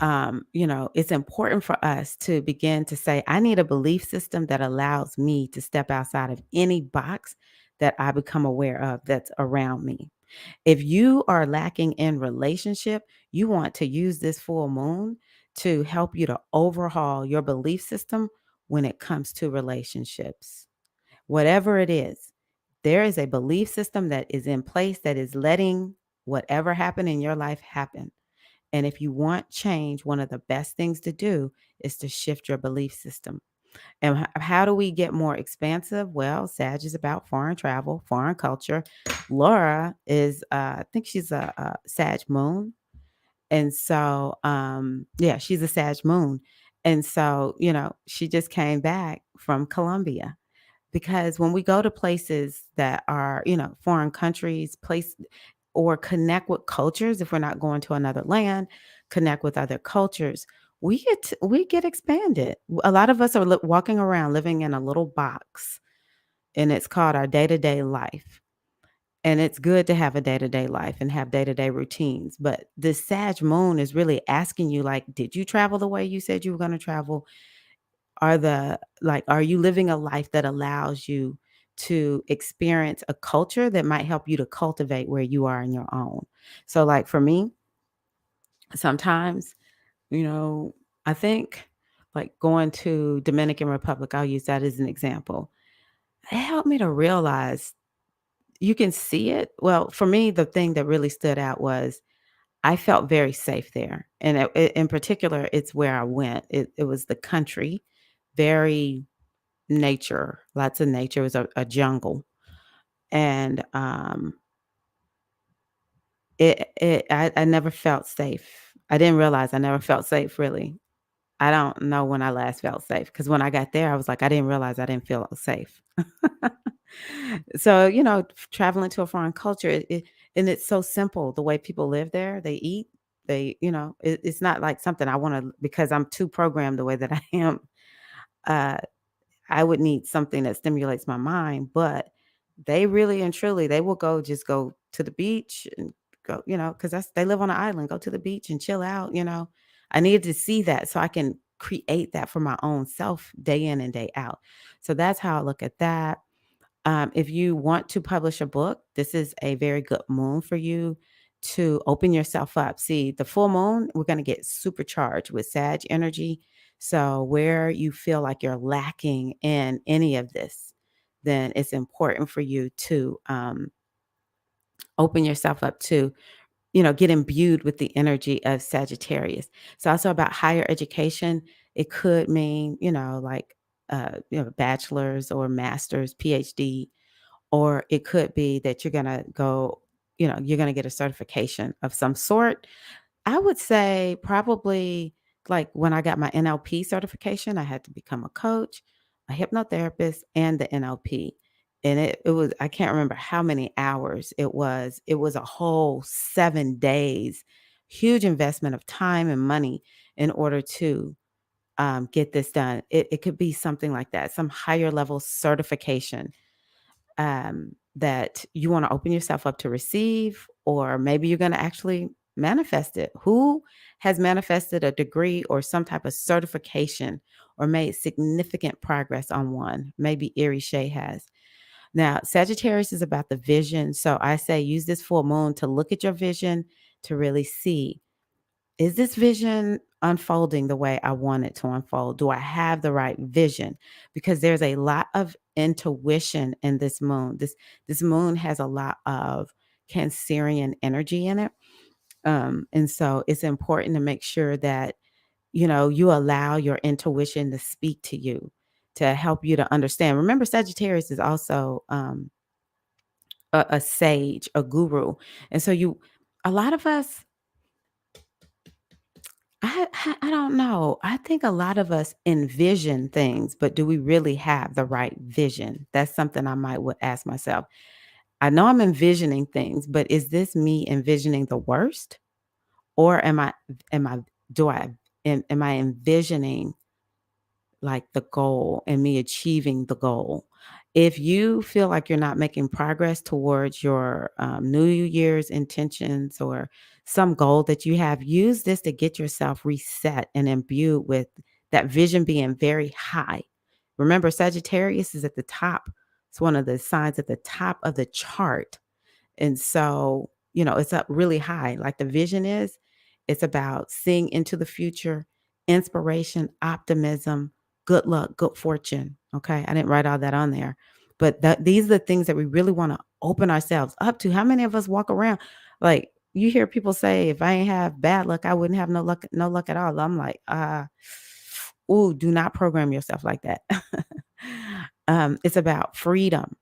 it's important for us to begin to say, I need a belief system that allows me to step outside of any box that I become aware of that's around me. If you are lacking in relationship, you want to use this full moon to help you to overhaul your belief system when it comes to relationships. Whatever it is, there is a belief system that is in place that is letting whatever happened in your life happen. And if you want change, one of the best things to do is to shift your belief system. And how do we get more expansive? Well, Sag is about foreign travel, foreign culture. Laura is, I think she's a Sag moon. And so, yeah, she's a Sag moon. And so, she just came back from Colombia because when we go to places that are, foreign countries, or connect with cultures, if we're not going to another land, connect with other cultures, we get expanded. A lot of us are walking around living in a little box, and it's called our day-to-day life. And it's good to have a day-to-day life and have day-to-day routines. But this Sag moon is really asking you, like, did you travel the way you said you were going to travel? Are you living a life that allows you to experience a culture that might help you to cultivate where you are in your own? So like for me, Sometimes, you know, I think like going to Dominican Republic, I'll use that as an example. It helped me to realize you can see it. Well, for me, the thing that really stood out was I felt very safe there. And in particular, it's where I went. It was the country, very nature, lots of nature. It was a jungle. And I never felt safe. I didn't realize I never felt safe really. I don't know when I last felt safe because when I got there, I was like, I didn't realize I didn't feel safe. So, traveling to a foreign culture, and it's so simple. The way people live there, they eat, it's not like something I want to, because I'm too programmed the way that I am. Uh, I would need something that stimulates my mind, but they really and truly, they will just go to the beach and go, because they live on an island, go to the beach and chill out. I needed to see that so I can create that for my own self day in and day out. So that's how I look at that. If you want to publish a book, this is a very good moon for you to open yourself up. See, the full moon, we're going to get supercharged with Sag energy. So, where you feel like you're lacking in any of this, then it's important for you to open yourself up to, get imbued with the energy of Sagittarius. So, also about higher education, it could mean, like, bachelor's or master's, PhD, or it could be that you're gonna go, you're gonna get a certification of some sort. I would say probably like when I got my NLP certification, I had to become a coach, a hypnotherapist, and the NLP. And it was, I can't remember how many hours it was. It was a whole 7 days, huge investment of time and money in order to get this done. It could be something like that, some higher level certification that you want to open yourself up to receive, or maybe you're going to actually manifest it. Who has manifested a degree or some type of certification or made significant progress on one? Maybe Erie Shea has. Now, Sagittarius is about the vision. So I say use this full moon to look at your vision to really see, is this vision unfolding the way I want it to unfold? Do I have the right vision? Because there's a lot of intuition in this moon. This moon has a lot of Cancerian energy in it. And so it's important to make sure that, you allow your intuition to speak to you, to help you to understand. Remember, Sagittarius is also a sage, a guru. And so a lot of us, I don't know. I think a lot of us envision things, but do we really have the right vision? That's something I might would ask myself. I know I'm envisioning things, but is this me envisioning the worst, or am I do I am I envisioning like the goal and me achieving the goal? If you feel like you're not making progress towards your New Year's intentions or some goal that you have, use this to get yourself reset and imbued with that vision being very high. Remember, Sagittarius is at the top. It's one of the signs at the top of the chart. And so, it's up really high. Like the vision is, it's about seeing into the future, inspiration, optimism, good luck, good fortune. Okay. I didn't write all that on there, but these are the things that we really want to open ourselves up to. How many of us walk around like you hear people say, if I ain't have bad luck, I wouldn't have no luck at all. I'm like, ooh, do not program yourself like that. It's about freedom.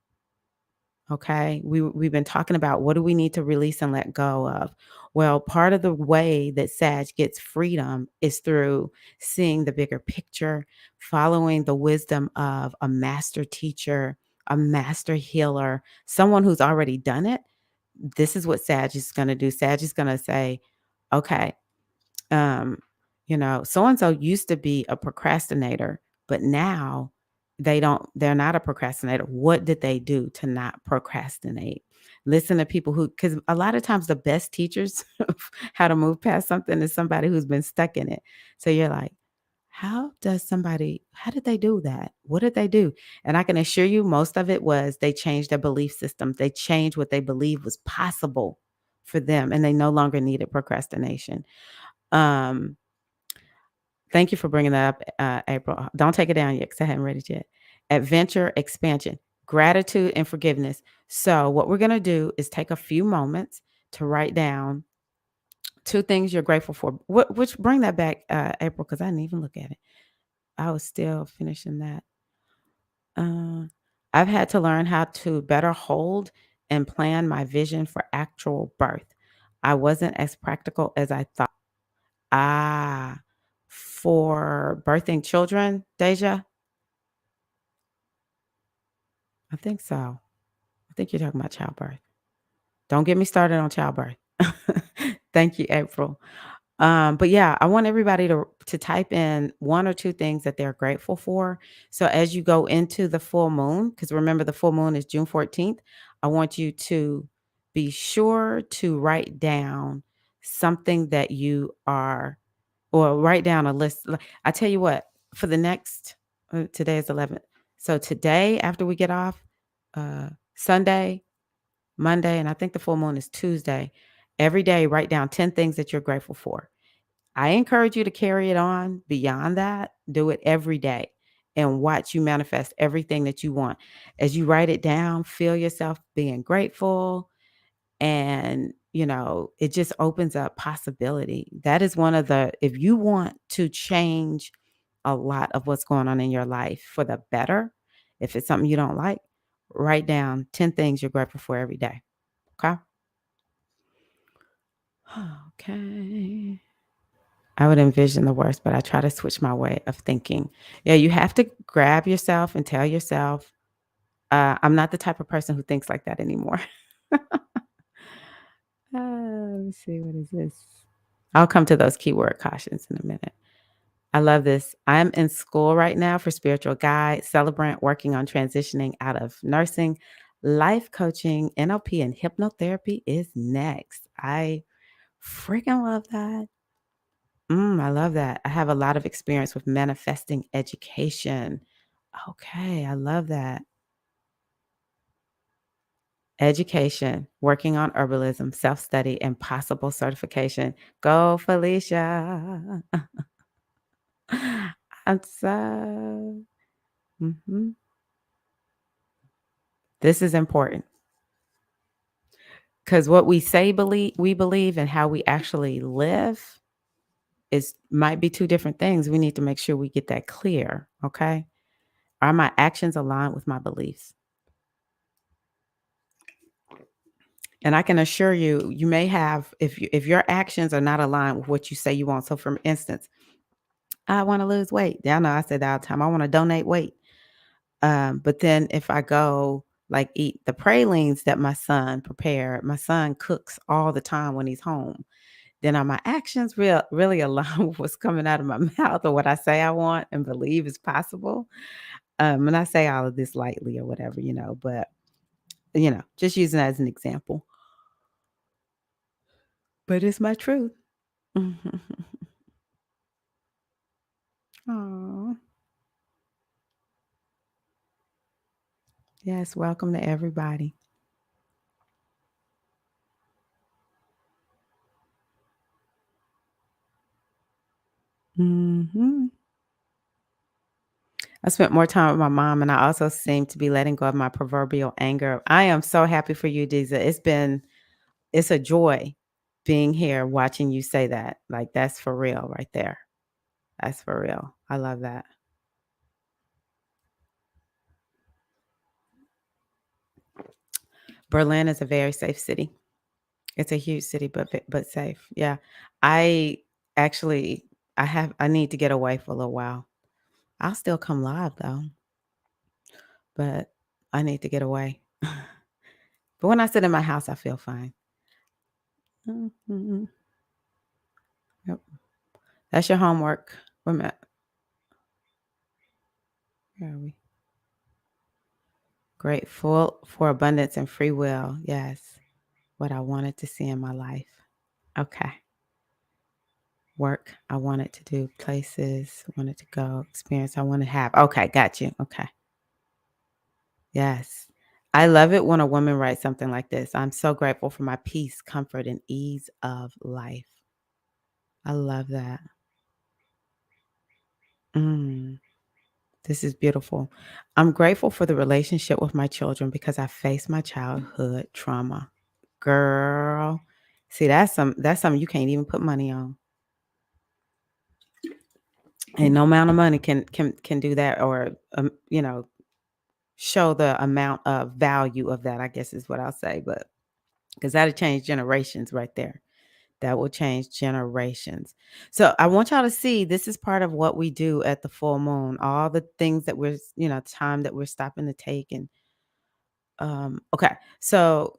Okay. We've been talking about what do we need to release and let go of. Well, part of the way that Sag gets freedom is through seeing the bigger picture, following the wisdom of a master teacher, a master healer, someone who's already done it. This is what Sag is going to do. Sag is going to say, okay, um, so and so used to be a procrastinator, but now they're not a procrastinator. What did they do to not procrastinate? Listen to people because a lot of times the best teachers of how to move past something is somebody who's been stuck in it. So you're like, how did they do that? What did they do? And I can assure you, most of it was they changed their belief system. They changed what they believed was possible for them, and they no longer needed procrastination. Um, Thank you for bringing that up, April. Don't take it down yet because I haven't read it yet. Adventure, expansion, gratitude, and forgiveness. So, what we're going to do is take a few moments to write down two things you're grateful for. Which bring that back, April, because I didn't even look at it. I was still finishing that. Uh, I've had to learn how to better hold and plan my vision for actual birth. I wasn't as practical as I thought. Ah, for birthing children, Deja? I think so. I think you're talking about childbirth. Don't get me started on childbirth. Thank you, April. But yeah, I want everybody to type in one or two things that they're grateful for. So as you go into the full moon, because remember the full moon is June 14th, I want you to be sure to write down something that you are, or write down a list. I tell you what, for the next, today is 11th. So today, after we get off, Sunday, Monday, and I think the full moon is Tuesday, every day, write down 10 things that you're grateful for. I encourage you to carry it on beyond that. Do it every day and watch you manifest everything that you want. As you write it down, feel yourself being grateful. And, it just opens up possibility. That is one of if you want to change a lot of what's going on in your life for the better, if it's something you don't like, write down 10 things you're grateful for every day. Okay. Okay. I would envision the worst, but I try to switch my way of thinking. Yeah, you have to grab yourself and tell yourself, I'm not the type of person who thinks like that anymore. Let me see. What is this? I'll come to those keyword cautions in a minute. I love this. I'm in school right now for spiritual guide, celebrant, working on transitioning out of nursing. Life coaching, NLP, and hypnotherapy is next. I freaking love that. I love that. I have a lot of experience with manifesting education. Okay, I love that. Education, working on herbalism, self study, and possible certification. Go, Felicia. I'm so. Mhm. This is important because what we say we believe and how we actually live is might be two different things. We need to make sure we get that clear. Okay, are my actions aligned with my beliefs? And I can assure you, you may have if your actions are not aligned with what you say you want. So, for instance, I want to lose weight. Y'all know I say that all the time. I want to donate weight. But then if I go like eat the pralines that my son prepared, my son cooks all the time when he's home. Then are my actions really align with what's coming out of my mouth or what I say I want and believe is possible? And I say all of this lightly or whatever, but just using that as an example. But it's my truth. Aw. Yes, welcome to everybody. Mhm. I spent more time with my mom, and I also seem to be letting go of my proverbial anger. I am so happy for you, Diza. It's a joy being here watching you say that. Like, that's for real right there. That's for real. I love that. Berlin is a very safe city. It's a huge city, but safe. Yeah. I actually I need to get away for a little while. I'll still come live though, but I need to get away. But when I sit in my house, I feel fine. Mhm. Yep. That's your homework. Where are we? Grateful for abundance and free will. Yes. What I wanted to see in my life. Okay. Work I wanted to do, places I wanted to go, experience I want to have. Okay, got you. Okay. Yes. I love it when a woman writes something like this. I'm so grateful for my peace, comfort, and ease of life. I love that. Mm, this is beautiful. I'm grateful for the relationship with my children because I faced my childhood trauma. Girl, see, that's something you can't even put money on. And no amount of money can do that or show the amount of value of that, I guess is what I'll say. But because that'll change generations right there. That will change generations. So I want y'all to see this is part of what we do at the full moon. All the things that time that we're stopping to take and okay. So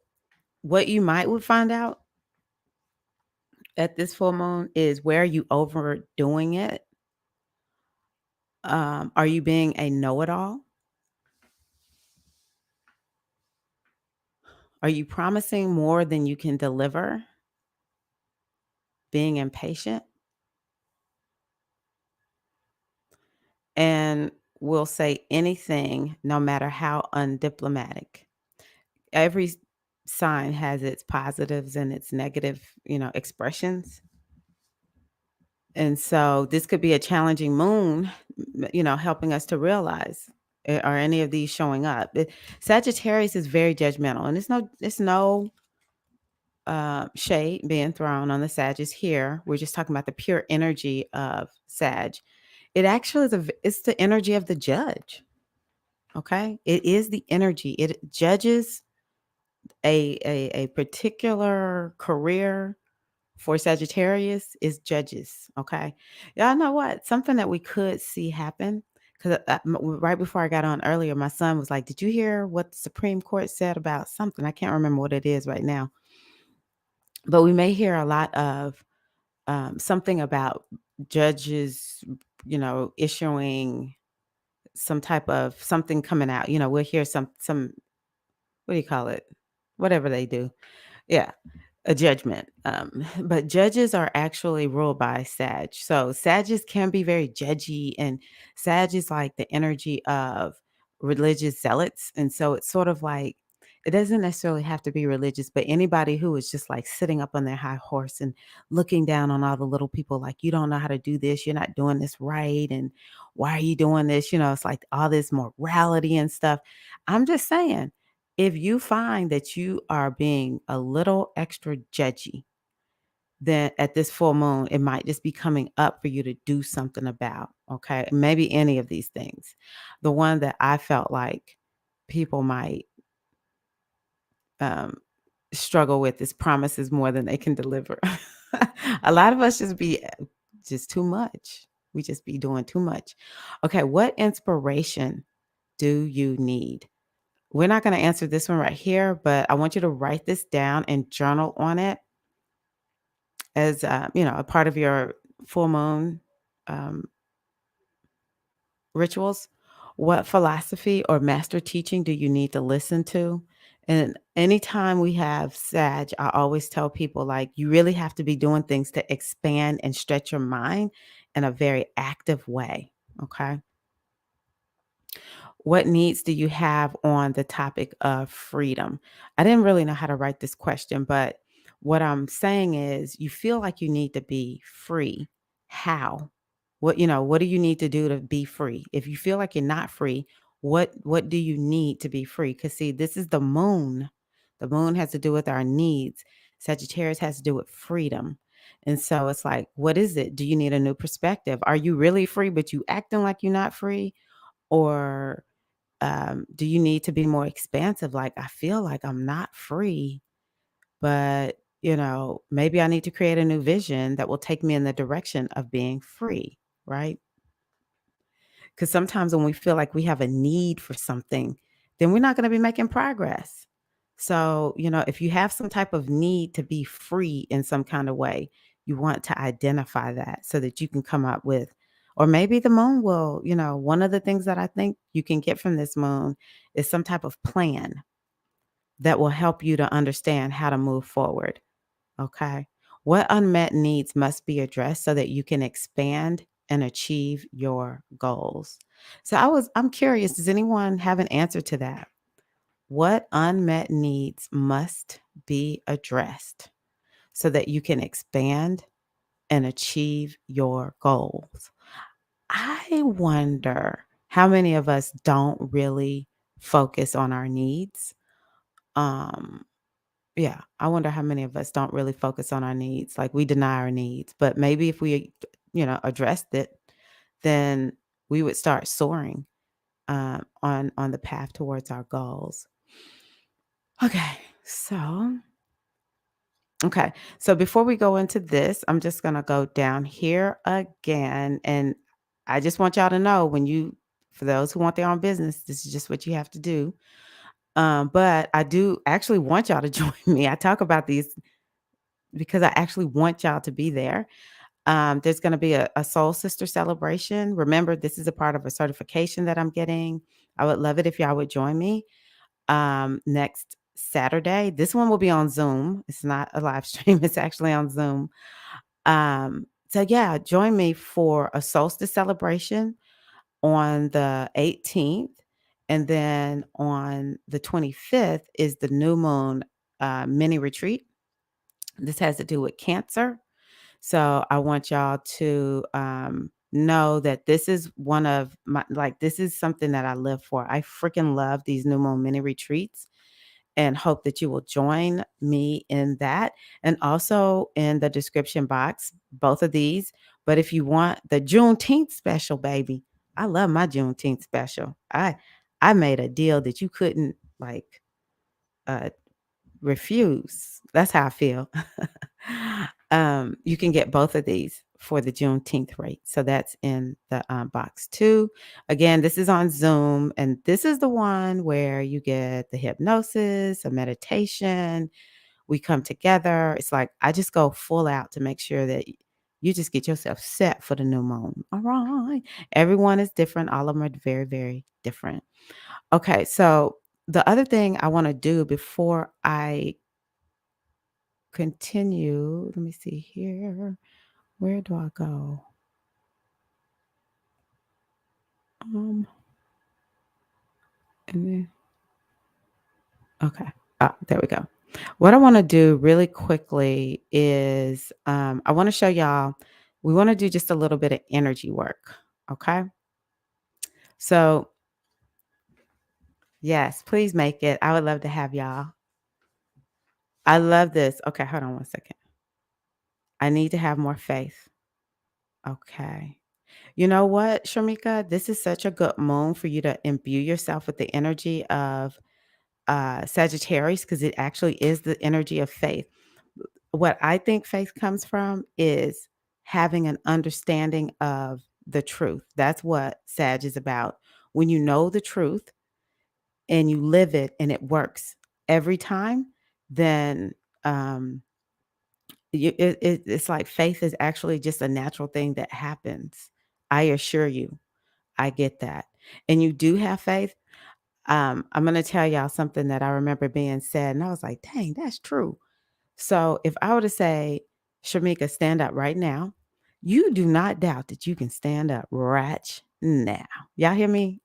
what you might would find out at this full moon is where you overdoing it. Are you being a know-it-all? Are you promising more than you can deliver? Being impatient? And will say anything no matter how undiplomatic. Every sign has its positives and its negative, expressions. And so this could be a challenging moon, helping us to realize are any of these showing up. Sagittarius is very judgmental, and it's no shade being thrown on the Sagittarius here. We're just talking about the pure energy of Sag. It actually it's the energy of the judge. Okay, it is the energy. It judges a particular career for Sagittarius is judges. Okay, y'all know what? Something that we could see happen because right before I got on earlier, my son was like, "Did you hear what the Supreme Court said about something?" I can't remember what it is right now, but we may hear a lot of something about judges, issuing some type of something coming out. We'll hear some what do you call it? Whatever they do. Yeah, a judgment. But judges are actually ruled by Sag. So Sages can be very judgy, and Sag is like the energy of religious zealots. And so it's sort of like it doesn't necessarily have to be religious, but anybody who is just like sitting up on their high horse and looking down on all the little people, like, you don't know how to do this, you're not doing this right. And why are you doing this? It's like all this morality and stuff. I'm just saying if you find that you are being a little extra judgy, then at this full moon, it might just be coming up for you to do something about. Okay. Maybe any of these things. The one that I felt like people might um, struggle with is promises more than they can deliver. A lot of us just be just too much. We just be doing too much. Okay. What inspiration do you need? We're not going to answer this one right here, but I want you to write this down and journal on it as a part of your full moon um, rituals. What philosophy or master teaching do you need to listen to? And anytime we have Sag, I always tell people like you really have to be doing things to expand and stretch your mind in a very active way. Okay. What needs do you have on the topic of freedom? I didn't really know how to write this question, but what I'm saying is you feel like you need to be free. How? What do you need to do to be free? If you feel like you're not free, what do you need to be free? Cuz see, this is the moon. The moon has to do with our needs. Sagittarius has to do with freedom. And so it's like, what is it? Do you need a new perspective? Are you really free but you acting like you're not free? Or do you need to be more expansive? Like, I feel like I'm not free, but maybe I need to create a new vision that will take me in the direction of being free, right? Because sometimes when we feel like we have a need for something, then we're not going to be making progress. So, if you have some type of need to be free in some kind of way, you want to identify that so that you can come up with, or maybe the moon will, one of the things that I think you can get from this moon is some type of plan that will help you to understand how to move forward. Okay. What unmet needs must be addressed so that you can expand and achieve your goals? So I'm curious, does anyone have an answer to that? What unmet needs must be addressed so that you can expand and achieve your goals. I wonder how many of us don't really focus on our needs. Um, yeah, I wonder how many of us don't really focus on our needs. Like we deny our needs, but maybe if we, addressed it, then we would start soaring on the path towards our goals. Okay, so okay, so before we go into this, I'm just gonna go down here again, and I just want y'all to know for those who want their own business, this is just what you have to do. But I do actually want y'all to join me. I talk about these because I actually want y'all to be there. There's going to be a Soul Sister celebration. Remember, this is a part of a certification that I'm getting. I would love it if y'all would join me next Saturday. This one will be on Zoom. It's not a live stream, it's actually on Zoom. So, yeah, join me for a solstice celebration on the 18th. And then on the 25th is the new moon mini retreat. This has to do with Cancer. So I want y'all to know that this is one of my, like, this is something that I live for. I freaking love these new moon mini retreats and hope that you will join me in that. And also in the description box, both of these. But if you want the Juneteenth special, baby, I love my Juneteenth special. I made a deal that you couldn't like uh refuse. That's how I feel. You can get both of these for the Juneteenth rate. So that's in the box too. Again, this is on Zoom, and this is the one where you get the hypnosis, a meditation. We come together. It's like I just go full out to make sure that you just get yourself set for the new moon. All right. Everyone is different. All of them are very, very different. Okay. So the other thing I want to do before I continue, let me see here. Where do I go? Um, and then okay. There we go. What I want to do really quickly is I want to show y'all, we want to do just a little bit of energy work. Okay. So, yes, please make it. I would love to have y'all. I love this. Okay, hold on one second. I need to have more faith. Okay. You know what, Shamika? This is such a good moon for you to imbue yourself with the energy of Sagittarius because it actually is the energy of faith. What I think faith comes from is having an understanding of the truth. That's what Sag is about. When you know the truth and you live it and it works every time, then it's like faith is actually just a natural thing that happens. I assure you, I get that. And you do have faith. I'm going to tell y'all something that I remember being said, and I was like, dang, that's true. So if I were to say, Shamika, stand up right now, you do not doubt that you can stand up right now. Y'all hear me?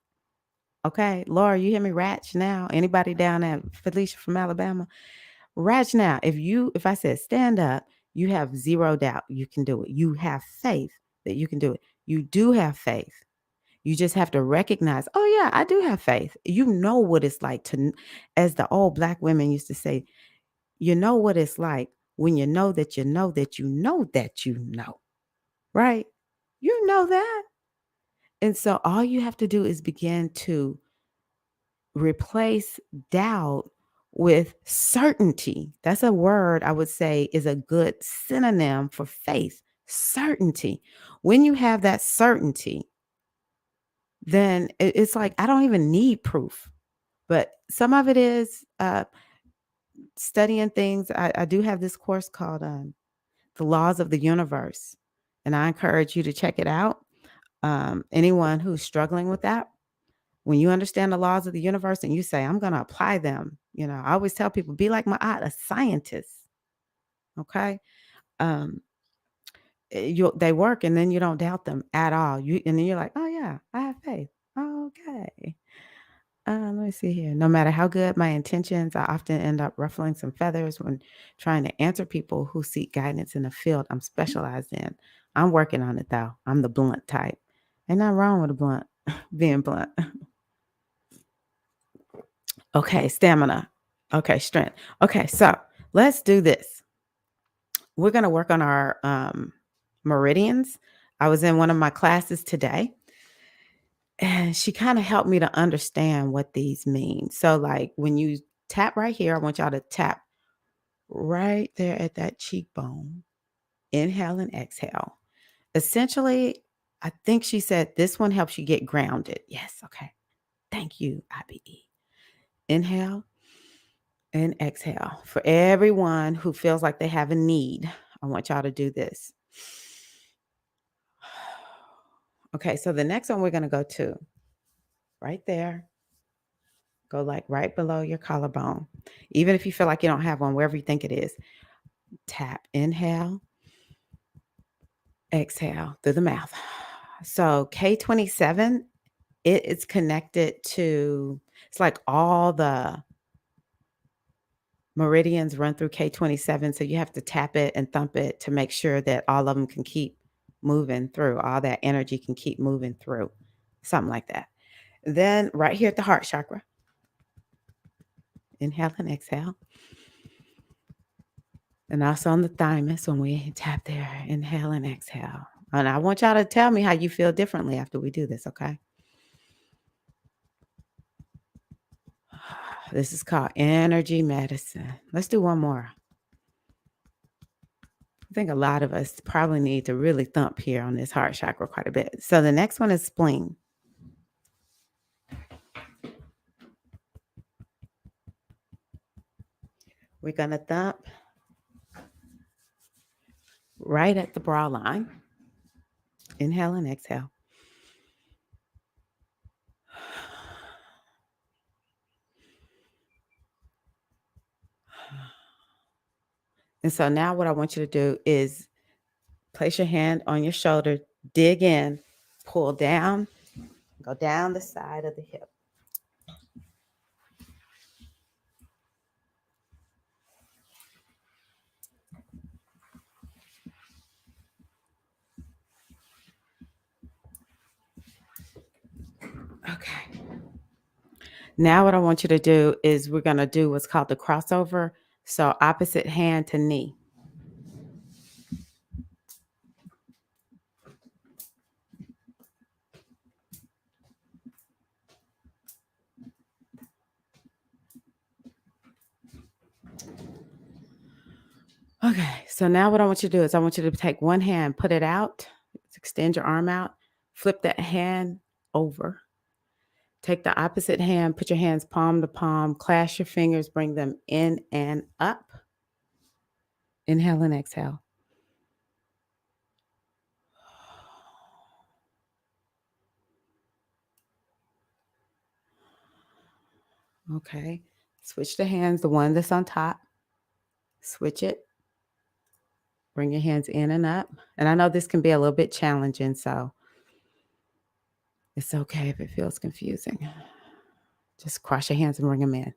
Okay. Laura, you hear me ratch now? Anybody down there, Felicia from Alabama? Ratch now. If I said stand up, you have zero doubt you can do it. You have faith that you can do it. You do have faith. You just have to recognize, oh yeah, I do have faith. You know what it's like as the old black women used to say, you know what it's like when you know that you know that you know that you know, right? You know that. And so all you have to do is begin to replace doubt with certainty. That's a word I would say is a good synonym for faith. Certainty. When you have that certainty, then it's like I don't even need proof. But some of it is studying things. I do have this course called The Laws of the Universe, and I encourage you to check it out. Anyone who's struggling with that, when you understand the laws of the universe and you say, I'm going to apply them, I always tell people, be like my aunt, a scientist. Okay. Um, they work and then you don't doubt them at all. And then you're like, oh yeah, I have faith. Okay. Let me see here. No matter how good my intentions, I often end up ruffling some feathers when trying to answer people who seek guidance in the field I'm specialized in. I'm working on it though. I'm the blunt type. Ain't nothing wrong with a blunt, being blunt. Okay, stamina. Okay, strength. Okay, so let's do this. We're going to work on our meridians. I was in one of my classes today, and she kind of helped me to understand what these mean. So, like when you tap right here, I want y'all to tap right there at that cheekbone. Inhale and exhale. Essentially, I think she said this one helps you get grounded. Yes, okay. Thank you, IBE. Inhale and exhale. For everyone who feels like they have a need, I want y'all to do this. Okay, so the next one we're going to go to right there. Go like right below your collarbone. Even if you feel like you don't have one, wherever you think it is, tap, inhale, exhale through the mouth. So K27, it's connected to, it's like all the meridians run through K27. So you have to tap it and thump it to make sure that all of them can keep moving through. All that energy can keep moving through. Something like that. Then right here at the heart chakra, inhale and exhale. And also on the thymus when we tap there, inhale and exhale. And I want y'all to tell me how you feel differently after we do this, okay? This is called energy medicine. Let's do one more. I think a lot of us probably need to really thump here on this heart chakra quite a bit. So the next one is spleen. We're going to thump right at the brow line. Inhale and exhale. And so now what I want you to do is place your hand on your shoulder, dig in, pull down, go down the side of the hip. Okay. Now what I want you to do is we're going to do what's called the crossover. So opposite hand to knee. Okay, so now what I want you to do is I want you to take one hand, put it out, extend your arm out, flip that hand over. Take the opposite hand, put your hands palm to palm, clasp your fingers, bring them in and up. Inhale and exhale. Okay, switch the hands, the one that's on top, switch it. Bring your hands in and up. And I know this can be a little bit challenging, so it's okay if it feels confusing. Just cross your hands and bring them in.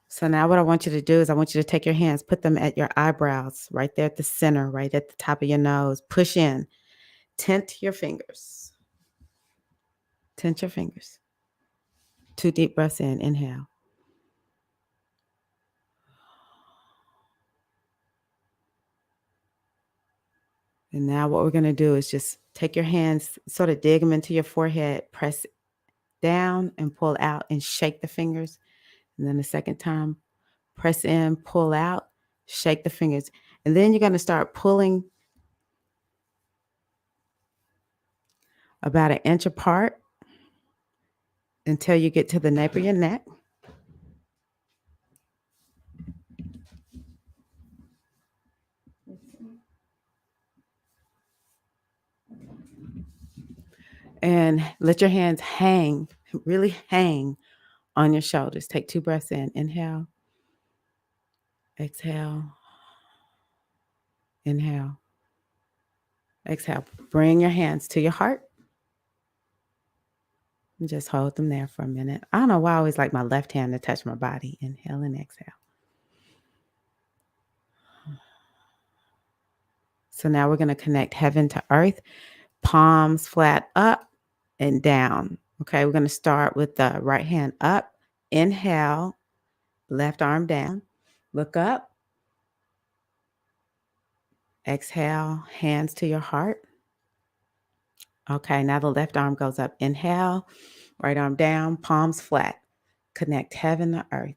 So now what I want you to do is I want you to take your hands, put them at your eyebrows, right there at the center, right at the top of your nose. Push in. Tint your fingers. Tint your fingers. 2 deep breaths in. Inhale. And now what we're going to do is just take your hands, sort of dig them into your forehead, press down and pull out and shake the fingers. And then the second time, press in, pull out, shake the fingers. And then you're going to start pulling about 1 inch apart until you get to the nape of your neck. And let your hands hang, really hang on your shoulders. Take 2 breaths in. Inhale. Exhale. Inhale. Exhale. Bring your hands to your heart. And just hold them there for a minute. I don't know why I always like my left hand to touch my body. Inhale and exhale. So now we're going to connect heaven to earth, palms flat up and down. Okay, we're going to start with the right hand up. Inhale, left arm down. Look up. Exhale, hands to your heart. Okay, now the left arm goes up. Inhale, right arm down, palms flat. Connect heaven to earth.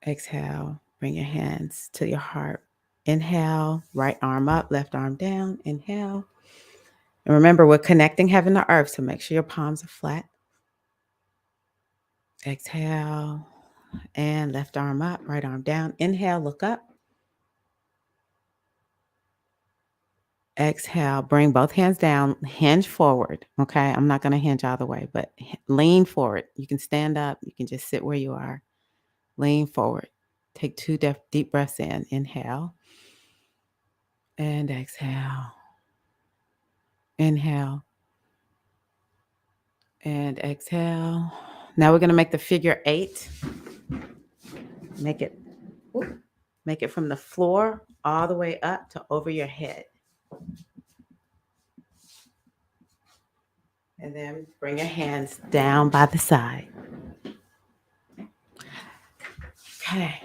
Exhale, bring your hands to your heart. Inhale, right arm up, left arm down. Inhale. And remember, we're connecting heaven to earth, so make sure your palms are flat. Exhale, and left arm up, right arm down. Inhale, look up. Exhale, bring both hands down, hinge forward. Okay, I'm not going to hinge all the way, but lean forward. You can stand up, you can just sit where you are. Lean forward. Take 2 deep breaths in. Inhale and exhale. Inhale and exhale. Now we're going to make the figure 8. Make it from the floor all the way up to over your head. And then bring your hands down by the side. Okay.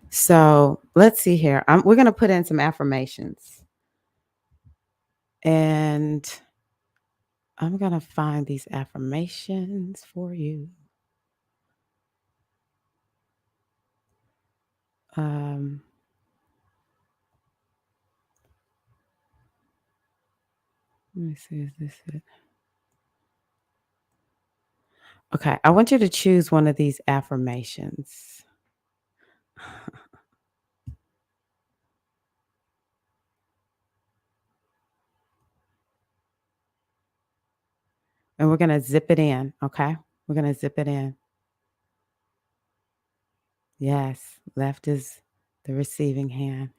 So let's see here. We're going to put in some affirmations. And I'm going to find these affirmations for you. Let me see, is this it? Okay, I want you to choose one of these affirmations. And we're going to zip it in, okay? We're going to zip it in. Yes, left is the receiving hand.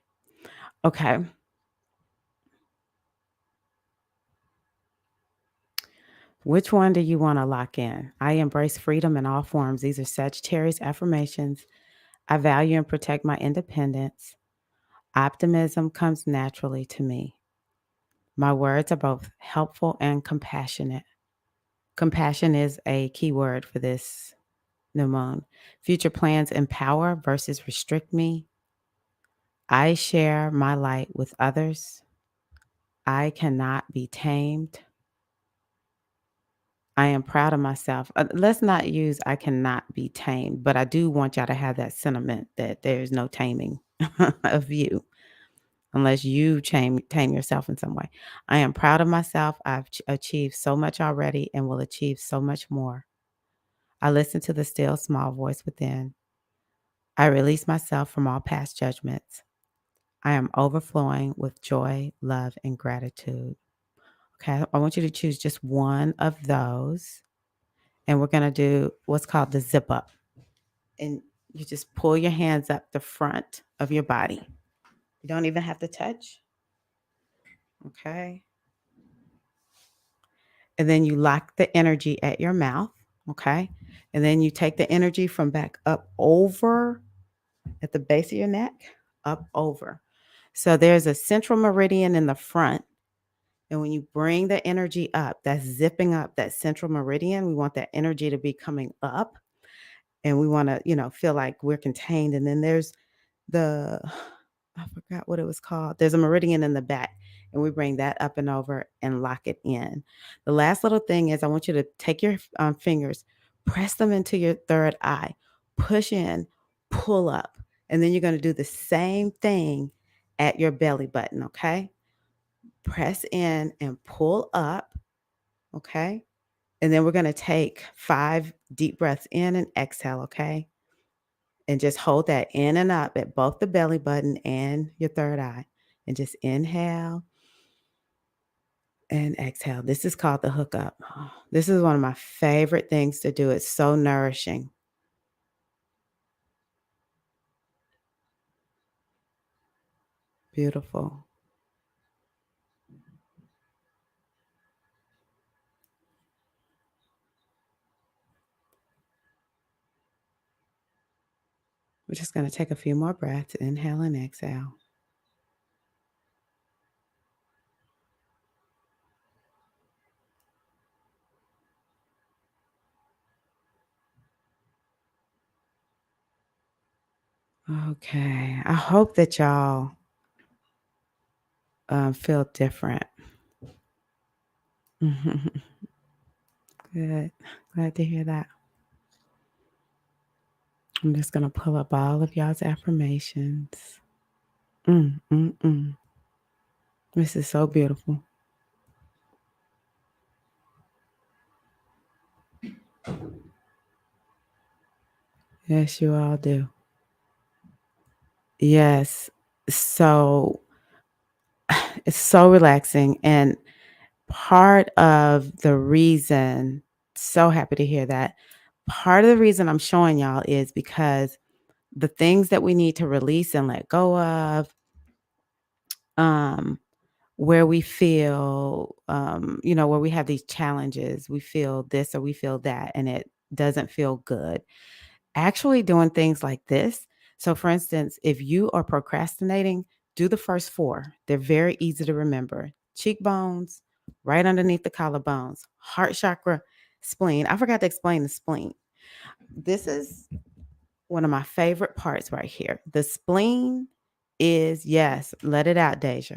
Okay. Which one do you want to lock in? I embrace freedom in all forms. These are Sagittarius affirmations. I value and protect my independence. Optimism comes naturally to me. My words are both helpful and compassionate. Compassion is a key word for this new moon. Future plans empower versus restrict me. I share my light with others. I cannot be tamed. I am proud of myself. Let's not use I cannot be tamed, but I do want y'all to have that sentiment that there's no taming of you unless you tame yourself in some way. I am proud of myself. I've achieved so much already and will achieve so much more. I listen to the still small voice within. I release myself from all past judgments. I am overflowing with joy, love, and gratitude. Okay, I want you to choose just one of those. And we're going to do what's called the zip up. And you just pull your hands up the front of your body. You don't even have to touch. Okay. And then you lock the energy at your mouth. Okay. And then you take the energy from back up over at the base of your neck, up over. So there's a central meridian in the front. And when you bring the energy up, that's zipping up that central meridian. We want that energy to be coming up. And we want to, feel like we're contained. And then there's I forgot what it was called. There's a meridian in the back, and we bring that up and over and lock it in. The last little thing is I want you to take your fingers, press them into your third eye, push in, pull up, and then you're going to do the same thing at your belly button, okay? Press in and pull up, okay? And then we're going to take 5 deep breaths in and exhale, okay? And just hold that in and up at both the belly button and your third eye. And just inhale and exhale. This is called the hookup. This is one of my favorite things to do. It's so nourishing. Beautiful. We're just going to take a few more breaths. Inhale and exhale. Okay. I hope that y'all feel different. Good. Glad to hear that. I'm just going to pull up all of y'all's affirmations. Mm, mm, mm. This is so beautiful. Yes, you all do. Yes. So it's so relaxing. And part of the reason, so happy to hear that. Part of the reason I'm showing y'all is because the things that we need to release and let go of, um, where we feel, where we have these challenges, we feel this or we feel that, and it doesn't feel good. Actually doing things like this. So, for instance, if you are procrastinating, do the first four. They're very easy to remember: cheekbones, right underneath the collarbones, heart chakra, spleen. I forgot to explain the spleen. This is one of my favorite parts right here. The spleen is, yes, let it out, Deja.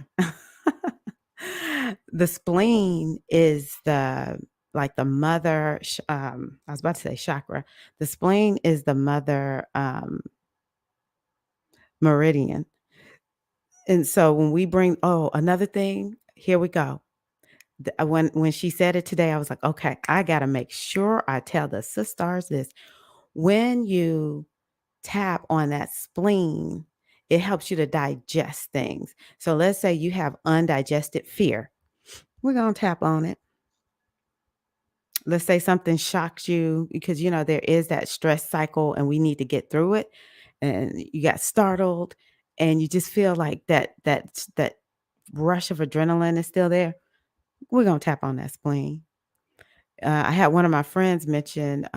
The spleen is the mother, I was about to say chakra. The spleen is the mother meridian. And so when we bring, oh, another thing, here we go. When she said it today, I was like, okay, I got to make sure I tell the sisters this. When you tap on that spleen, it helps you to digest things. So let's say you have undigested fear. We're going to tap on it. Let's say something shocks you because there is that stress cycle and we need to get through it, and you got startled and you just feel like that rush of adrenaline is still there. We're going to tap on that spleen. I had one of my friends mention,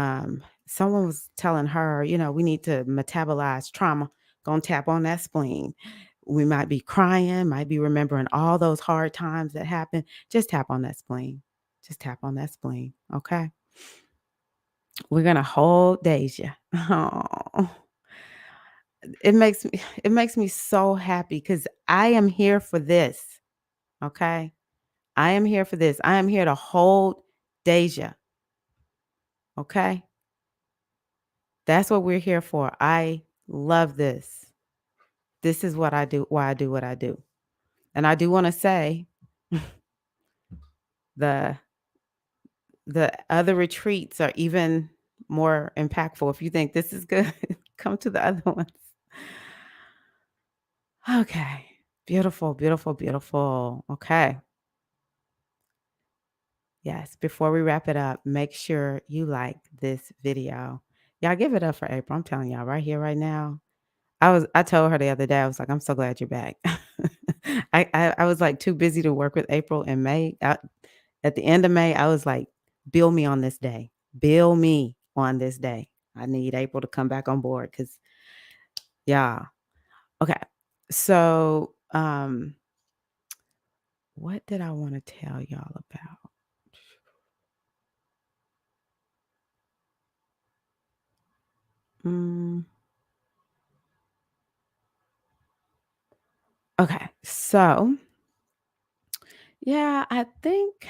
someone was telling her, we need to metabolize trauma. Gonna tap on that spleen. We might be crying, might be remembering all those hard times that happened. Just tap on that spleen. Just tap on that spleen. Okay. We're gonna hold Deja. Oh, it makes me so happy because I am here for this. Okay. I am here for this. I am here to hold Deja. Okay. That's what we're here for. I love this. This is what I do, why I do what I do. And I do want to say the the other retreats are even more impactful. If you think this is good, come to the other ones. Okay. Beautiful, beautiful, beautiful. Okay. Yes. Before we wrap it up, make sure you like this video. Y'all give it up for April. I'm telling y'all right here, right now. I told her the other day, I was like, "I'm so glad you're back." I was, like, too busy to work with April in May. At the end of May, I was like, "Bill me on this day. Bill me on this day. I need April to come back on board because, yeah." Okay. So, what did I wanna tell y'all about? Mm, okay. So, yeah, I think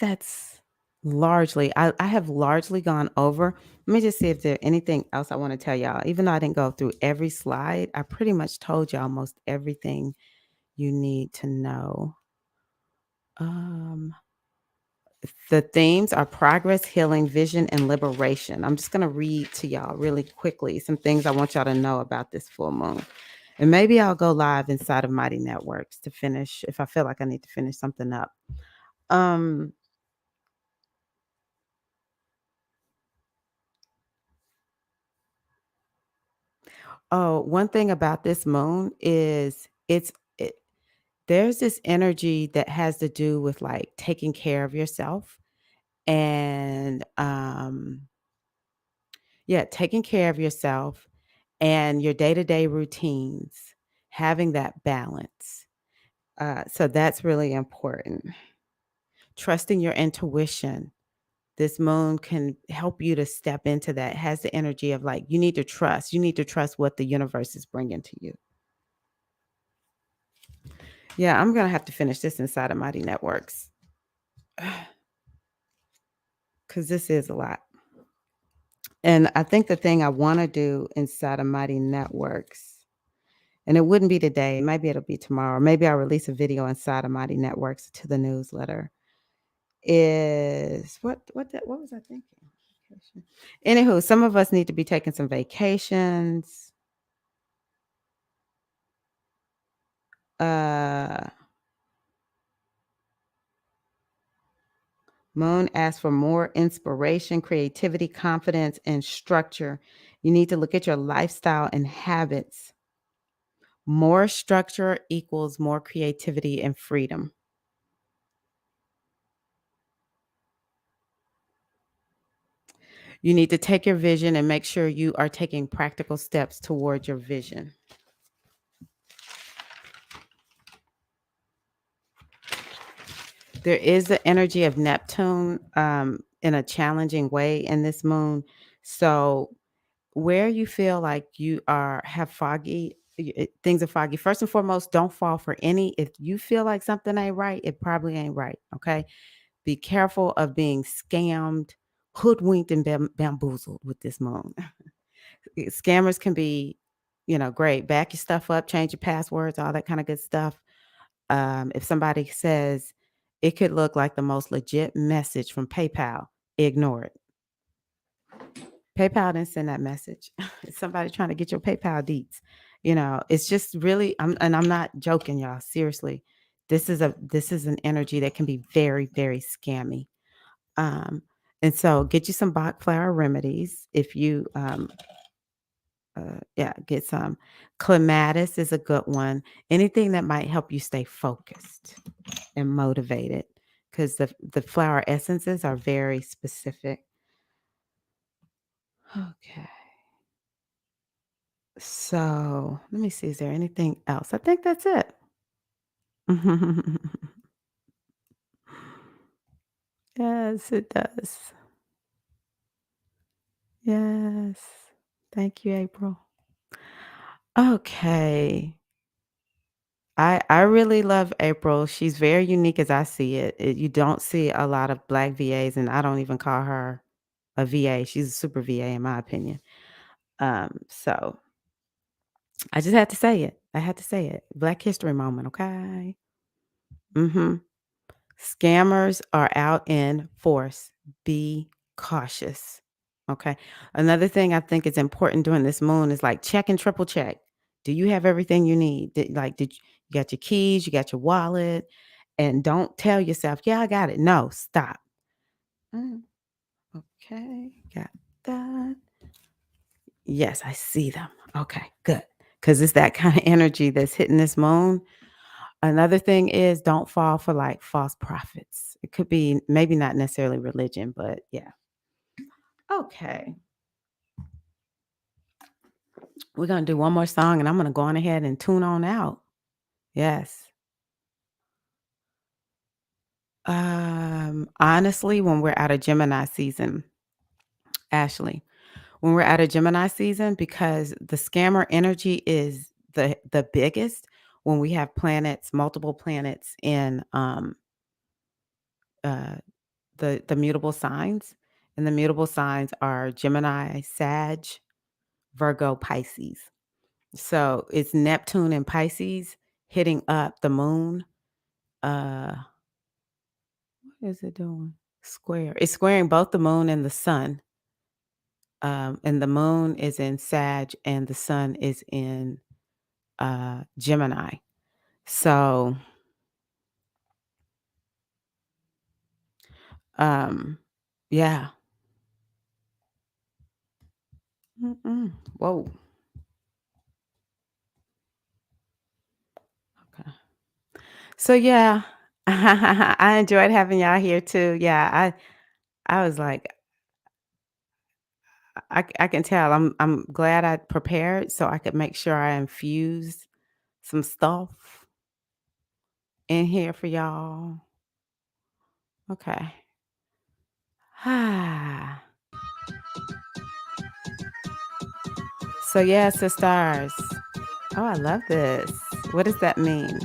that's largely I have largely gone over. Let me just see if there's anything else I want to tell y'all. Even though I didn't go through every slide, I pretty much told you almost everything you need to know. Um, the themes are progress, healing, vision, and liberation. I'm just gonna read to y'all really quickly some things I want y'all to know about this full moon. And maybe I'll go live inside of Mighty Networks to finish if I feel like I need to finish something up. Um, Oh, one thing about this moon is there's this energy that has to do with like taking care of yourself and yeah, taking care of yourself and your day-to-day routines, having that balance. So that's really important. Trusting your intuition. This moon can help you to step into that. It has the energy of like you need to trust. You need to trust what the universe is bringing to you. Yeah, I'm gonna have to finish this inside of Mighty Networks because this is a lot. And I think the thing I want to do inside of Mighty Networks, and it wouldn't be today, maybe it'll be tomorrow. Maybe I'll release a video inside of Mighty Networks to the newsletter. Is what was I thinking? Vacation. Anywho, some of us need to be taking some vacations. Uh Moon asks for more inspiration, creativity, confidence, and structure. You need to look at your lifestyle and habits. More structure equals more creativity and freedom. You need to take your vision and make sure you are taking practical steps towards your vision. There is the energy of Neptune in a challenging way in this moon. So where you feel like you are have foggy things are foggy, first and foremost, don't fall for any. If you feel like something ain't right, it probably ain't right. Okay, be careful of being scammed, hoodwinked, and bamboozled with this moon. Scammers can be, great. Back your stuff up, change your passwords, all that kind of good stuff. If somebody says it could look like the most legit message from PayPal, ignore it. PayPal didn't send that message. It's somebody trying to get your PayPal deets. It's just really, I'm not joking, y'all. Seriously, this is an energy that can be very, very scammy. Um, and so get you some Bach flower remedies. If you, yeah, get some. Clematis is a good one. Anything that might help you stay focused and motivated, because the flower essences are very specific. Okay. So let me see. Is there anything else? I think that's it. Yes, it does. Yes. Thank you, April. Okay. I really love April. She's very unique as I see it. You don't see a lot of black VAs, and I don't even call her a VA. She's a super VA in my opinion. So I just had to say it. I had to say it. Black History Moment, okay? Mm-hmm. Scammers are out in force. Be cautious. Okay. Another thing I think is important during this moon is like check and triple check. Do you have everything you need? You got your keys, you got your wallet, and don't tell yourself, yeah, I got it. No, stop. Mm, okay, got that. Yes, I see them. Okay, good. Because it's that kind of energy that's hitting this moon. Another thing is don't fall for like false prophets. It could be maybe not necessarily religion, but yeah. Okay. We're gonna do one more song and I'm gonna go on ahead and tune on out. Yes. Honestly, when we're out of Gemini season, Ashley, when we're out of Gemini season, because the scammer energy is the biggest when we have planets, multiple planets in uh the mutable signs. And the mutable signs are Gemini, Sag, Virgo, Pisces. So it's Neptune and Pisces hitting up the moon. Uh, what is it doing? Square. It's squaring both the moon and the sun. And the moon is in Sag and the sun is in Gemini. So yeah. Mm-mm. Whoa. Okay. So yeah, I enjoyed having y'all here too. Yeah, I was like, I can tell. I'm glad I prepared so I could make sure I infuse some stuff in here for y'all. Okay. So yeah, sisters. Oh, I love this. What does that mean?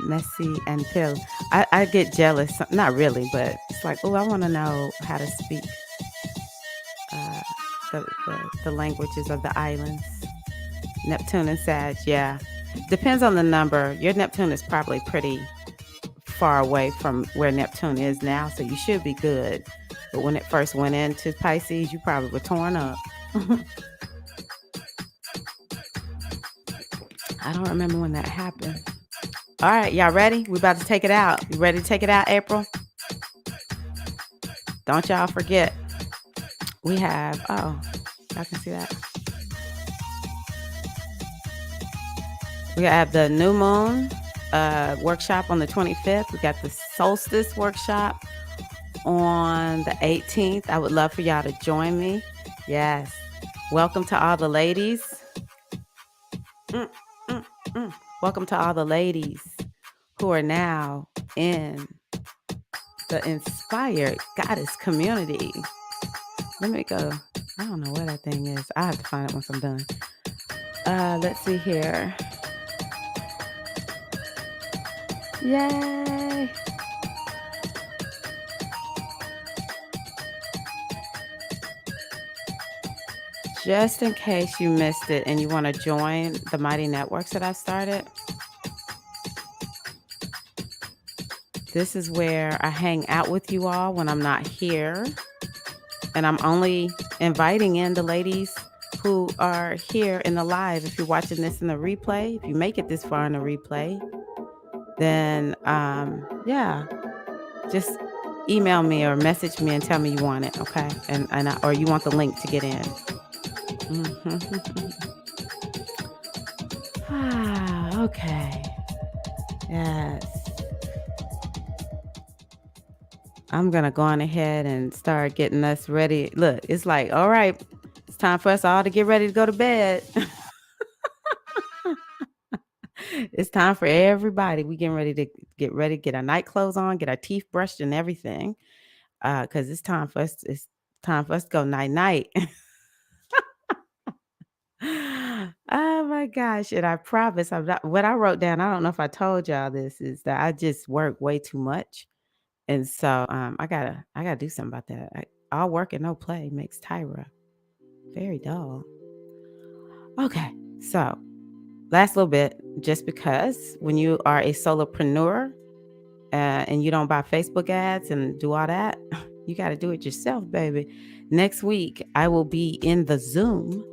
Messy and pill. I get jealous. Not really, but it's like, oh, I want to know how to speak uh, the languages of the islands. Neptune and Sag, yeah. Depends on the number. Your Neptune is probably pretty far away from where Neptune is now, so you should be good. But when it first went into Pisces, you probably were torn up. I don't remember when that happened. All right, y'all ready? We about to take it out. You ready to take it out, April? Don't y'all forget. We have, y'all can see that. We have the new moon workshop on the 25th. We got the solstice workshop on the 18th. I would love for y'all to join me. Yes. Welcome to all the ladies. Welcome to all the ladies who are now in the Inspired Goddess community. Let me go. I don't know where that thing is. I have to find it once I'm done. Let's see here. Yay. Just in case you missed it and you want to join the Mighty Networks that I started, this is where I hang out with you all when I'm not here. And I'm only inviting in the ladies who are here in the live. If you're watching this in the replay, if you make it this far in the replay, then yeah, just email me or message me and tell me you want it, okay? Or you want the link to get in. Okay. Yes. I'm going to go on ahead and start getting us ready. Look, it's like, all right, it's time for us all to get ready to go to bed. It's time for everybody. We getting ready to get our night clothes on, get our teeth brushed and everything. Because it's time for us to go night-night. Oh my gosh. And I promise what I wrote down, I don't know if I told y'all this, is that I just work way too much. And so I gotta do something about that. All work and no play makes Tirra very dull. Okay, so last little bit, just because when you are a solopreneur and you don't buy Facebook ads and do all that, you got to do it yourself, baby. Next week, I will be in the Zoom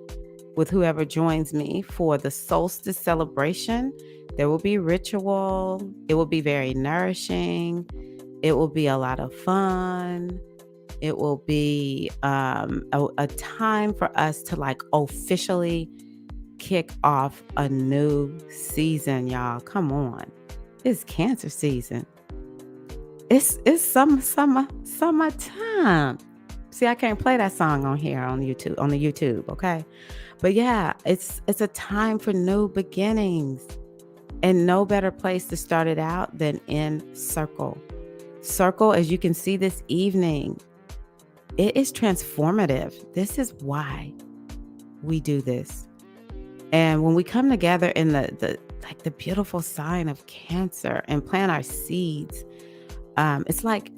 with whoever joins me for the solstice celebration. There will be ritual. It will be very nourishing. It will be a lot of fun. It will be a time for us to like officially kick off a new season, y'all. Come on. It's Cancer season. It's summertime. See, I can't play that song on here on the YouTube, okay? But yeah, it's a time for new beginnings. And no better place to start it out than in Circle. Circle, as you can see this evening, it is transformative. This is why we do this. And when we come together in the beautiful sign of Cancer and plant our seeds, it's like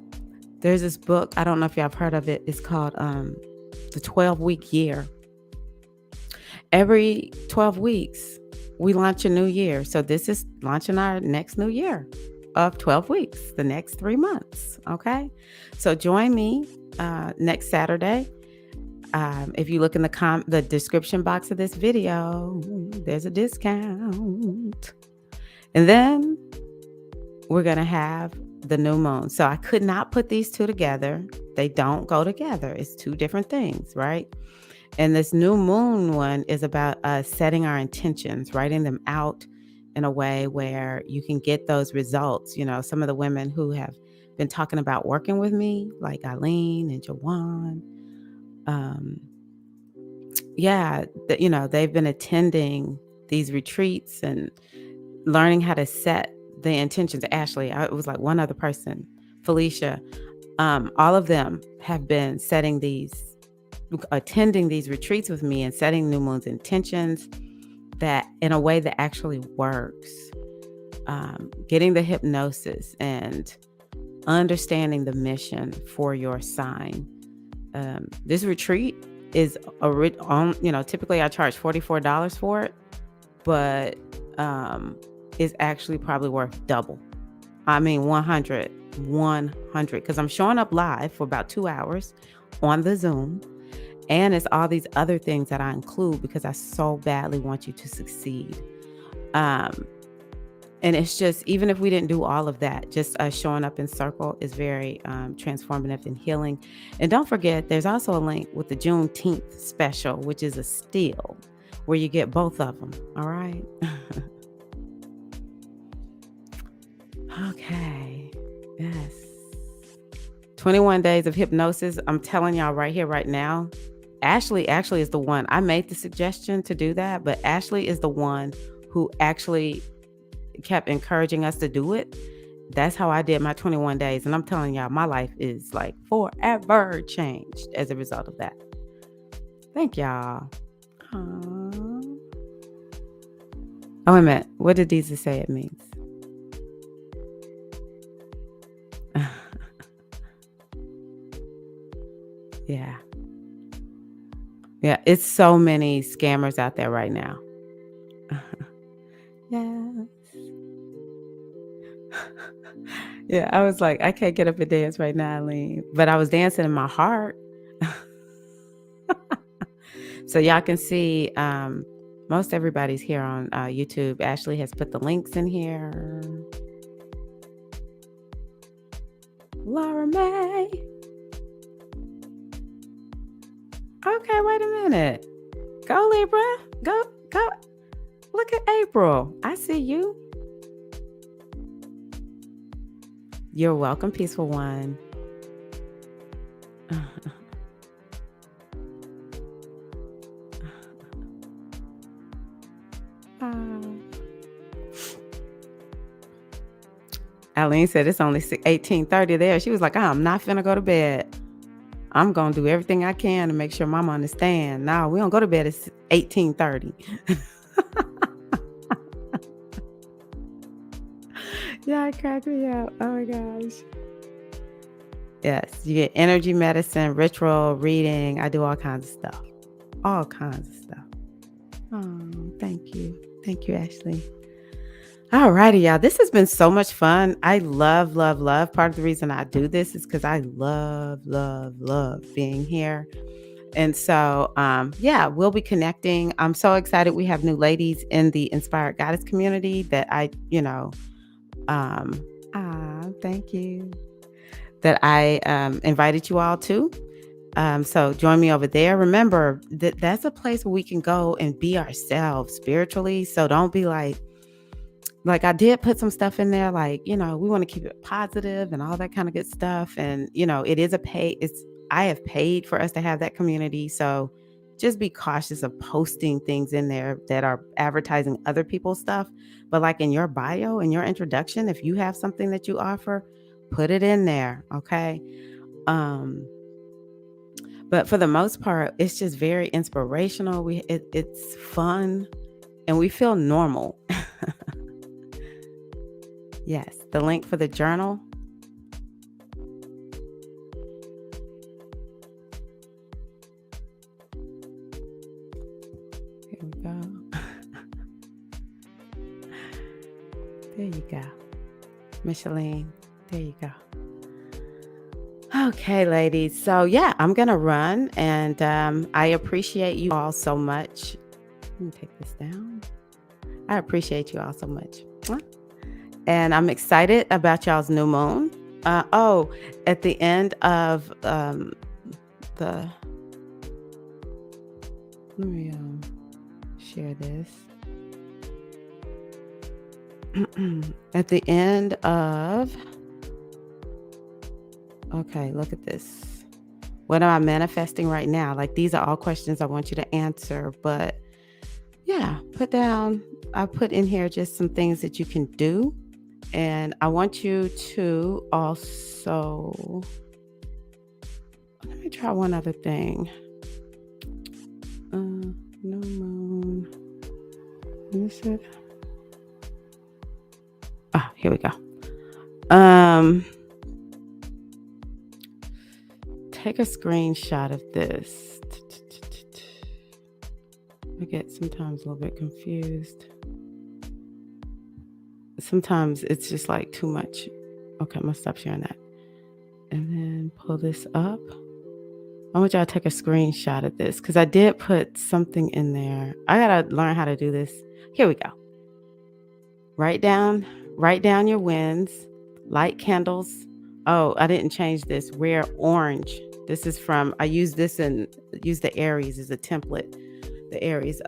there's this book, I don't know if y'all have heard of it. It's called The 12-Week Year. Every 12 weeks, we launch a new year. So this is launching our next new year of 12 weeks, the next 3 months. Okay. So join me next Saturday. If you look in the description box of this video, there's a discount. And then we're going to have the new moon. So I could not put these two together. They don't go together. It's two different things, right? And this new moon one is about setting our intentions, writing them out in a way where you can get those results. You know, some of the women who have been talking about working with me, like Eileen and Jawan. Yeah, they've been attending these retreats and learning how to set the intentions. Ashley, it was like one other person, Felicia. All of them have been attending these retreats with me and setting new moon's intentions that in a way that actually works. Getting the hypnosis and understanding the mission for your sign. This retreat is typically I charge $44 for it, but it's actually probably worth double. I mean 100, because I'm showing up live for about 2 hours on the Zoom. And it's all these other things that I include because I so badly want you to succeed. And it's just, even if we didn't do all of that, just showing up in circle is very transformative and healing. And don't forget, there's also a link with the Juneteenth special, which is a steal, where you get both of them. All right. Okay. Yes. 21 days of hypnosis. I'm telling y'all right here, right now. Ashley is the one. I made the suggestion to do that, but Ashley is the one who actually kept encouraging us to do it. That's how I did my 21 days. And I'm telling y'all, my life is like forever changed as a result of that. Thank y'all. Aww. Oh, wait a minute. What did Deezy say it means? Yeah. Yeah, it's so many scammers out there right now. Yes. Yeah, I was like, I can't get up and dance right now, Eileen. But I was dancing in my heart. So y'all can see, most everybody's here on YouTube. Ashley has put the links in here. Laura May. Okay, wait a minute. Go, Libra. Go. Look at April. I see you. You're welcome, Peaceful One. Eileen said it's only 18:30 there. She was like, I'm not finna go to bed. I'm going to do everything I can to make sure Mama understand. No, we don't go to bed at 18:30. Yeah, it cracked me up. Oh my gosh. Yes, you get energy medicine, ritual, reading. I do all kinds of stuff. All kinds of stuff. Oh, thank you. Thank you, Ashley. All righty, y'all. This has been so much fun. I love, love, love. Part of the reason I do this is because I love, love, love being here. And so, we'll be connecting. I'm so excited. We have new ladies in the Inspired Goddess community that thank you. That I invited you all to. So join me over there. Remember that that's a place where we can go and be ourselves spiritually. So don't be like I did put some stuff in there, we want to keep it positive and all that kind of good stuff. And, it is I have paid for us to have that community. So just be cautious of posting things in there that are advertising other people's stuff. But like in your bio, in your introduction, if you have something that you offer, put it in there. Okay. But for the most part, it's just very inspirational. It's fun and we feel normal. Yes, the link for the journal. Here we go. There you go. Micheline, there you go. Okay, ladies. So yeah, I'm going to run and I appreciate you all so much. Let me take this down. I appreciate you all so much. And I'm excited about y'all's new moon. At the end of let me share this. At the end of Okay, look at this. What am I manifesting right now? Like, these are all questions I want you to answer. But yeah, I put in here just some things that you can do. And I want you to also, let me try one other thing. New moon. Is it? Oh, here we go. Take a screenshot of this. I get sometimes a little bit confused. Sometimes it's just like too much. Okay, I'm gonna stop sharing that. And then pull this up. I want y'all to take a screenshot of this because I did put something in there. I gotta learn how to do this. Here we go. Write down your wins, light candles. Oh, I didn't change this. Wear orange. This is from, I use the Aries as a template, the Aries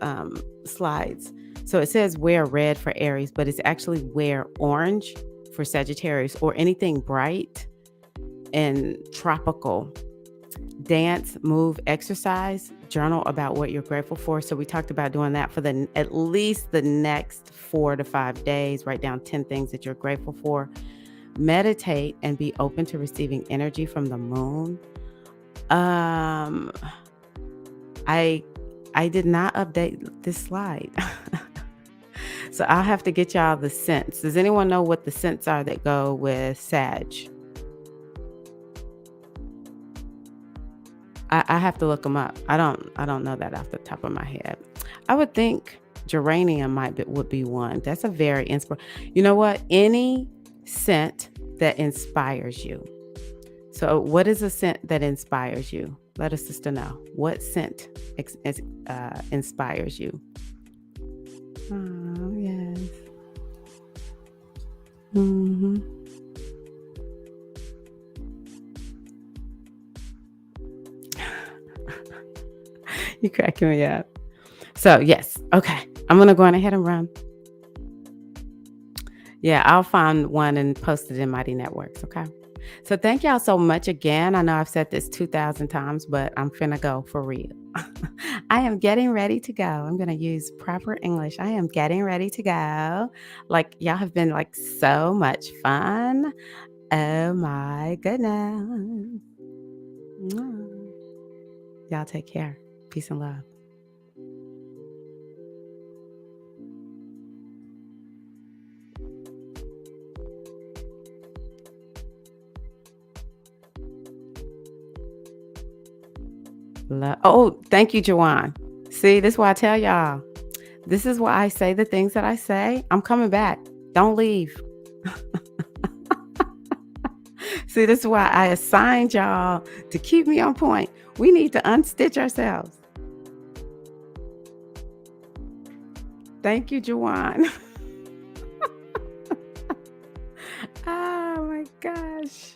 slides. So it says wear red for Aries, but it's actually wear orange for Sagittarius, or anything bright and tropical. Dance, move, exercise, journal about what you're grateful for. So we talked about doing that for at least the next 4 to 5 days. Write down 10 things that you're grateful for. Meditate and be open to receiving energy from the moon. I did not update this slide. So I'll have to get y'all the scents. Does anyone know what the scents are that go with Sag? I have to look them up. I don't know that off the top of my head. I would think geranium would be one. That's a very inspiring. You know what? Any scent that inspires you. So what is a scent that inspires you? Let us sister know. What scent inspires you? Oh, yes. Mm-hmm. You cracking me up. So yes. Okay. I'm going to go on ahead and run. Yeah, I'll find one and post it in Mighty Networks. Okay. So thank y'all so much again. I know I've said this 2,000 times, but I'm finna go for real. I am getting ready to go. I'm going to use proper English. I am getting ready to go. Like, y'all have been like so much fun. Oh my goodness. Y'all take care. Peace and love. Oh, thank you, Jawan. See, this is why I tell y'all. This is why I say the things that I say. I'm coming back. Don't leave. See, this is why I assigned y'all to keep me on point. We need to unstitch ourselves. Thank you, Jawan. Oh my gosh.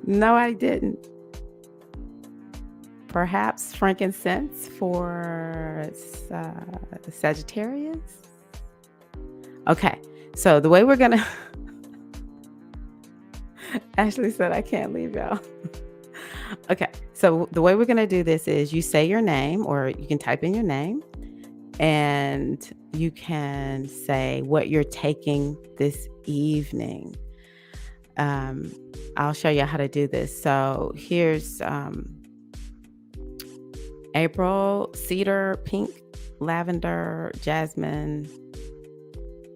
No, I didn't. Perhaps frankincense for Sagittarius. Okay, so the way we're gonna Ashley said I can't leave y'all. Okay, so the way we're gonna do this is you say your name, or you can type in your name, and you can say what you're taking this evening. I'll show you how to do this. So here's April, cedar, pink, lavender, jasmine,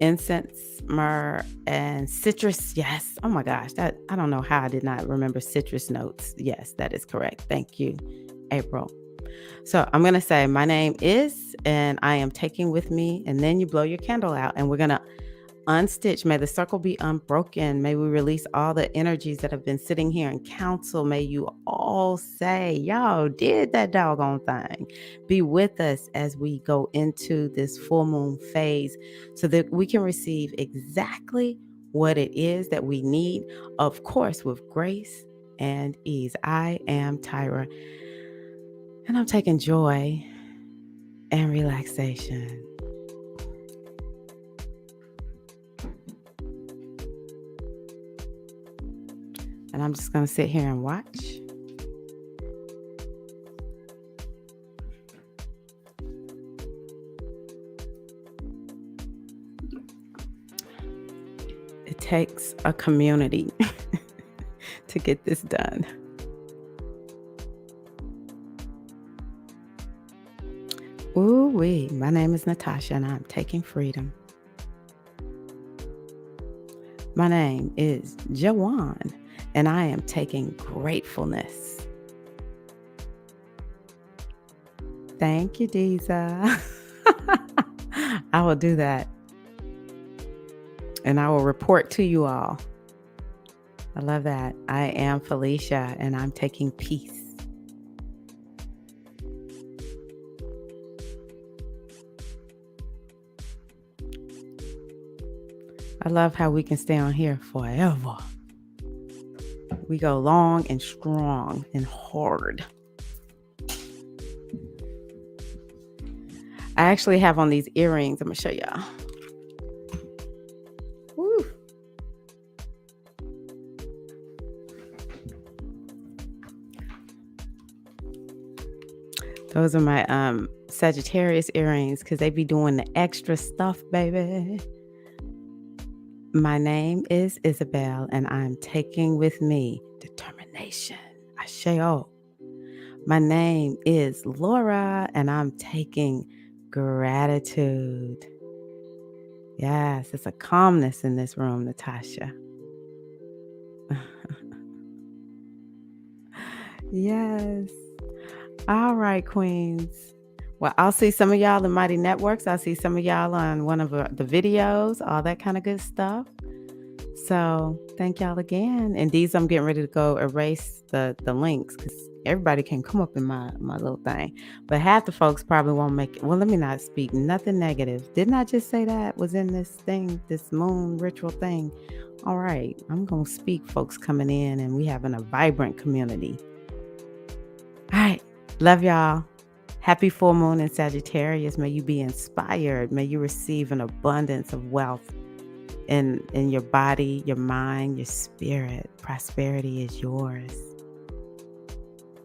incense, myrrh, and citrus. Yes. Oh my gosh. I don't know how I did not remember citrus notes. Yes, that is correct. Thank you, April. So I'm going to say my name is, and I am taking with me, and then you blow your candle out, and we're going to unstitch. May the circle be unbroken. May we release all the energies that have been sitting here in council. May you all say, y'all did that doggone thing. Be with us as we go into this full moon phase so that we can receive exactly what it is that we need, of course, with grace and ease. I am Tirra, and I'm taking joy and relaxation. And I'm just going to sit here and watch. It takes a community to get this done. Ooh-wee. My name is Natasha, and I'm taking freedom. My name is Jawan, and I am taking gratefulness. Thank you, Deeza. I will do that. And I will report to you all. I love that. I am Felicia, and I'm taking peace. I love how we can stay on here forever. We go long and strong and hard. I actually have on these earrings. I'm going to show y'all. Woo. Those are my Saggitarius earrings because they be doing the extra stuff, baby. My name is Isabel, and I'm taking with me determination. Asheo. My name is Laura, and I'm taking gratitude. Yes, it's a calmness in this room, Natasha. Yes. All right, queens. Well, I'll see some of y'all in Mighty Networks. I'll see some of y'all on one of the videos, all that kind of good stuff. So thank y'all again. And these, I'm getting ready to go erase the links because everybody can come up in my little thing. But half the folks probably won't make it. Well, let me not speak nothing negative. Didn't I just say that was in this thing, this moon ritual thing? All right. I'm going to speak folks coming in, and we having a vibrant community. All right. Love y'all. Happy full moon in Sagittarius. May you be inspired. May you receive an abundance of wealth in your body, your mind, your spirit. Prosperity is yours.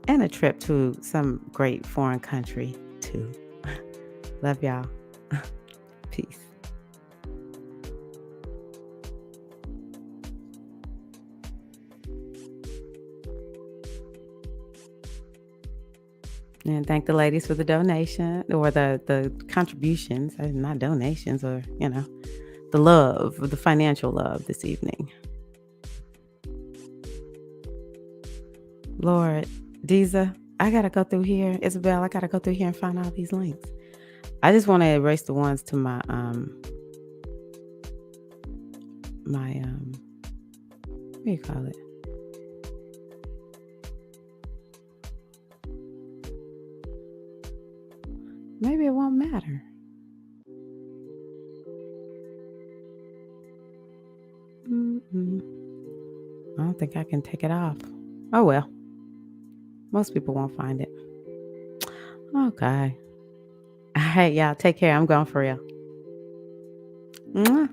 And a trip to some great foreign country too. Love y'all. Peace. And thank the ladies for the donation or the contributions, not donations, or, the love, the financial love this evening. Lord, Deeza, I got to go through here. Isabel, I got to go through here and find all these links. I just want to erase the ones to my, what do you call it? Maybe it won't matter. I don't think I can take it off. Oh, well. Most people won't find it. Okay. All right, y'all. Take care. I'm going for real. Mwah.